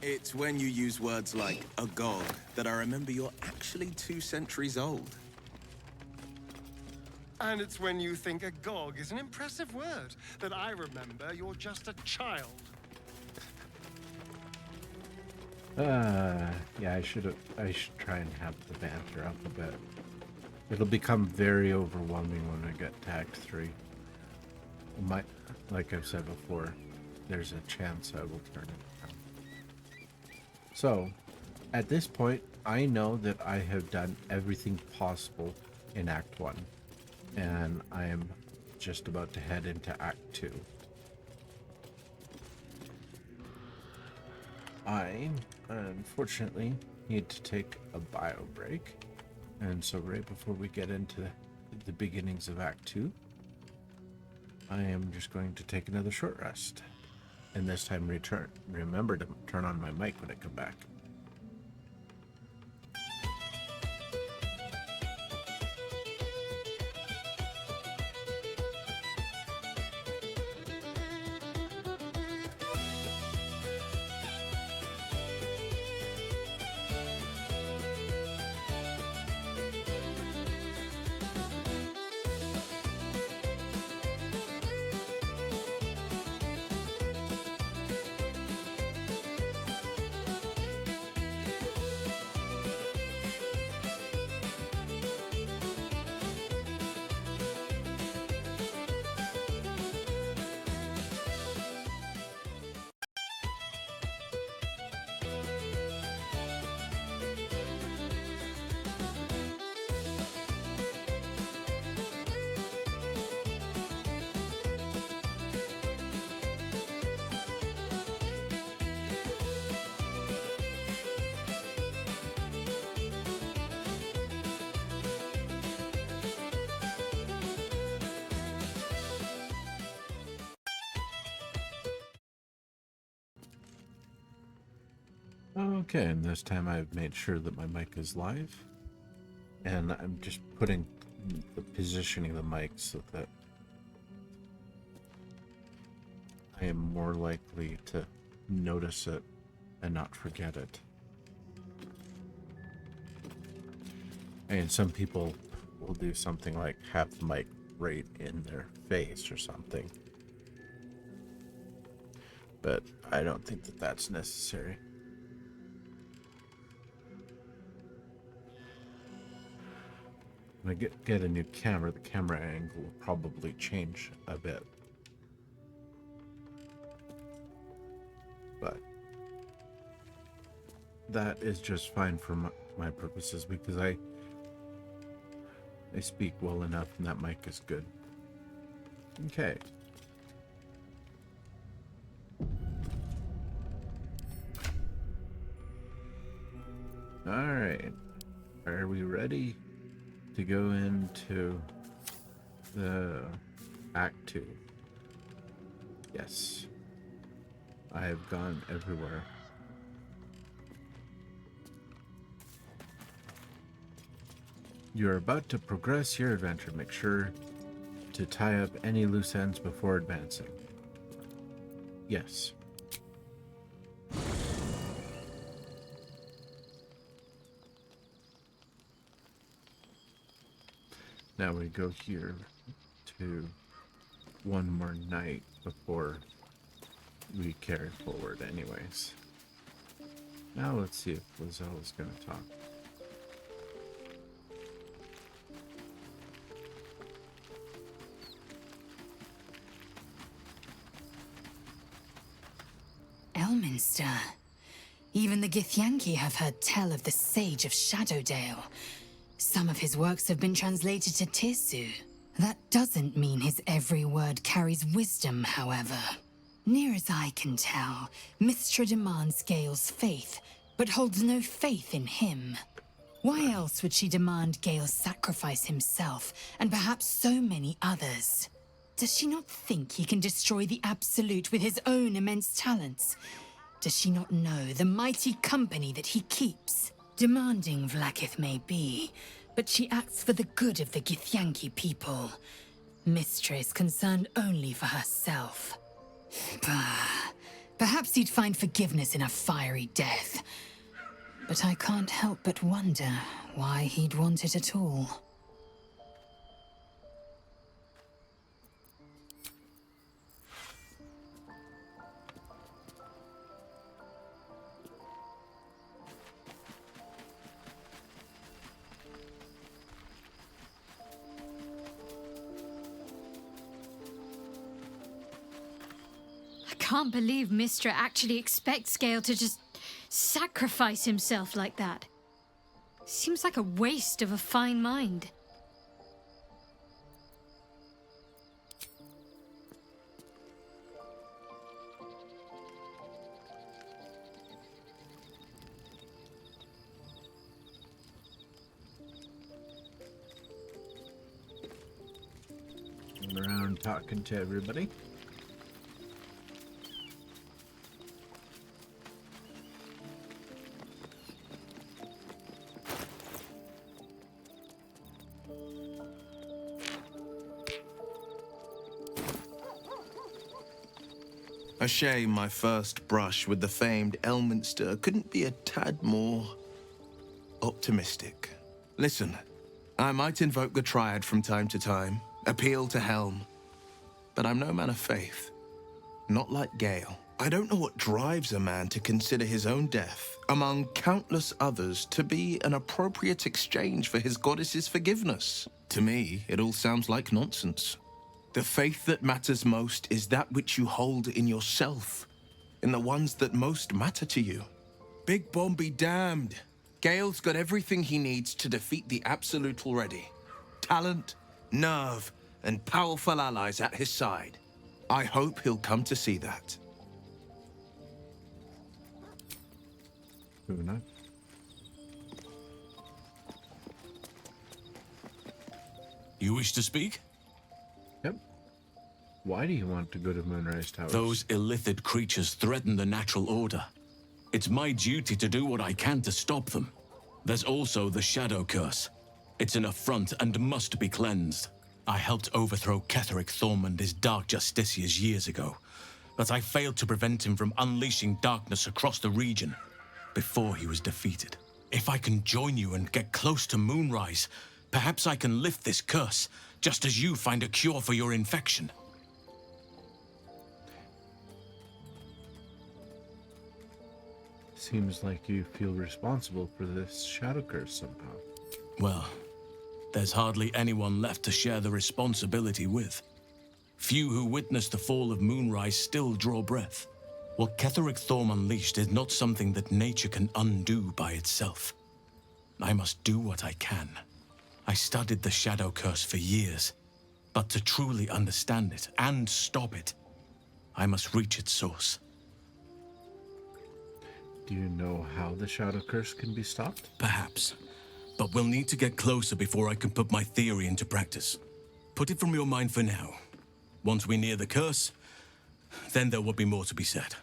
S7: It's when you use words like agog that I remember you're actually 2 centuries old.
S10: And it's when you think agog is an impressive word that I remember you're just a child.
S1: Yeah, I should try and have the banter up a bit. It'll become very overwhelming when I get to Act 3. Like I've said before, there's a chance I will turn it down. So, at this point, I know that I have done everything possible in Act 1, and I am just about to head into Act 2. I, unfortunately, need to take a bio break, and so right before we get into the beginnings of Act 2, I am just going to take another short rest, and this time remember to turn on my mic when I come back. Okay, and this time I've made sure that my mic is live, and I'm just putting the positioning of the mic so that I am more likely to notice it and not forget it. And some people will do something like have the mic right in their face or something, but I don't think that that's necessary. When I get a new camera, the camera angle will probably change a bit. But that is just fine for my purposes because I speak well enough and that mic is good. Okay. Alright. Are we ready to go into the Act 2? Yes. I have gone everywhere. You're about to progress your adventure. Make sure to tie up any loose ends before advancing. Yes. Now we go here to one more night before we carry forward anyways. Now let's see if Lizelle is going to talk.
S18: Elminster. Even the Githyanki have heard tell of the Sage of Shadowdale. Some of his works have been translated to Tirsu. That doesn't mean his every word carries wisdom, however. Near as I can tell, Mystra demands Gale's faith, but holds no faith in him. Why else would she demand Gale sacrifice himself, and perhaps so many others? Does she not think he can destroy the Absolute with his own immense talents? Does she not know the mighty company that he keeps? Demanding Vlaakith may be, but she acts for the good of the Githyanki people. Mystra is concerned only for herself. Perhaps he'd find forgiveness in a fiery death. But I can't help but wonder why he'd want it at all.
S8: I can't believe Mystra actually expects Gale to just sacrifice himself like that. Seems like a waste of a fine mind.
S1: I'm around talking to everybody.
S7: A shame my first brush with the famed Elminster couldn't be a tad more optimistic. Listen, I might invoke the Triad from time to time, appeal to Helm, but I'm no man of faith. Not like Gale. I don't know what drives a man to consider his own death, among countless others, to be an appropriate exchange for his goddess's forgiveness. To me, it all sounds like nonsense. The faith that matters most is that which you hold in yourself, in the ones that most matter to you. Big Bomb be damned. Gale's got everything he needs to defeat the Absolute already. Talent, nerve, and powerful allies at his side. I hope he'll come to see that.
S1: Moving on.
S19: You wish to speak?
S1: Yep. Why do you want to go to Moonrise Towers?
S19: Those illithid creatures threaten the natural order. It's my duty to do what I can to stop them. There's also the Shadow Curse. It's an affront and must be cleansed. I helped overthrow Ketheric Thorm and his Dark Justiciars years ago, but I failed to prevent him from unleashing darkness across the region before he was defeated. If I can join you and get close to Moonrise, perhaps I can lift this curse, just as you find a cure for your infection.
S1: Seems like you feel responsible for this shadow curse somehow.
S19: Well, there's hardly anyone left to share the responsibility with. Few who witnessed the fall of Moonrise still draw breath. What Ketheric Thorm unleashed is not something that nature can undo by itself. I must do what I can. I studied the Shadow Curse for years, but to truly understand it and stop it, I must reach its source.
S1: Do you know how the Shadow Curse can be stopped?
S19: Perhaps, but we'll need to get closer before I can put my theory into practice. Put it from your mind for now. Once we near the curse, then there will be more to be said.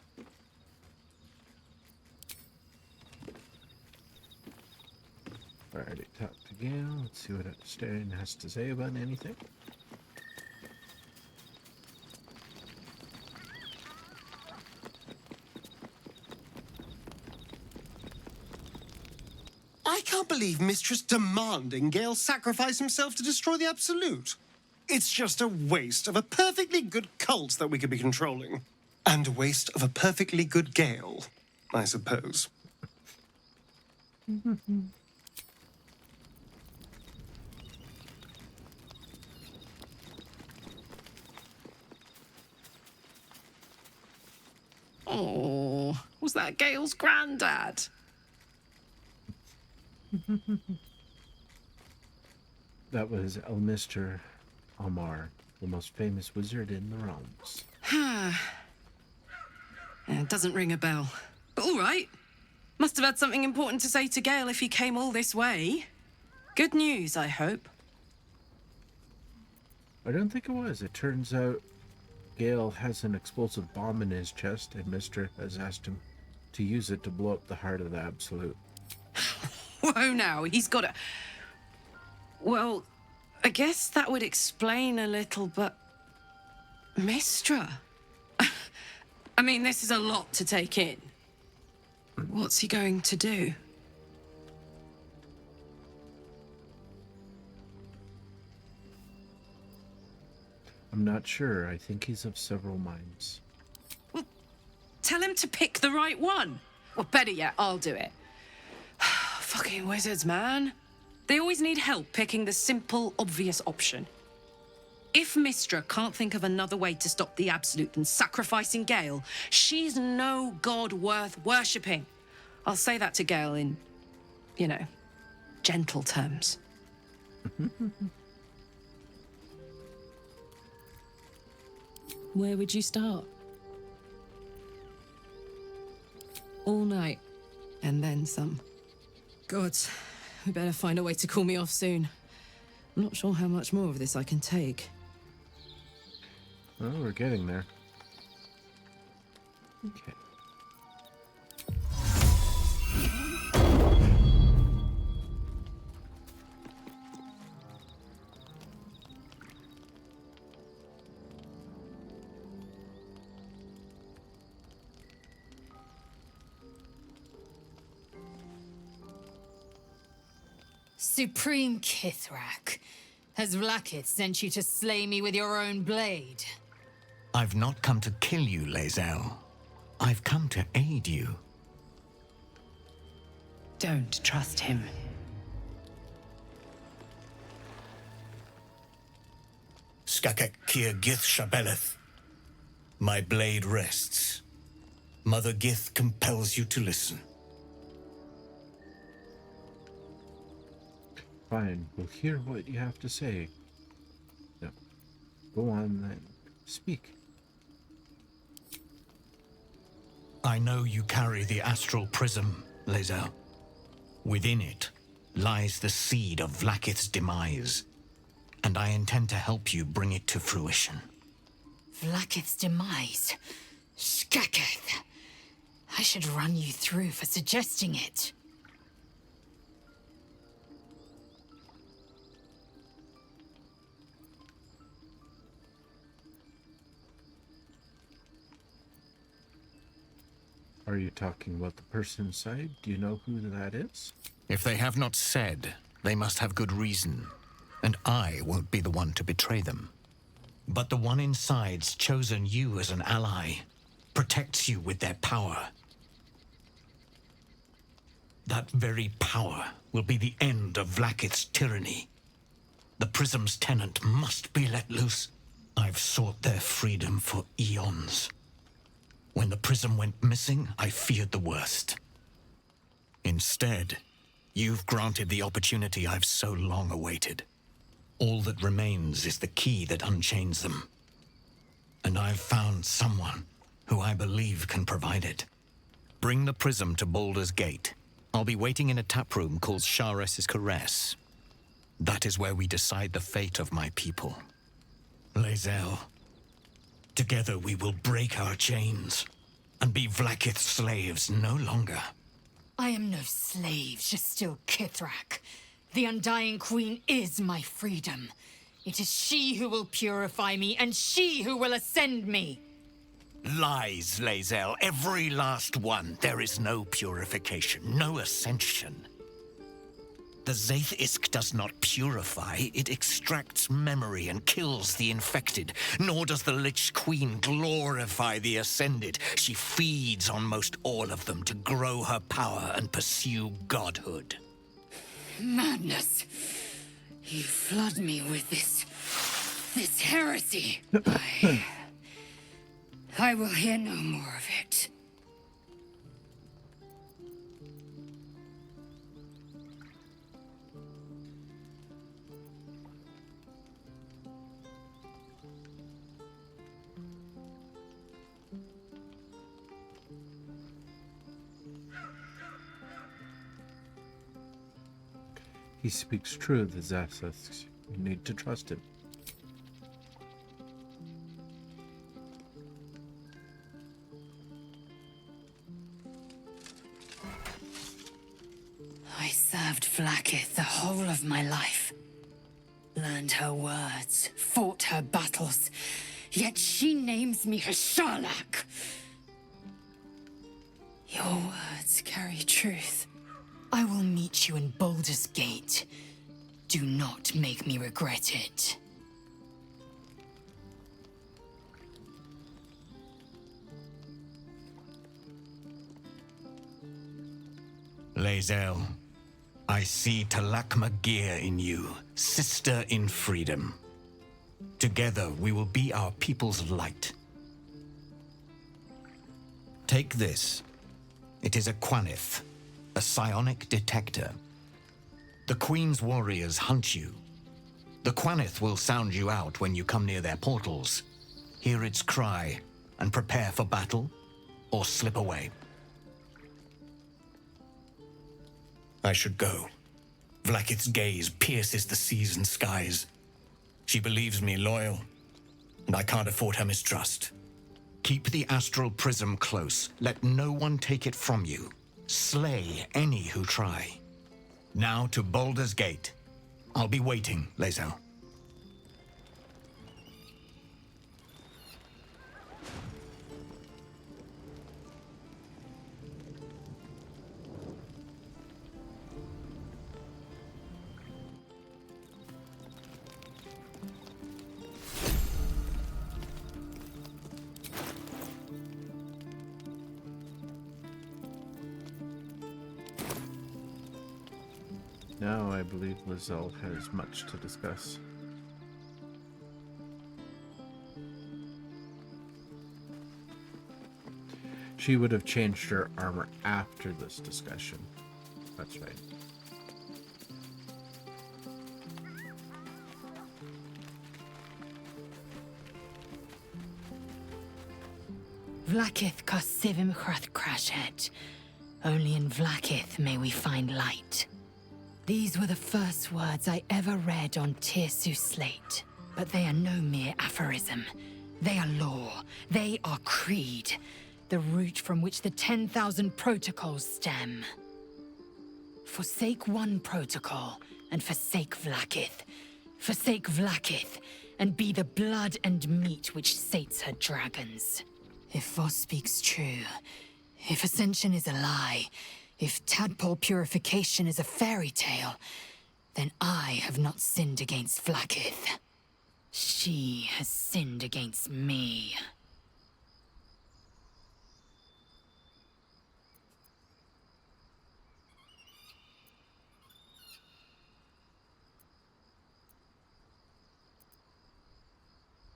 S1: Alrighty, talk to Gale. Let's see what Stern has to say about anything.
S10: I can't believe Mistress demanding Gale sacrifice himself to destroy the Absolute. It's just a waste of a perfectly good cult that we could be controlling. And a waste of a perfectly good Gale, I suppose.
S13: Oh,
S6: Was that Gale's granddad?
S1: That was Elminster Amar, the most famous wizard in the realms.
S6: It doesn't ring a bell. But all right. Must have had something important to say to Gale if he came all this way. Good news, I hope.
S1: I don't think it was. It turns out Gale has an explosive bomb in his chest, and Mister has asked him to use it to blow up the heart of the Absolute.
S6: Whoa now, he's got a... Well, I guess that would explain a little, but... Mistra? I mean, this is a lot to take in. What's he going to do?
S1: I'm not sure. I think he's of several minds.
S6: Well, tell him to pick the right one. Or better yet, I'll do it. Fucking wizards, man. They always need help picking the simple, obvious option. If Mistra can't think of another way to stop the Absolute than sacrificing Gale, she's no god worth worshipping. I'll say that to Gale in, you know, gentle terms. Where would you start? All night, and then some. Gods, we better find a way to cool me off soon. I'm not sure how much more of this I can take.
S1: Well, we're getting there. Okay.
S18: Supreme Kithrak, has Vlaakith sent you to slay me with your own blade?
S20: I've not come to kill you, Lae'zel. I've come to aid you.
S4: Don't trust him.
S20: Skakek Kier Gith Shabeleth. My blade rests. Mother Gith compels you to listen.
S1: Fine, we'll hear what you have to say. No. Go on then. Speak.
S20: I know you carry the astral prism, Lae'zel. Within it lies the seed of Vlaakith's demise, and I intend to help you bring it to fruition.
S18: Vlaakith's demise? Skaketh! I should run you through for suggesting it.
S1: Are you talking about the person inside? Do you know who that is?
S20: If they have not said, they must have good reason, and I won't be the one to betray them. But the one inside's chosen you as an ally, protects you with their power. That very power will be the end of Vlaakith's tyranny. The prism's tenant must be let loose. I've sought their freedom for eons. When the prism went missing, I feared the worst. Instead, you've granted the opportunity I've so long awaited. All that remains is the key that unchains them. And I've found someone who I believe can provide it. Bring the prism to Baldur's Gate. I'll be waiting in a taproom called Shares's Caress. That is where we decide the fate of my people. Lae'zel, together we will break our chains and be Vlaakith's slaves no longer.
S18: I am no slave, just still Kithrak. The Undying Queen is my freedom. It is she who will purify me, and she who will ascend me.
S20: Lies, Lae'zel, every last one. There is no purification, no ascension. The Zaith Isk does not purify, it extracts memory and kills the infected. Nor does the Lich Queen glorify the ascended. She feeds on most all of them to grow her power and pursue godhood.
S18: Madness. You flood me with this heresy. I will hear no more of it.
S1: He speaks truth, Zaseth. You need to trust him.
S18: I served Vlaakith the whole of my life. Learned her words, fought her battles, yet she names me her Sharlak. Your words carry truth. I will meet you in Baldur's Gate. Do not make me regret it.
S20: Lae'zel, I see Talakma Gear in you, sister in freedom. Together we will be our people's light. Take this. It is a Quanith, a psionic detector. The Queen's warriors hunt you. The Quanith will sound you out when you come near their portals. Hear its cry and prepare for battle, or slip away. I should go. Vlaakith's gaze pierces the seas and skies. She believes me loyal, and I can't afford her mistrust. Keep the astral prism close. Let no one take it from you. Slay any who try. Now to Baldur's Gate. I'll be waiting, Lae'zel.
S1: Now I believe Lae'zel has much to discuss. She would have changed her armor after this discussion. That's right.
S18: Vlaakith Kosivim Chrath Crashet. Only in Vlaakith may we find light. These were the first words I ever read on Tirsu's slate. But they are no mere aphorism. They are law. They are creed. The root from which the 10,000 protocols stem. Forsake one protocol, and forsake Vlaakith. Forsake Vlaakith, and be the blood and meat which sates her dragons. If Voss speaks true, if Ascension is a lie, if tadpole purification is a fairy tale, then I have not sinned against Vlaakith. She has sinned against me.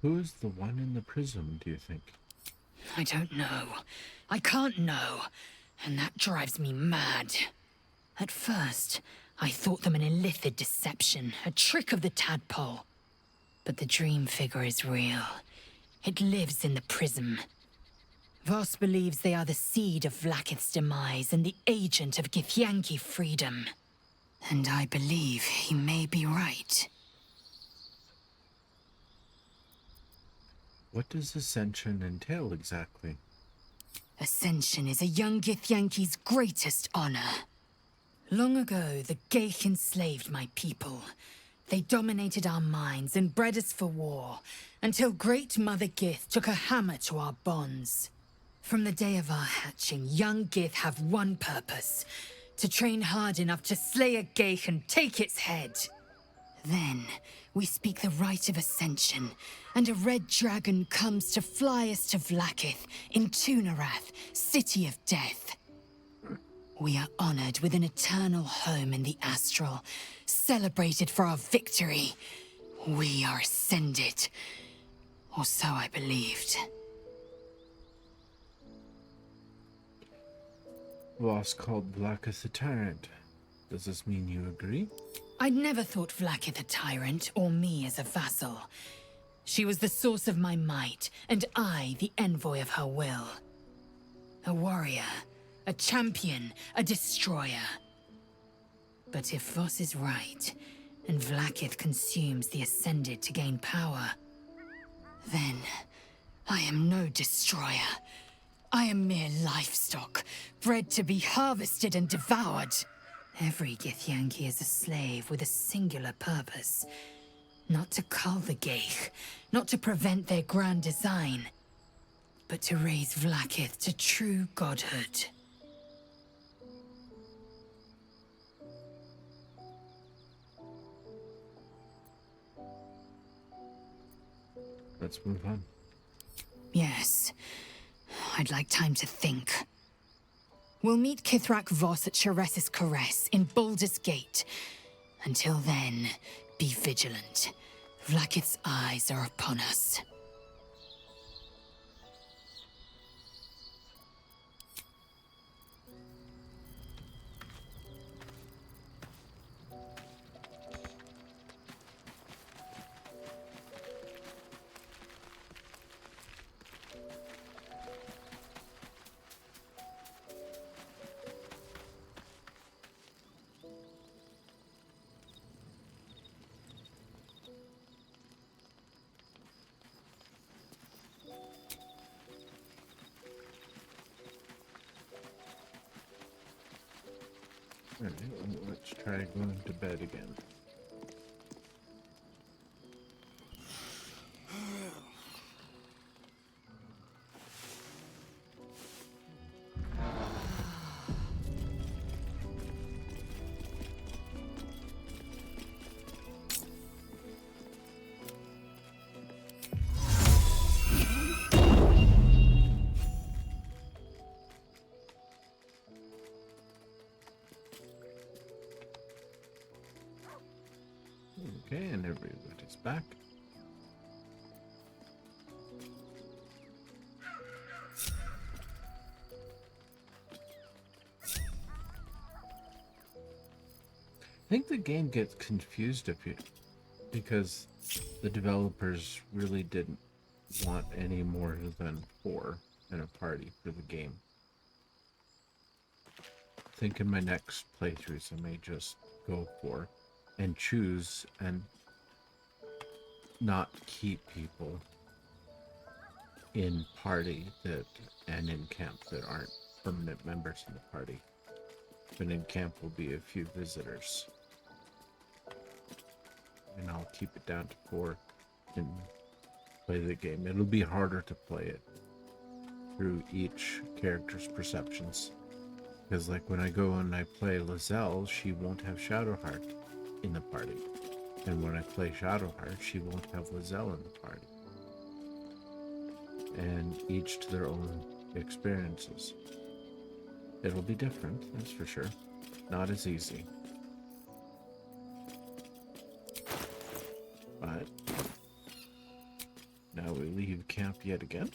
S1: Who is the one in the prism, do you think?
S18: I don't know. I can't know. And that drives me mad. At first, I thought them an illithid deception, a trick of the tadpole. But the dream figure is real. It lives in the prism. Voss believes they are the seed of Vlaakith's demise and the agent of Githyanki freedom. And I believe he may be right.
S1: What does Ascension entail exactly?
S18: Ascension is a young Githyanki's greatest honor. Long ago, the Geich enslaved my people. They dominated our minds and bred us for war, until Great Mother Gith took a hammer to our bonds. From the day of our hatching, young Gith have one purpose: to train hard enough to slay a Geich and take its head. Then, we speak the rite of Ascension, and a red dragon comes to fly us to Vlaakith in Tunarath, City of Death. We are honored with an eternal home in the Astral, celebrated for our victory. We are ascended. Or so I believed.
S1: Voss called Vlaakith a tyrant. Does this mean you agree?
S18: I'd never thought Vlaakith a tyrant, or me as a vassal. She was the source of my might, and I the envoy of her will. A warrior, a champion, a destroyer. But if Voss is right, and Vlaakith consumes the Ascended to gain power, then I am no destroyer. I am mere livestock, bred to be harvested and devoured. Every Githyanki is a slave with a singular purpose. Not to cull the Geich, not to prevent their grand design, but to raise Vlaakith to true godhood.
S1: Let's move on.
S18: Yes. I'd like time to think. We'll meet Kithrak Voss at Sharesis Caress in Baldur's Gate. Until then, be vigilant. Vlaakith's eyes are upon us.
S1: Alright, let's try going to bed again. Okay, and everybody's back. I think the game gets confused if you, because the developers really didn't want any more than 4 in a party for the game. I think in my next playthroughs I may just go for and choose and not keep people in party that and in camp that aren't permanent members in the party. But in camp will be a few visitors. And I'll keep it down to 4 and play the game. It'll be harder to play it through each character's perceptions. Because like when I go and I play Lizelle, she won't have Shadowheart in the party. And when I play Shadowheart, she won't have Lizelle in the party. And each to their own experiences. It'll be different, that's for sure. Not as easy. But now we leave camp yet again.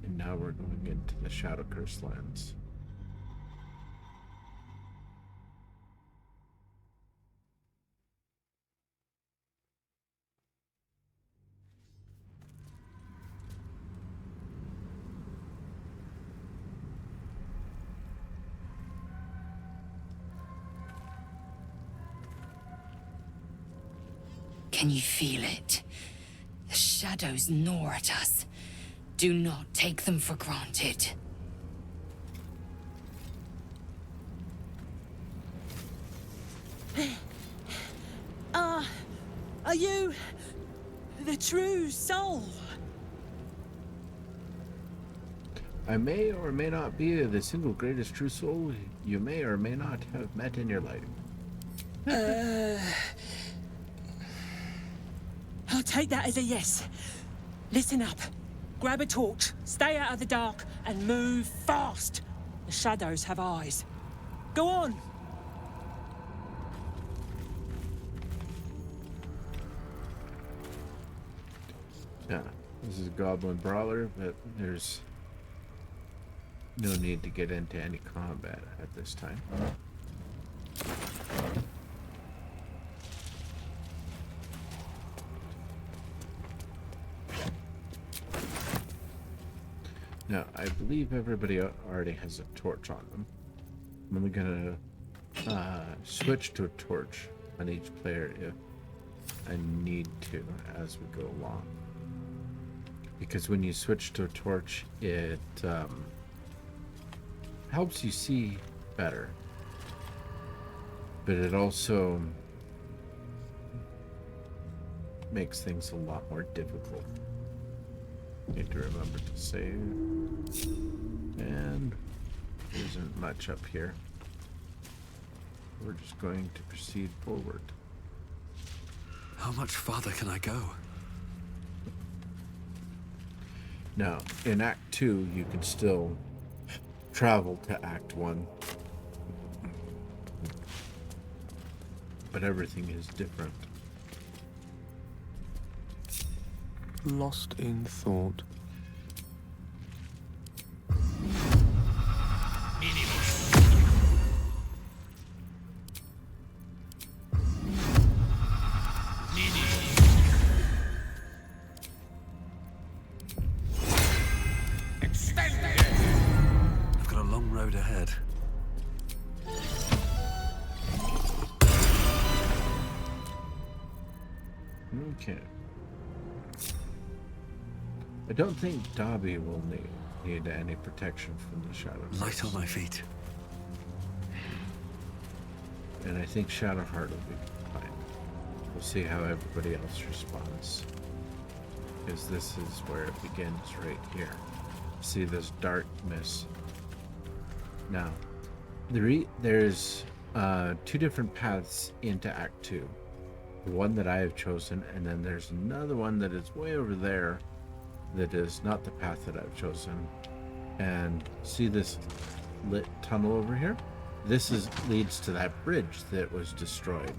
S1: And now we're going into the Shadow Curse lands.
S18: Can you feel it? The shadows gnaw at us. Do not take them for granted.
S5: Are you the true soul?
S1: I may or may not be the single greatest true soul you may or may not have met in your life.
S5: I'll take that as a yes. Listen up. Grab a torch, stay out of the dark, and move fast. The shadows have eyes. Go on.
S1: Yeah, this is Goblin Brawler, but there's no need to get into any combat at this time. Now, I believe everybody already has a torch on them. I'm only gonna switch to a torch on each player if I need to as we go along. Because when you switch to a torch, it helps you see better. But it also makes things a lot more difficult. Need to remember to save. And there isn't much up here. We're just going to proceed forward.
S2: How much farther can I go?
S1: Now, in Act 2, you can still travel to Act 1. But everything is different.
S10: Lost in thought.
S2: I've got a long road ahead.
S1: Okay. I don't think Dobby will need any protection from the Shadow.
S2: Light on my feet.
S1: And I think Shadowheart will be fine. We'll see how everybody else responds. Because this is where it begins right here. See this darkness. Now, there's two different paths into Act 2. The one that I have chosen, and then there's another one that is way over there that is not the path that I've chosen. And see this lit tunnel over here? This leads to that bridge that was destroyed.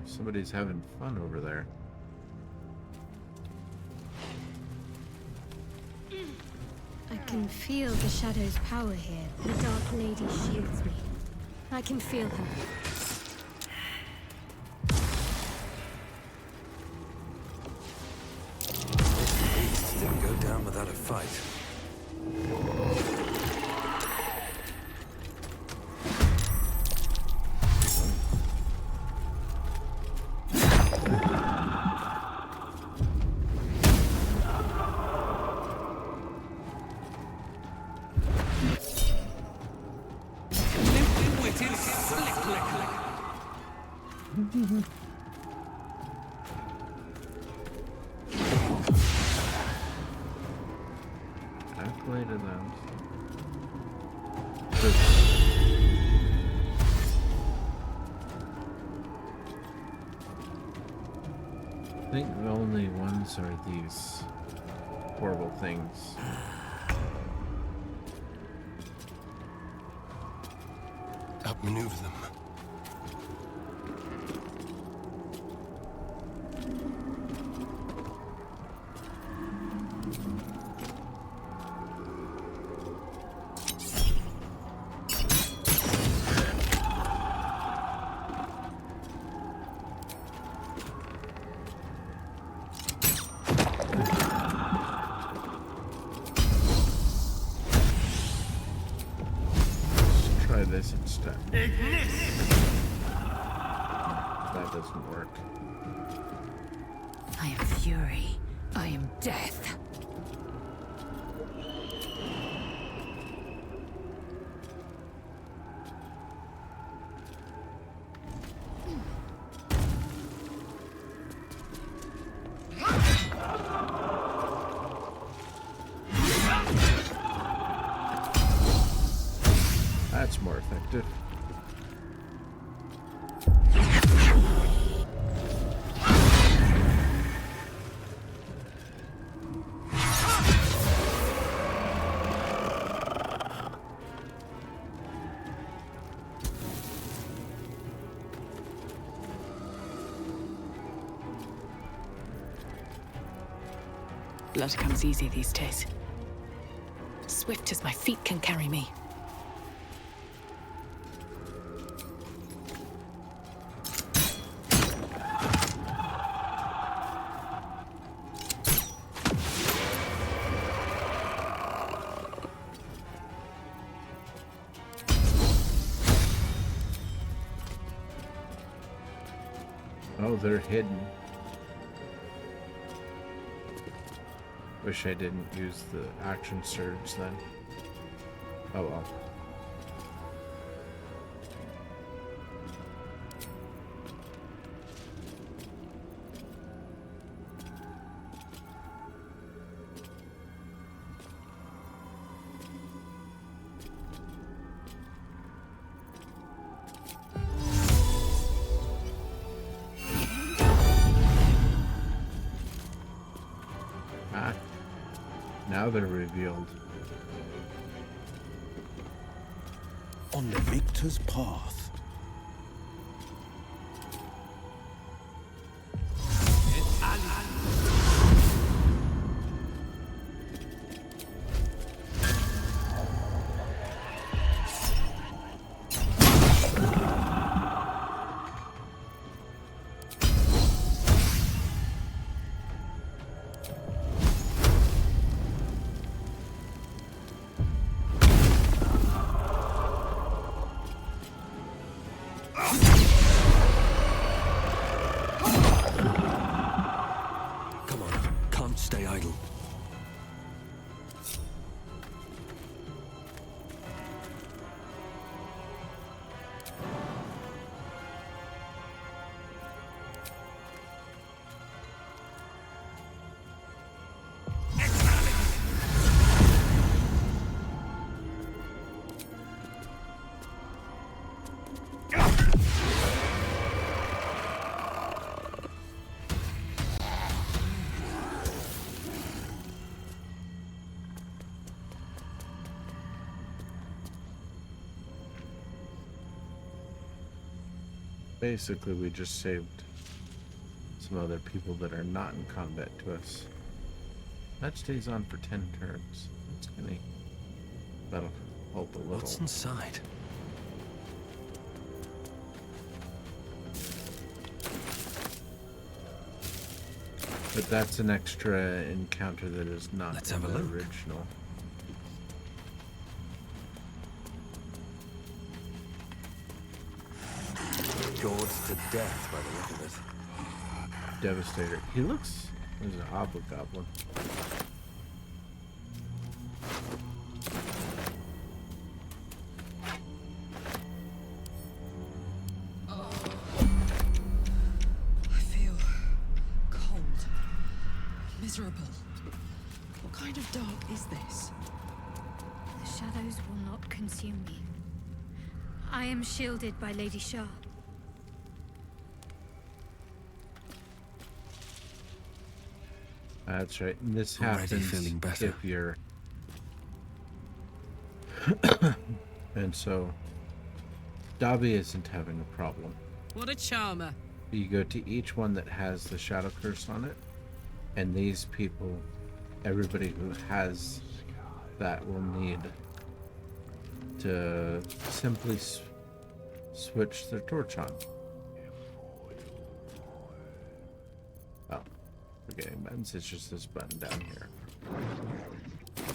S1: Somebody's having fun over there.
S8: I can feel the Shadow's power here. The Dark Lady shields me. I can feel her.
S2: This didn't go down without a fight.
S1: Calculated them. I think the only ones are these horrible things.
S10: Outmaneuver them.
S1: Try this instead. That doesn't work.
S18: I am fury. I am death.
S1: That's more effective.
S12: Blood comes easy these days. Swift as my feet can carry me.
S1: they're hidden. Wish I didn't use the action surge then. Oh well. Now they're revealed.
S17: On the victor's path.
S3: Stay idle.
S1: Basically, we just saved some other people that are not in combat to us. That stays on for 10 turns. That'll help a little.
S3: What's inside?
S1: But that's an extra encounter that is not
S3: Let's
S1: in
S3: have a
S1: the
S3: look.
S1: original.
S3: Gorged to death by the look of it.
S1: Devastator. He looks... There's a hobgoblin.
S6: I feel cold, miserable. What kind of dark is this?
S8: The shadows will not consume me. I am shielded by Lady Shah.
S1: That's right. And this
S3: Already
S1: happens
S3: feeling better.
S1: if you're... And so, Dobby isn't having a problem.
S6: What a charmer.
S1: You go to each one that has the shadow curse on it, and these people, everybody who has that will need to simply switch their torch on. Oh, forgetting buttons, it's just this button down here.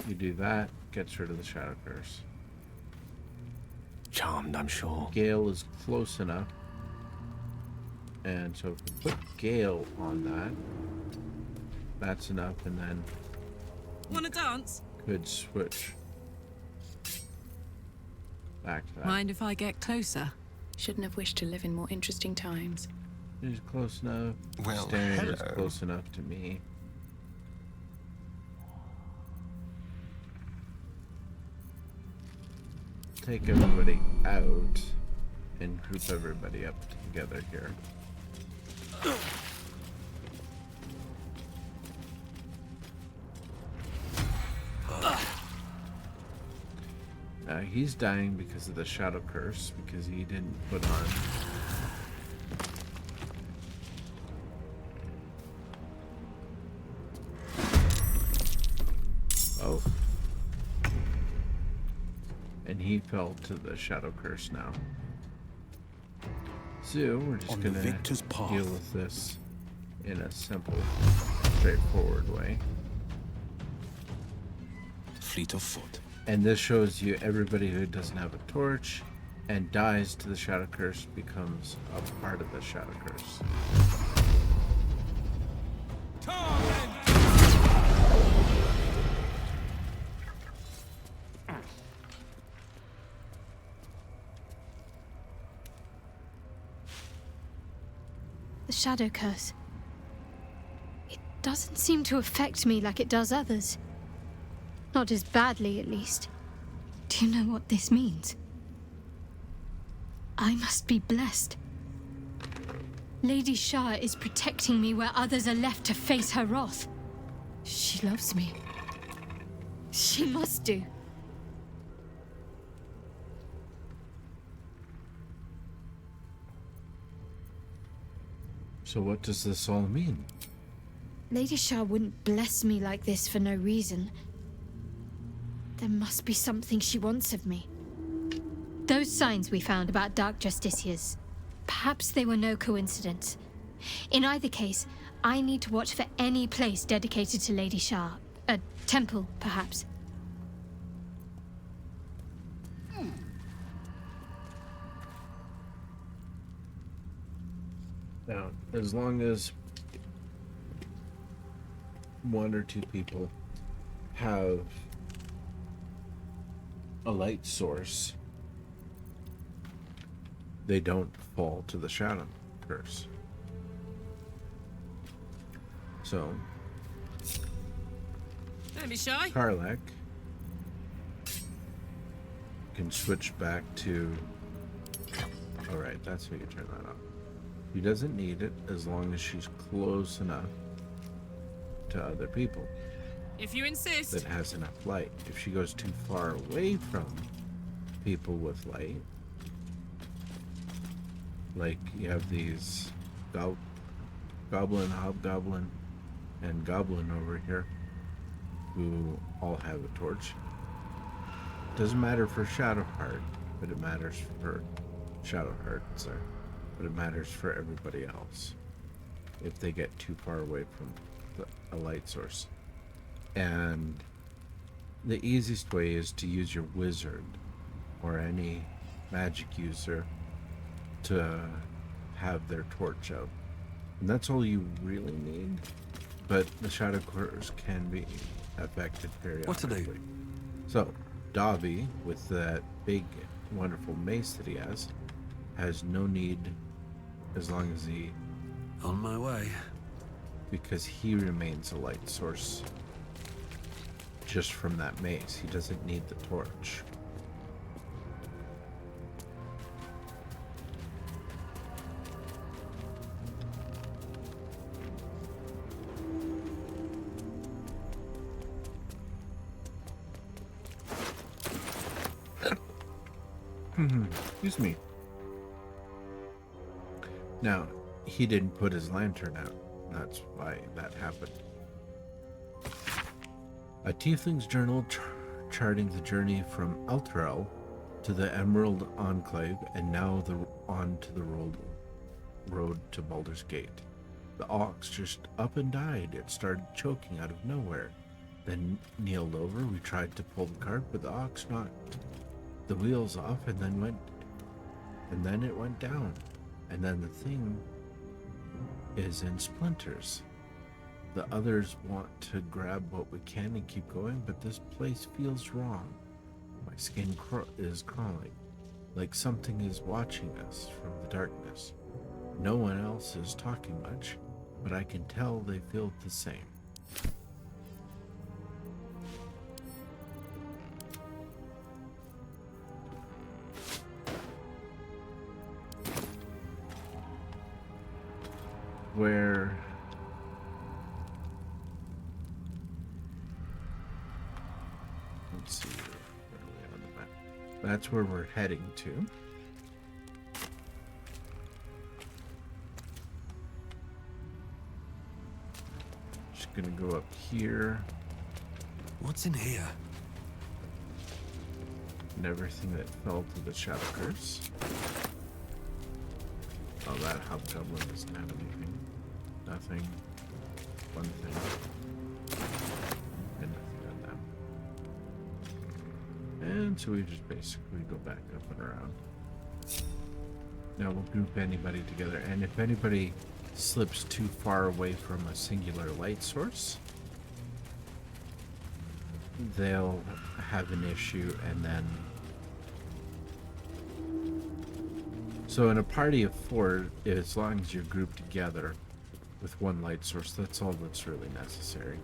S1: You do that, gets rid of the shadow curse.
S3: Charmed, I'm sure.
S1: Gale is close enough. And so if we put Gale on that, that's enough, and then
S6: Wanna dance?
S1: could switch back to that.
S12: Mind if I get closer? Shouldn't have wished to live in more interesting times.
S1: He's close enough.
S10: Well,
S1: Staring is
S10: hello.
S1: close enough to me. Take everybody out and group everybody up together here. He's dying because of the shadow curse, because he didn't put on. Oh. And he fell to the shadow curse now. So we're just
S17: On the
S1: gonna
S17: victor's path.
S1: deal with this in a simple, straightforward way.
S17: Fleet of foot.
S1: And this shows you everybody who doesn't have a torch and dies to the shadow curse becomes a part of the shadow curse.
S8: shadow curse. It doesn't seem to affect me like it does others. Not as badly, at least. Do you know what this means? I must be blessed. Lady Shah is protecting me where others are left to face her wrath. She loves me. She must do.
S1: So what does this all mean?
S8: Lady Shah wouldn't bless me like this for no reason. There must be something she wants of me. Those signs we found about Dark Justiciars, perhaps they were no coincidence. In either case, I need to watch for any place dedicated to Lady Shah. A temple, perhaps.
S1: Now, as long as one or two people have a light source, they don't fall to the shadow curse. So,
S6: Don't be shy.
S1: Karlak can switch back to... Alright, that's how you turn that off. He doesn't need it as long as she's close enough to other people.
S6: If you insist.
S1: That has enough light. If she goes too far away from people with light, like you have these goblin, hobgoblin, and goblin over here who all have a torch. Doesn't matter for Shadowheart, but it matters for Shadowheart, sorry. But it matters for everybody else if they get too far away from a light source. And the easiest way is to use your wizard or any magic user to have their torch out. And that's all you really need. But the shadow curse can be affected periodically.
S2: What to do?
S1: So, Dobby, with that big, wonderful mace that he has no need as long as he...
S2: On my way.
S1: Because he remains a light source just from that mace. He doesn't need the torch. Excuse me. Now, he didn't put his lantern out. That's why that happened. A tiefling's journal charting the journey from Elturel to the Emerald Enclave and now on to the road to Baldur's Gate. The ox just up and died. It started choking out of nowhere. Then kneeled over. We tried to pull the cart, but the ox knocked the wheels off and then it went down. And then the thing is in splinters. The others want to grab what we can and keep going, but this place feels wrong. My skin is crawling, like something is watching us from the darkness. No one else is talking much, but I can tell they feel the same. Where let's see, where are we on the map? That's where we're heading to. Just gonna go up here.
S2: What's in here?
S1: And everything that fell to the shadow curse. Oh, that hobgoblin doesn't have anything. Nothing. One thing. And nothing on them. And so we just basically go back up and around. Now we'll group anybody together. And if anybody slips too far away from a singular light source, they'll have an issue and then So in a party of 4, as long as you're grouped together with one light source, that's all that's really necessary.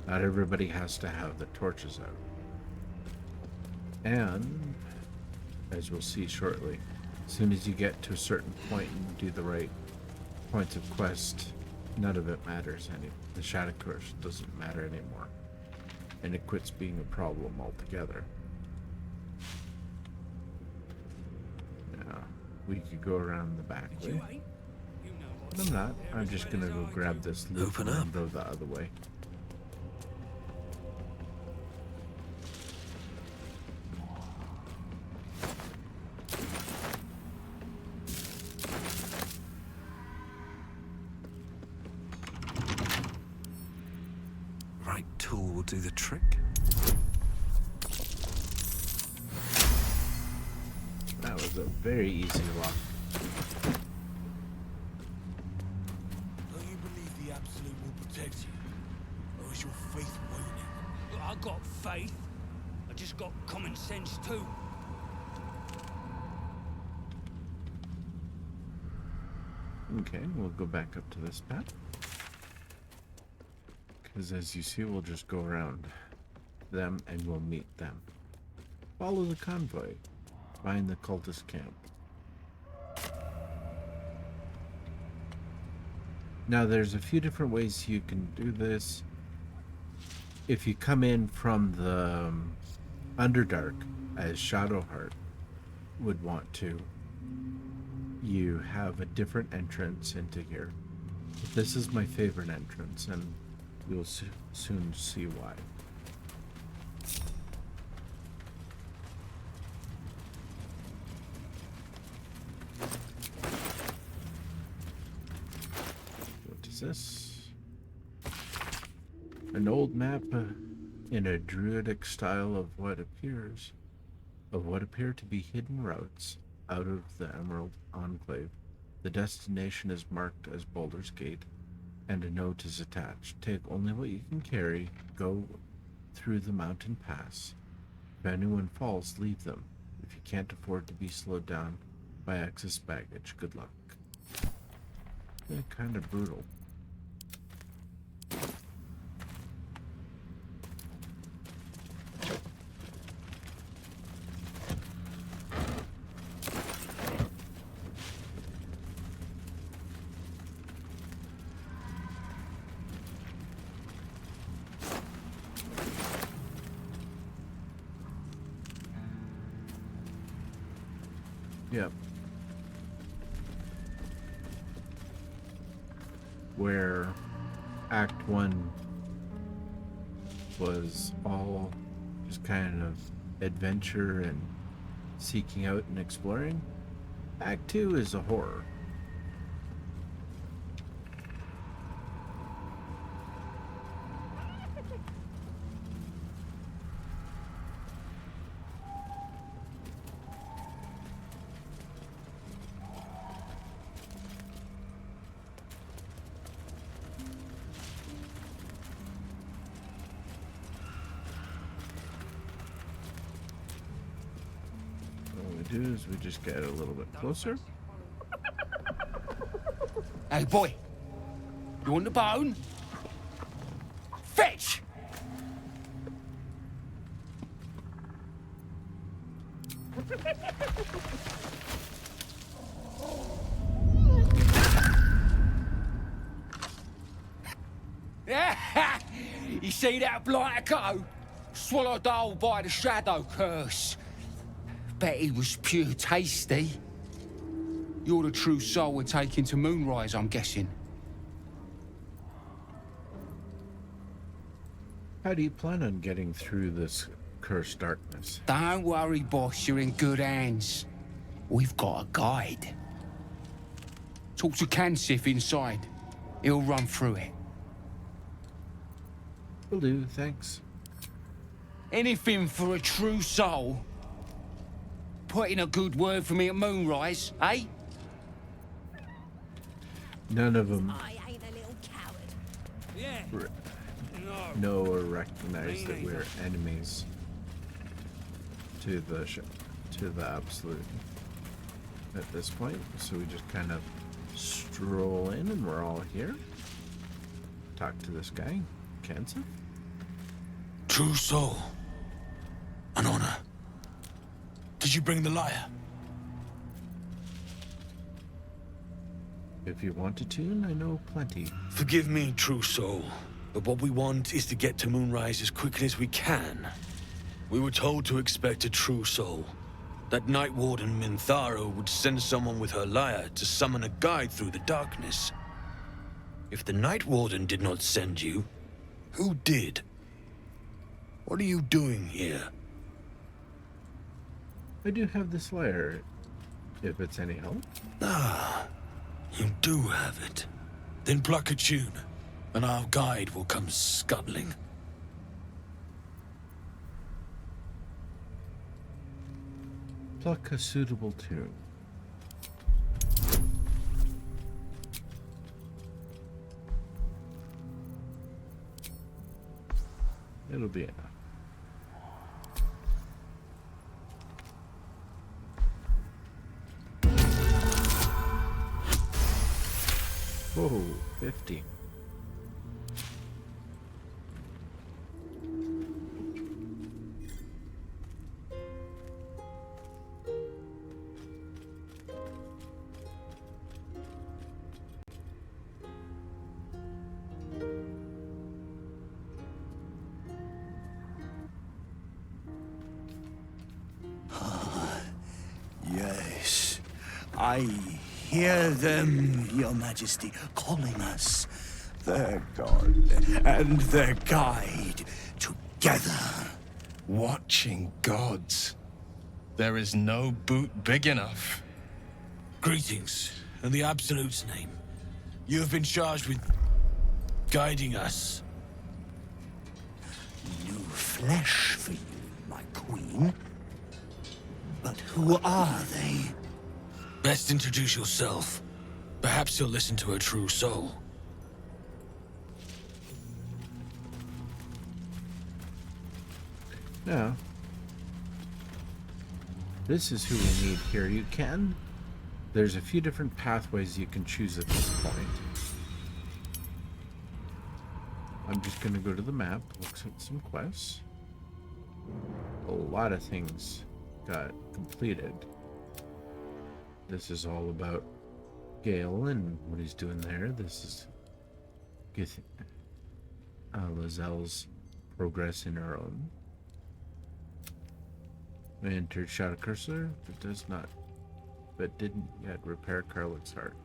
S1: Not everybody has to have the torches out. And, as we'll see shortly, as soon as you get to a certain point and do the right points of quest, none of it matters anymore. The shadow curse doesn't matter anymore. And it quits being a problem altogether. Now, we could go around the back way. Other than that, I'm just gonna go grab this loop and then go the other way.
S2: Right tool will do the trick.
S1: That was a very easy lock.
S17: Do you believe the Absolute will protect you? Or is your faith waning?
S21: Look, I got faith. I just got common sense too.
S1: Okay, we'll go back up to this path. Because as you see, we'll just go around them and we'll meet them. Follow the convoy. Find the cultist camp. Now there's a few different ways you can do this. If you come in from the Underdark, as Shadowheart would want to, you have a different entrance into here. But this is my favorite entrance, and you'll soon see why. What is this? An old map in a druidic style of what appear to be hidden routes out of the Emerald Enclave. The destination is marked as Baldur's Gate, and a note is attached. Take only what you can carry. Go through the mountain pass. If anyone falls, leave them. If you can't afford to be slowed down by excess baggage, good luck. Yeah, kind of brutal. Yep. Where Act 1 was all just kind of adventure and seeking out and exploring, Act 2 is a horror. Do is we just get a little bit closer.
S21: Hey, boy. You want the bone? Fetch! You see that blighter go? Swallowed whole by the shadow curse. Bet he was pure tasty. You're the true soul we're taking to Moonrise, I'm guessing.
S1: How do you plan on getting through this cursed darkness?
S21: Don't worry, boss, you're in good hands. We've got a guide. Talk to Kansif inside. He'll run through it.
S1: Will do, thanks.
S21: Anything for a true soul. Put in a good word for me at Moonrise, eh?
S1: None of them
S11: I ain't a little coward.
S1: know or recognize that we're enemies to the Absolute. at this point, so we just kind of stroll in and we're all here. Talk to this guy, Kansas.
S17: True soul. An honor. Did you bring the lyre?
S1: If you want a tune, I know plenty.
S17: Forgive me, true soul, but what we want is to get to Moonrise as quickly as we can. We were told to expect a true soul. That Night Warden Minthara would send someone with her lyre to summon a guide through the darkness. If the Night Warden did not send you, who did? What are you doing here?
S1: I do have this lyre, if it's any help.
S17: Ah, you do have it. Then pluck a tune, and our guide will come scuttling.
S1: Pluck a suitable tune. It'll be enough. Whoa, 50.
S17: Yes, I hear them, Your Majesty, calling us. Their god and their guide, together.
S7: Watching gods. There is no boot big enough.
S17: Greetings, in the Absolute's name. You have been charged with guiding us. New flesh for you, my queen. But who are they? Best introduce yourself. Perhaps you'll listen to a true soul.
S1: Now, this is who we need here. There's a few different pathways you can choose at this point. I'm just going to go to the map, look at some quests. A lot of things got completed. This is all about Gale and what he's doing there. This is Lazelle's progress in her own. We entered Shadow Cursor, but didn't yet repair Karlach's heart.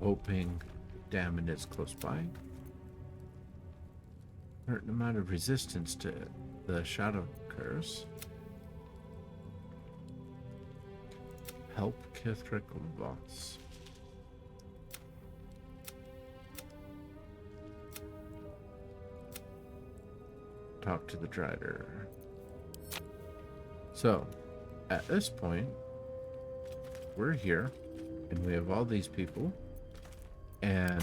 S1: Hoping Damon is close by. Certain amount of resistance to the Shadow Curse. Help Kithric Voss. Talk to the Drider. So, at this point, we're here, and we have all these people, and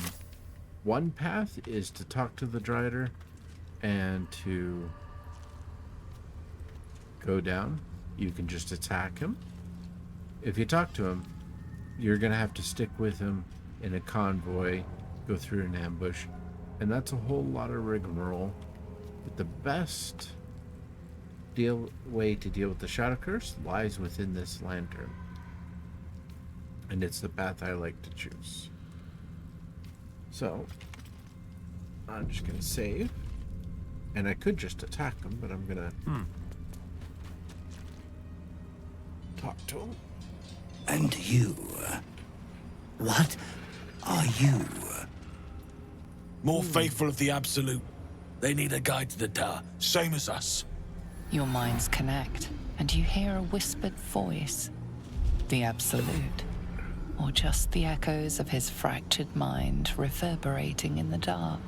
S1: one path is to talk to the Drider and to go down. You can just attack him. If you talk to him, you're going to have to stick with him in a convoy, go through an ambush, and that's a whole lot of rigmarole. But the best way to deal with the Shadow Curse lies within this lantern. And it's the path I like to choose. So, I'm just going to save. And I could just attack him, but I'm going to talk to him.
S17: And you? What are you? More faithful of the Absolute. They need a guide to the tower, same as us.
S4: Your minds connect, and you hear a whispered voice. The Absolute. Or just the echoes of his fractured mind reverberating in the dark.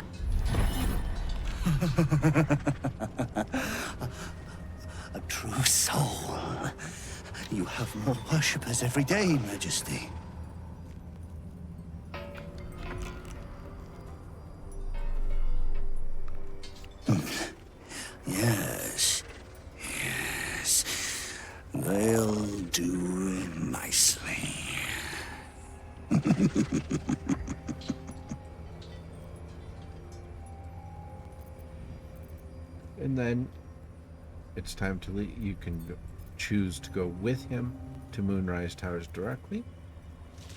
S17: A true soul. You have more worshippers every day, Majesty. Yes. They'll do my
S1: And then it's time to leave. You can choose to go with him to Moonrise Towers directly,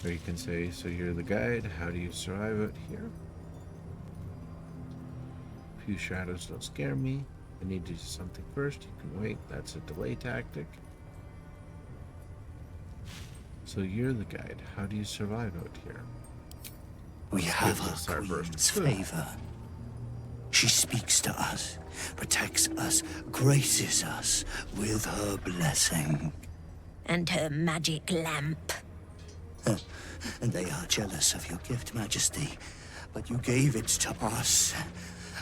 S1: or you can say, so you're the guide, how do you survive out here? Few shadows don't scare me. I need to do something first. You can wait. That's a delay tactic. So you're the guide. How do you survive out here?
S14: We have our queen's favor. She speaks to us, protects us, graces us with her blessing.
S11: And her magic lamp.
S14: And they are jealous of your gift, Majesty. But you gave it to us,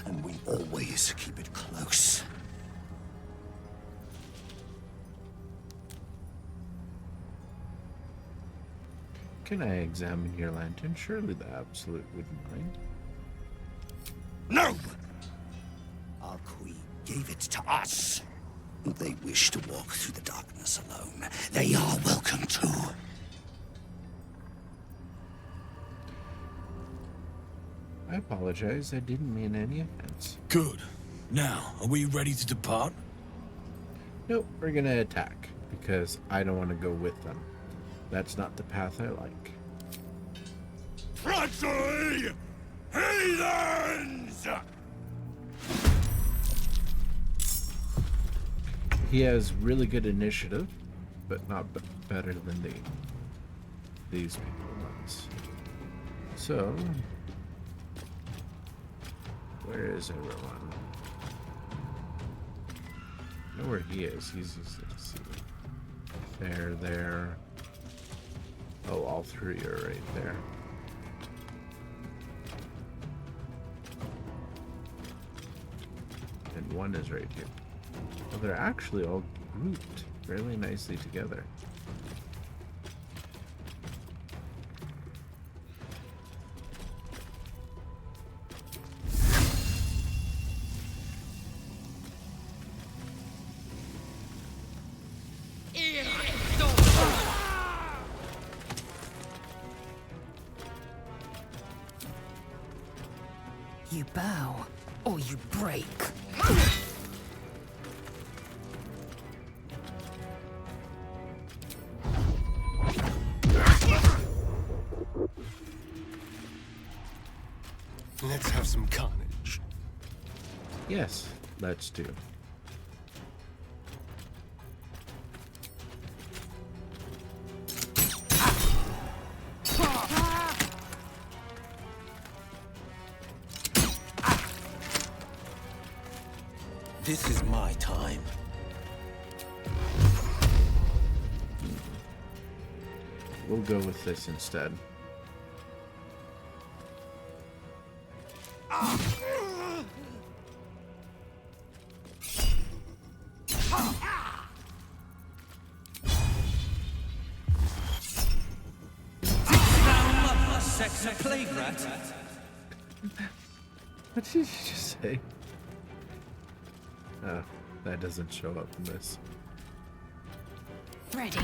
S14: and we always keep it close.
S1: Can I examine your lantern? Surely the Absolute wouldn't mind.
S14: No! Our queen gave it to us. If they wish to walk through the darkness alone, they are welcome to.
S1: I apologize. I didn't mean any offense.
S17: Good. Now, are we ready to depart?
S1: Nope, we're gonna attack, because I don't want to go with them. That's not the path I like.
S16: Treachery! Heathens!
S1: He has really good initiative, but not better than these people ones. So, where is everyone? I know where he is. He's easy to see. There. Oh, all three are right there. And one is right here. Well, they're actually all grouped fairly nicely together.
S11: You bow, or you break.
S10: Let's have some carnage.
S1: Yes, let's do.
S14: This is my time.
S1: We'll go with this instead.
S5: Sex a plague rat?
S1: What did you just say? Oh, that doesn't show up in this.
S8: Ready.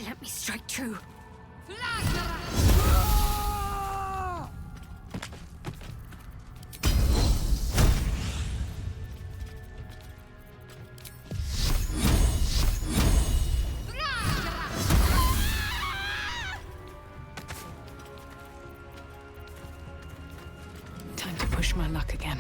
S8: Let me strike true.
S12: Time to push my luck again.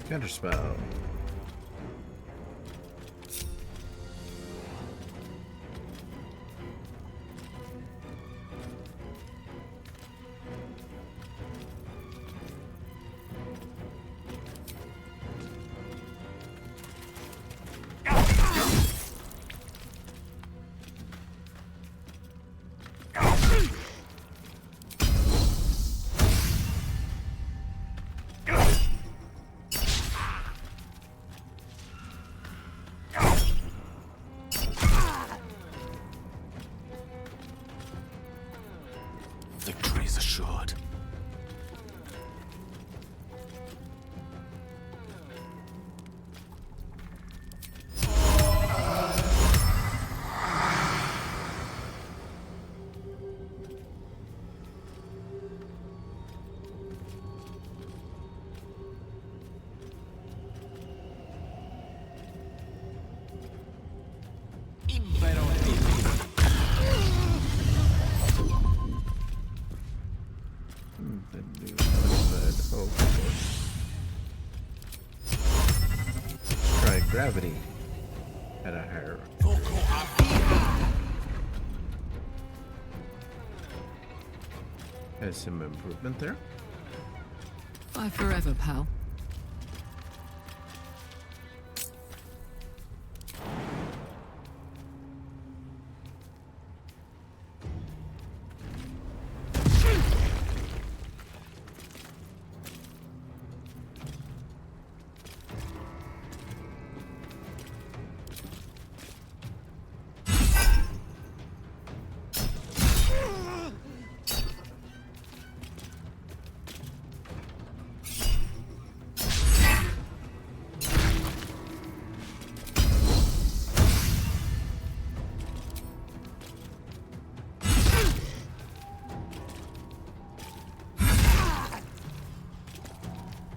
S1: Counterspell. The new method. Okay. Try gravity at a higher. Has some improvement there.
S12: Bye forever, pal.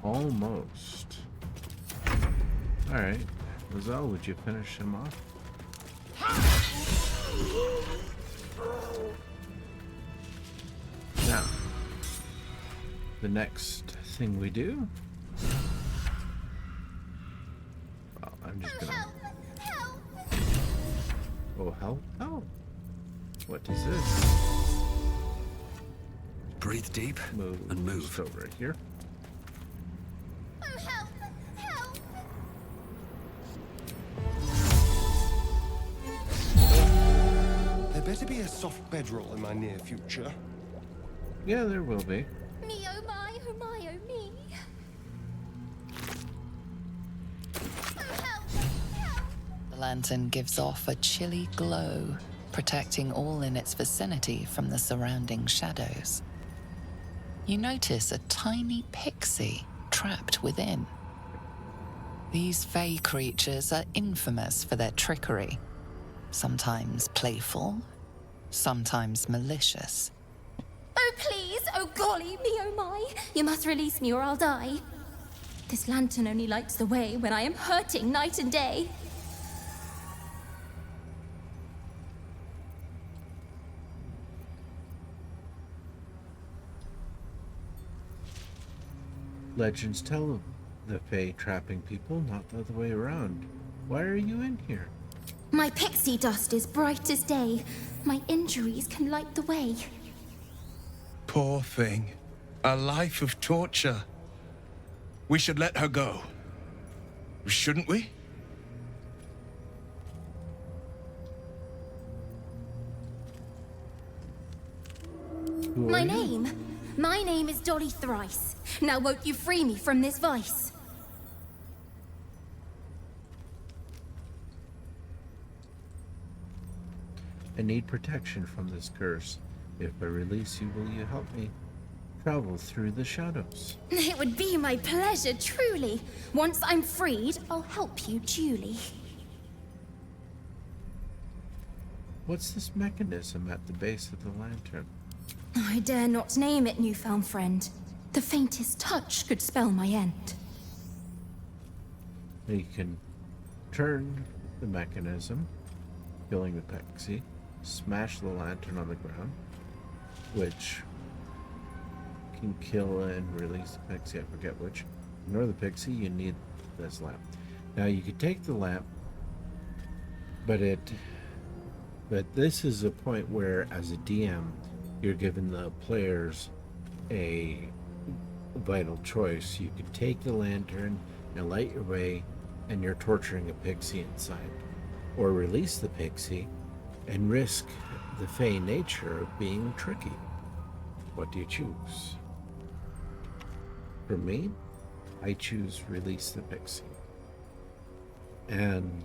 S1: Almost. Alright. Lazelle, would you finish him off? Now, the next thing we do... Well, I'm just gonna... Oh, help? Oh. What is this?
S2: Breathe deep and move.
S1: Over here.
S10: There better be a soft bedroll in my near future.
S1: Yeah, there will be.
S15: Me oh my oh me.
S4: The lantern gives off a chilly glow, protecting all in its vicinity from the surrounding shadows. You notice a tiny pixie trapped within. These fey creatures are infamous for their trickery, sometimes playful, sometimes malicious.
S15: Oh please, oh golly, me oh my. You must release me or I'll die. This lantern only lights the way when I am hurting night and day.
S1: Legends tell of the Fae trapping people, not the other way around. Why are you in here?
S15: My pixie dust is bright as day. My injuries can light the way.
S7: Poor thing. A life of torture. We should let her go. Shouldn't we?
S15: My name is Dolly Thrice. Now won't you free me from this vice?
S1: I need protection from this curse. If I release you, will you help me travel through the shadows?
S15: It would be my pleasure, truly. Once I'm freed, I'll help you duly.
S1: What's this mechanism at the base of the lantern?
S15: I dare not name it, newfound friend. The faintest touch could spell my end.
S1: You can turn the mechanism, killing the pixie, smash the lantern on the ground, which can kill and release the pixie. I forget which. Ignore the pixie, you need this lamp. Now you could take the lamp, but this is a point where, as a DM, you're giving the players a vital choice. You could take the lantern and light your way, and you're torturing a pixie inside, or release the pixie and risk the fey nature of being tricky. What do you choose? For me, I choose release the pixie and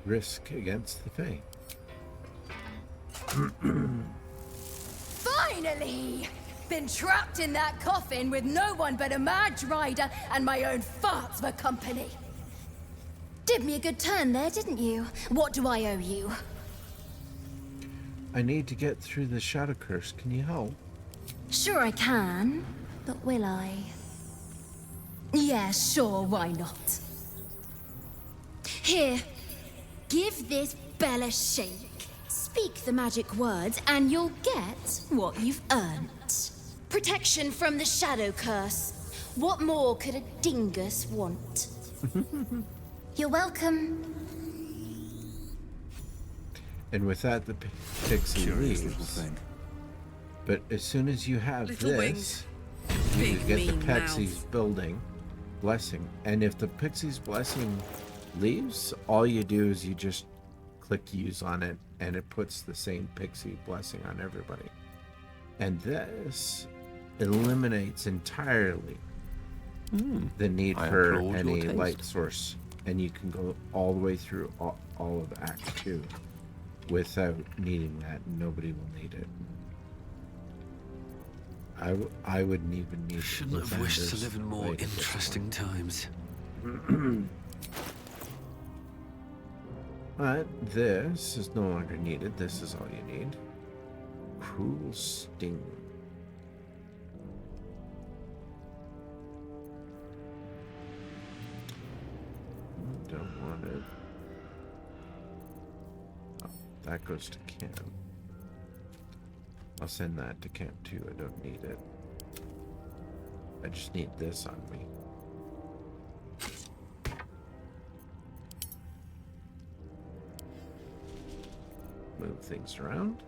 S1: risk against the fey.
S15: Finally! Been trapped in that coffin with no one but a Mad Rider and my own farts for company. Did me a good turn there, didn't you? What do I owe you?
S1: I need to get through the shadow curse. Can you help?
S15: Sure I can, but will I? Yeah, sure, why not? Here, give this Bella Shake. Speak the magic words and you'll get what you've earned. Protection from the shadow curse. What more could a dingus want? You're welcome.
S1: And with that, the pixie
S2: Curious
S1: leaves.
S2: little thing.
S1: But as soon as you have
S6: Little
S1: this,
S6: wings.
S1: you
S6: Big,
S1: get the
S6: mean
S1: pixie's
S6: mouth.
S1: building blessing. And if the pixie's blessing leaves, all you do is you just click use on it, and it puts the same pixie blessing on everybody. And this eliminates entirely the need
S2: I
S1: for
S2: applaud your
S1: any
S2: taste.
S1: light source, and you can go all the way through all of Act 2 without needing that. Nobody will need it. I wouldn't even need it.
S2: Shouldn't have wished to
S1: Lathander's
S2: live in more
S1: light at this
S2: interesting times.
S1: But this is no longer needed. This is all you need. Cruel Sting. Don't want it. Oh, that goes to camp. I'll send that to camp too. I don't need it. I just need this on me. Move things around.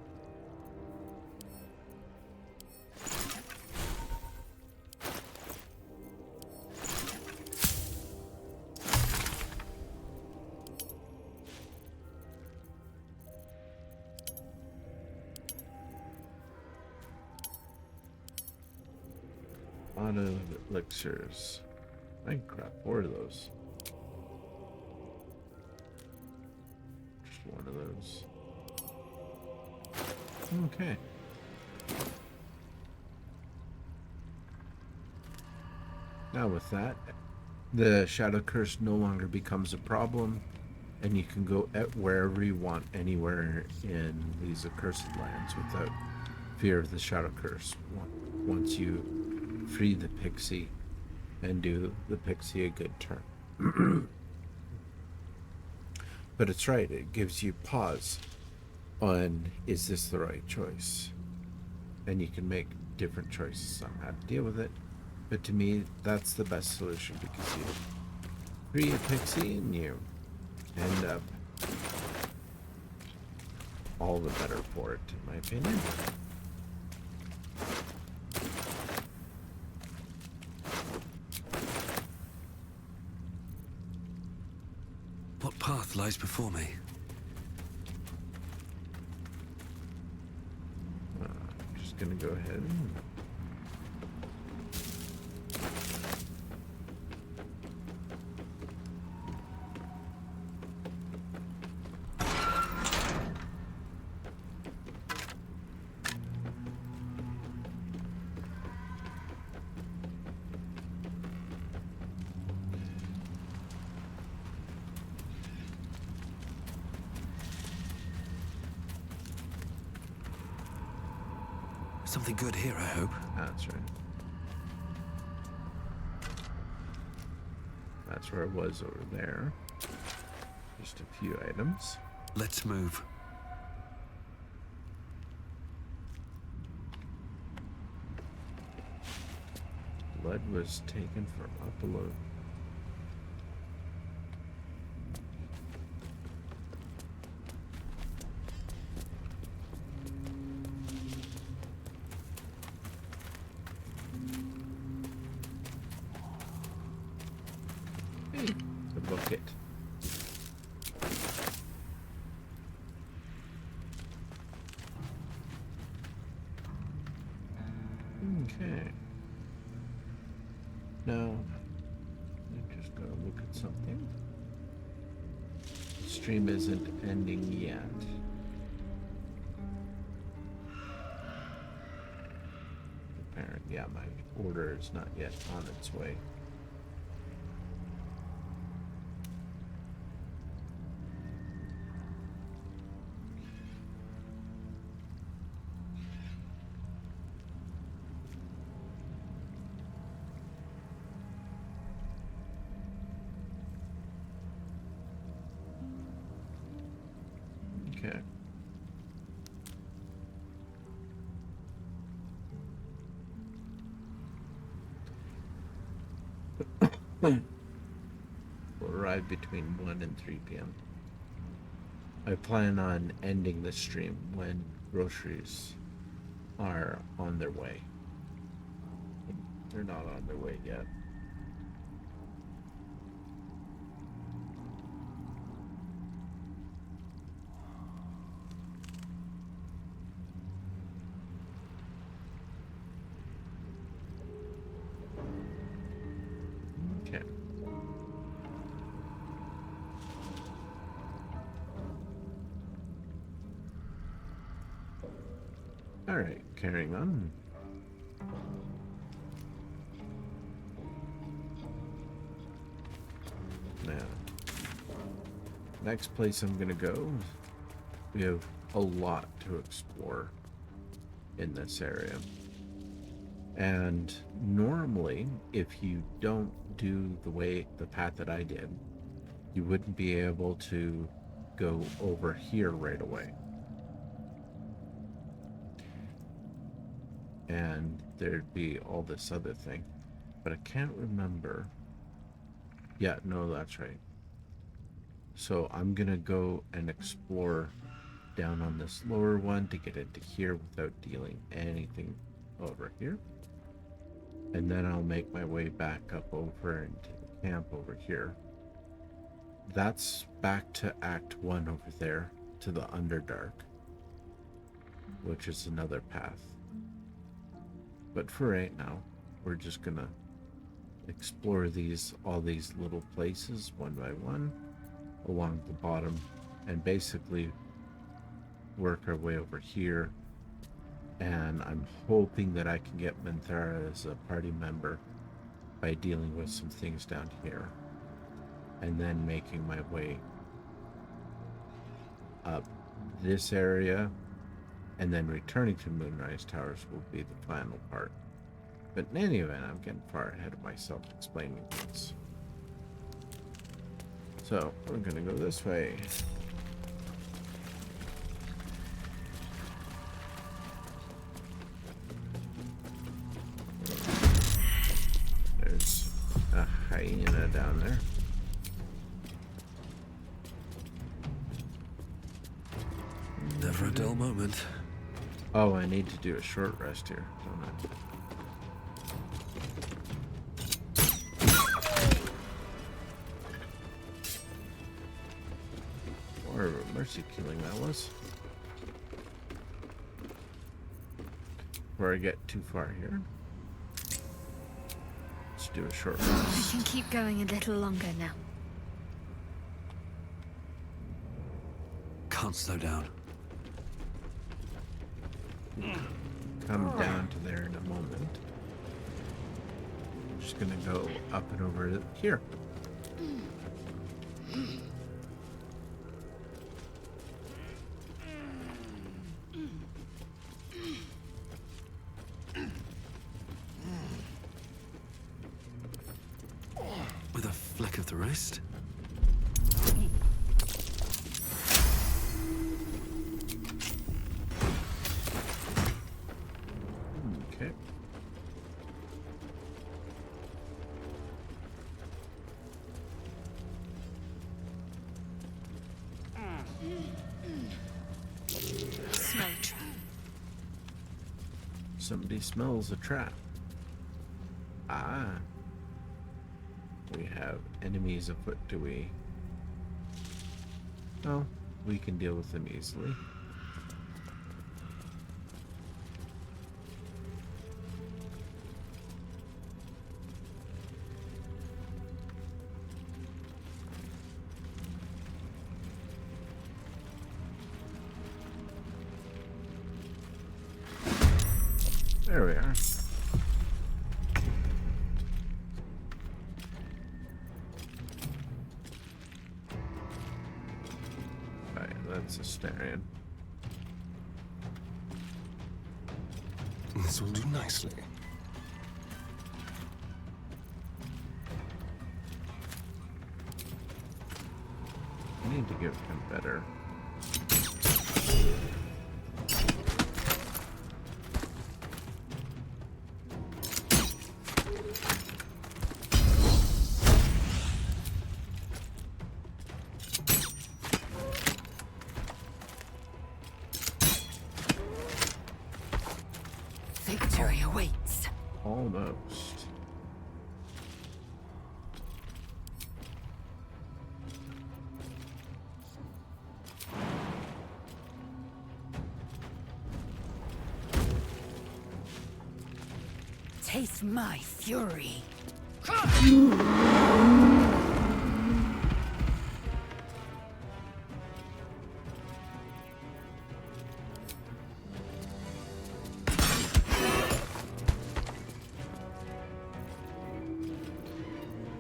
S1: A lot of elixirs. I can grab 4 of those. Just one of those. Okay. Now with that, the Shadow Curse no longer becomes a problem, and you can go at wherever you want, anywhere in these accursed lands without fear of the Shadow Curse. Once you free the pixie and do the pixie a good turn. But it's right, it gives you pause on, is this the right choice? And you can make different choices on how to deal with it. But to me, that's the best solution, because you free a pixie and you end up all the better for it, in my opinion.
S2: What path lies before me?
S1: I'm just gonna go ahead and
S2: Something good here, I hope.
S1: That's right. That's where it was over there. Just a few items.
S2: Let's move.
S1: Blood was taken for upload. The bucket. Okay. Now, I just gotta look at something. The stream isn't ending yet. Apparently, yeah, my order is not yet on its way. Okay. We'll arrive between 1 and 3 p.m. I plan on ending the stream when groceries are on their way. They're not on their way yet. Okay. All right, carrying on. Now, next place I'm gonna go, we have a lot to explore in this area. And normally, if you don't do the path that I did, you wouldn't be able to go over here right away. And there'd be all this other thing. But I can't remember. Yeah, no, that's right. So I'm gonna go and explore down on this lower one to get into here without dealing anything over here. And then I'll make my way back up over into the camp over here. That's back to Act 1 over there, to the Underdark, which is another path. But for right now, we're just gonna explore all these little places one by one along the bottom and basically work our way over here. And I'm hoping that I can get Minthara as a party member by dealing with some things down here and then making my way up this area, and then returning to Moonrise Towers will be the final part. But in any event, I'm getting far ahead of myself explaining things. So we're gonna go this way. There's a hyena down there.
S2: Never a dull moment.
S1: Oh, I need to do a short rest here, don't I? Or mercy killing that was. Before I get too far here, let's do a short
S8: I
S1: rest.
S8: can keep going a little longer now.
S2: Can't slow down.
S1: Come down to there in a moment. I'm just gonna go up and over to here.
S2: With a fleck of the wrist?
S1: Okay.
S8: Smell trap.
S1: Somebody smells a trap. Ah. We have enemies afoot, do we? Oh, we can deal with them easily. There we are. Right, that's a Starion.
S10: This will do nicely.
S1: I need to give him better Almost.
S11: Taste my fury.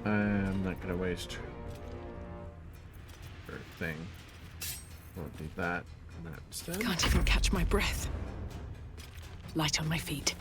S1: I'm not gonna waste her thing. We'll do that and that instead.
S12: Can't even catch my breath. Light on my feet.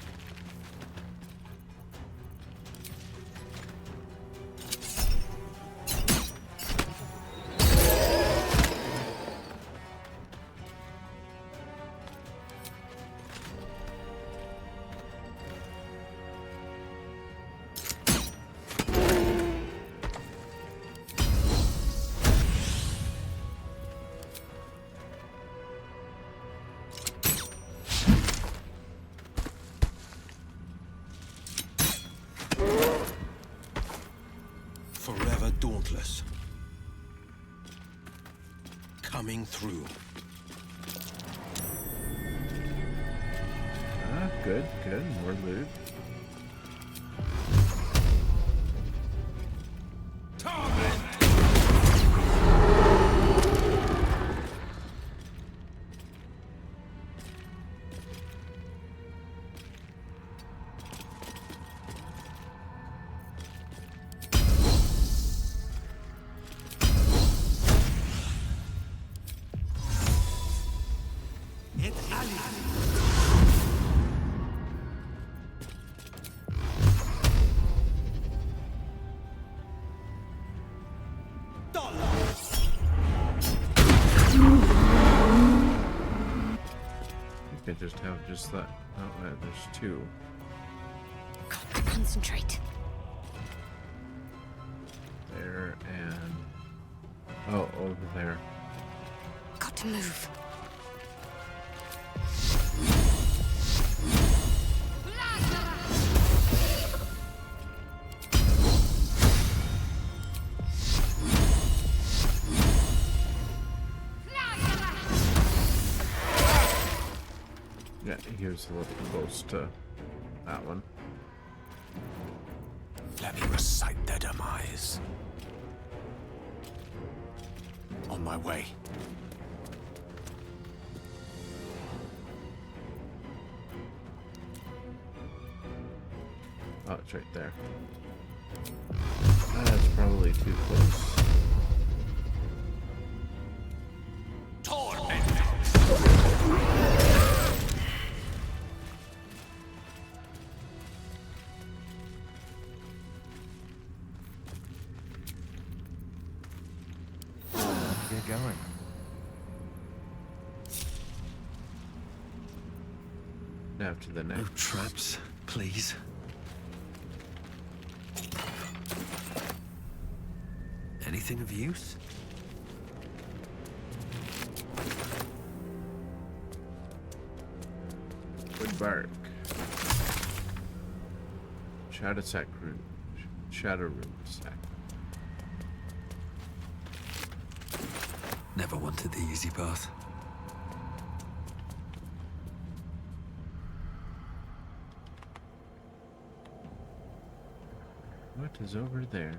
S9: Forever dauntless. Coming through.
S1: Ah, good, good. More loot. I just have just that. Oh, there's two.
S15: Got to concentrate.
S1: There and oh, over there.
S15: Got to move.
S1: Yeah, he was a little close to that one.
S9: Let me recite their demise. On my way.
S1: Oh, it's right there. That's probably too close. Get going. Now to the next.
S2: No traps, please. Anything of use?
S1: Wood bark. Shadow sack root. Shadow root sack.
S2: Never wanted the easy path.
S1: What is over there?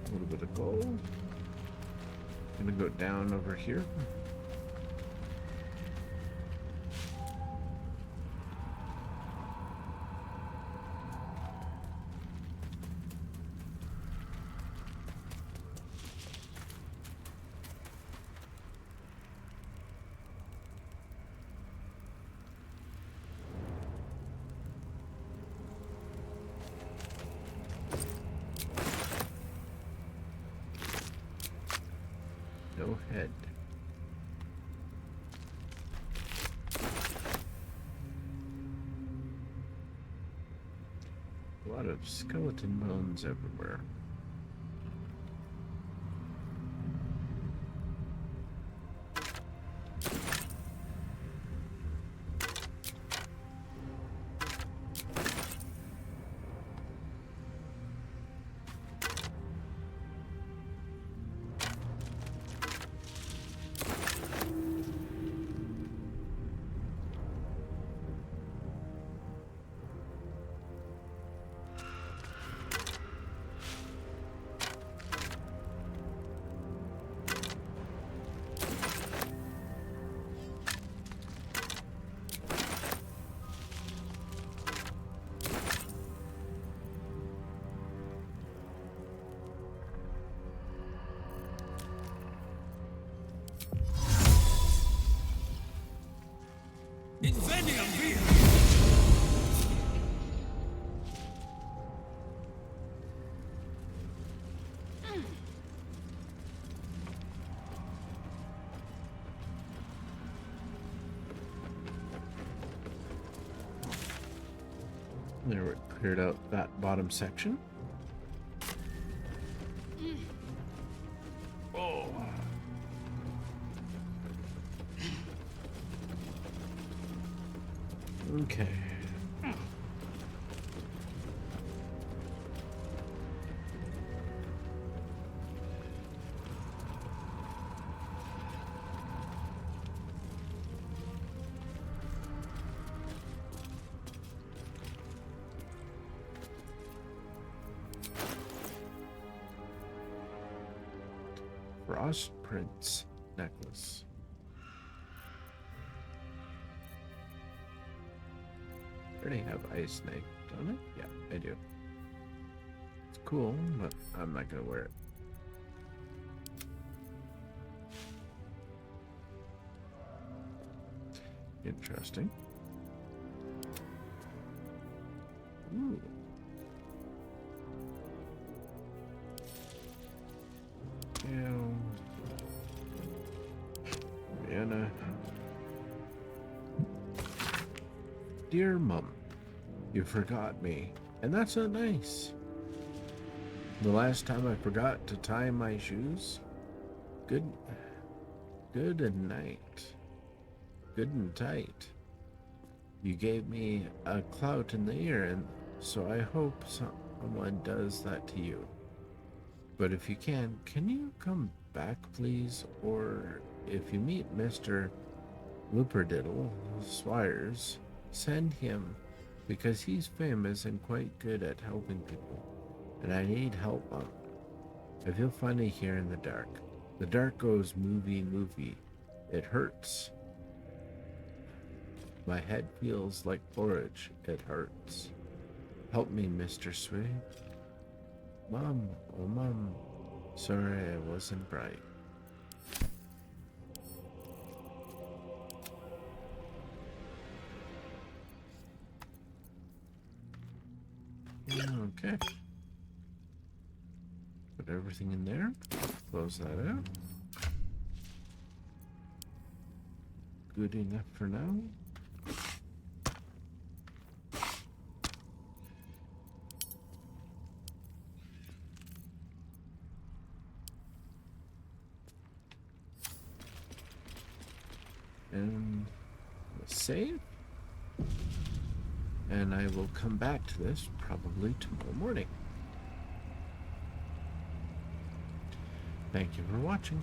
S1: A little bit of gold. Gonna go down over here. A lot of skeleton bones everywhere.
S3: Inveniam vir!
S1: There, we cleared out that bottom section. Oh. Okay. Frost Prince necklace. I already have Ice Snake, don't I? Yeah, I do. It's cool, but I'm not gonna wear it. Interesting. Ooh. Anna. Dear Mum, you forgot me, and that's not nice. The last time I forgot to tie my shoes. Good and night. Good and tight. You gave me a clout in the ear, and so I hope someone does that to you. But if you can you come back, please? Or if you meet Mr. Looperdiddle Swires, send him, because he's famous and quite good at helping people, and I need help, Mom. I feel funny here in the dark. The dark goes movie. It hurts. My head feels like porridge. It hurts. Help me, Mr. Swig. Mom, oh Mom, sorry I wasn't bright. Okay. Put everything in there. Close that out. Good enough for now. And save. And I will come back to this probably tomorrow morning. Thank you for watching.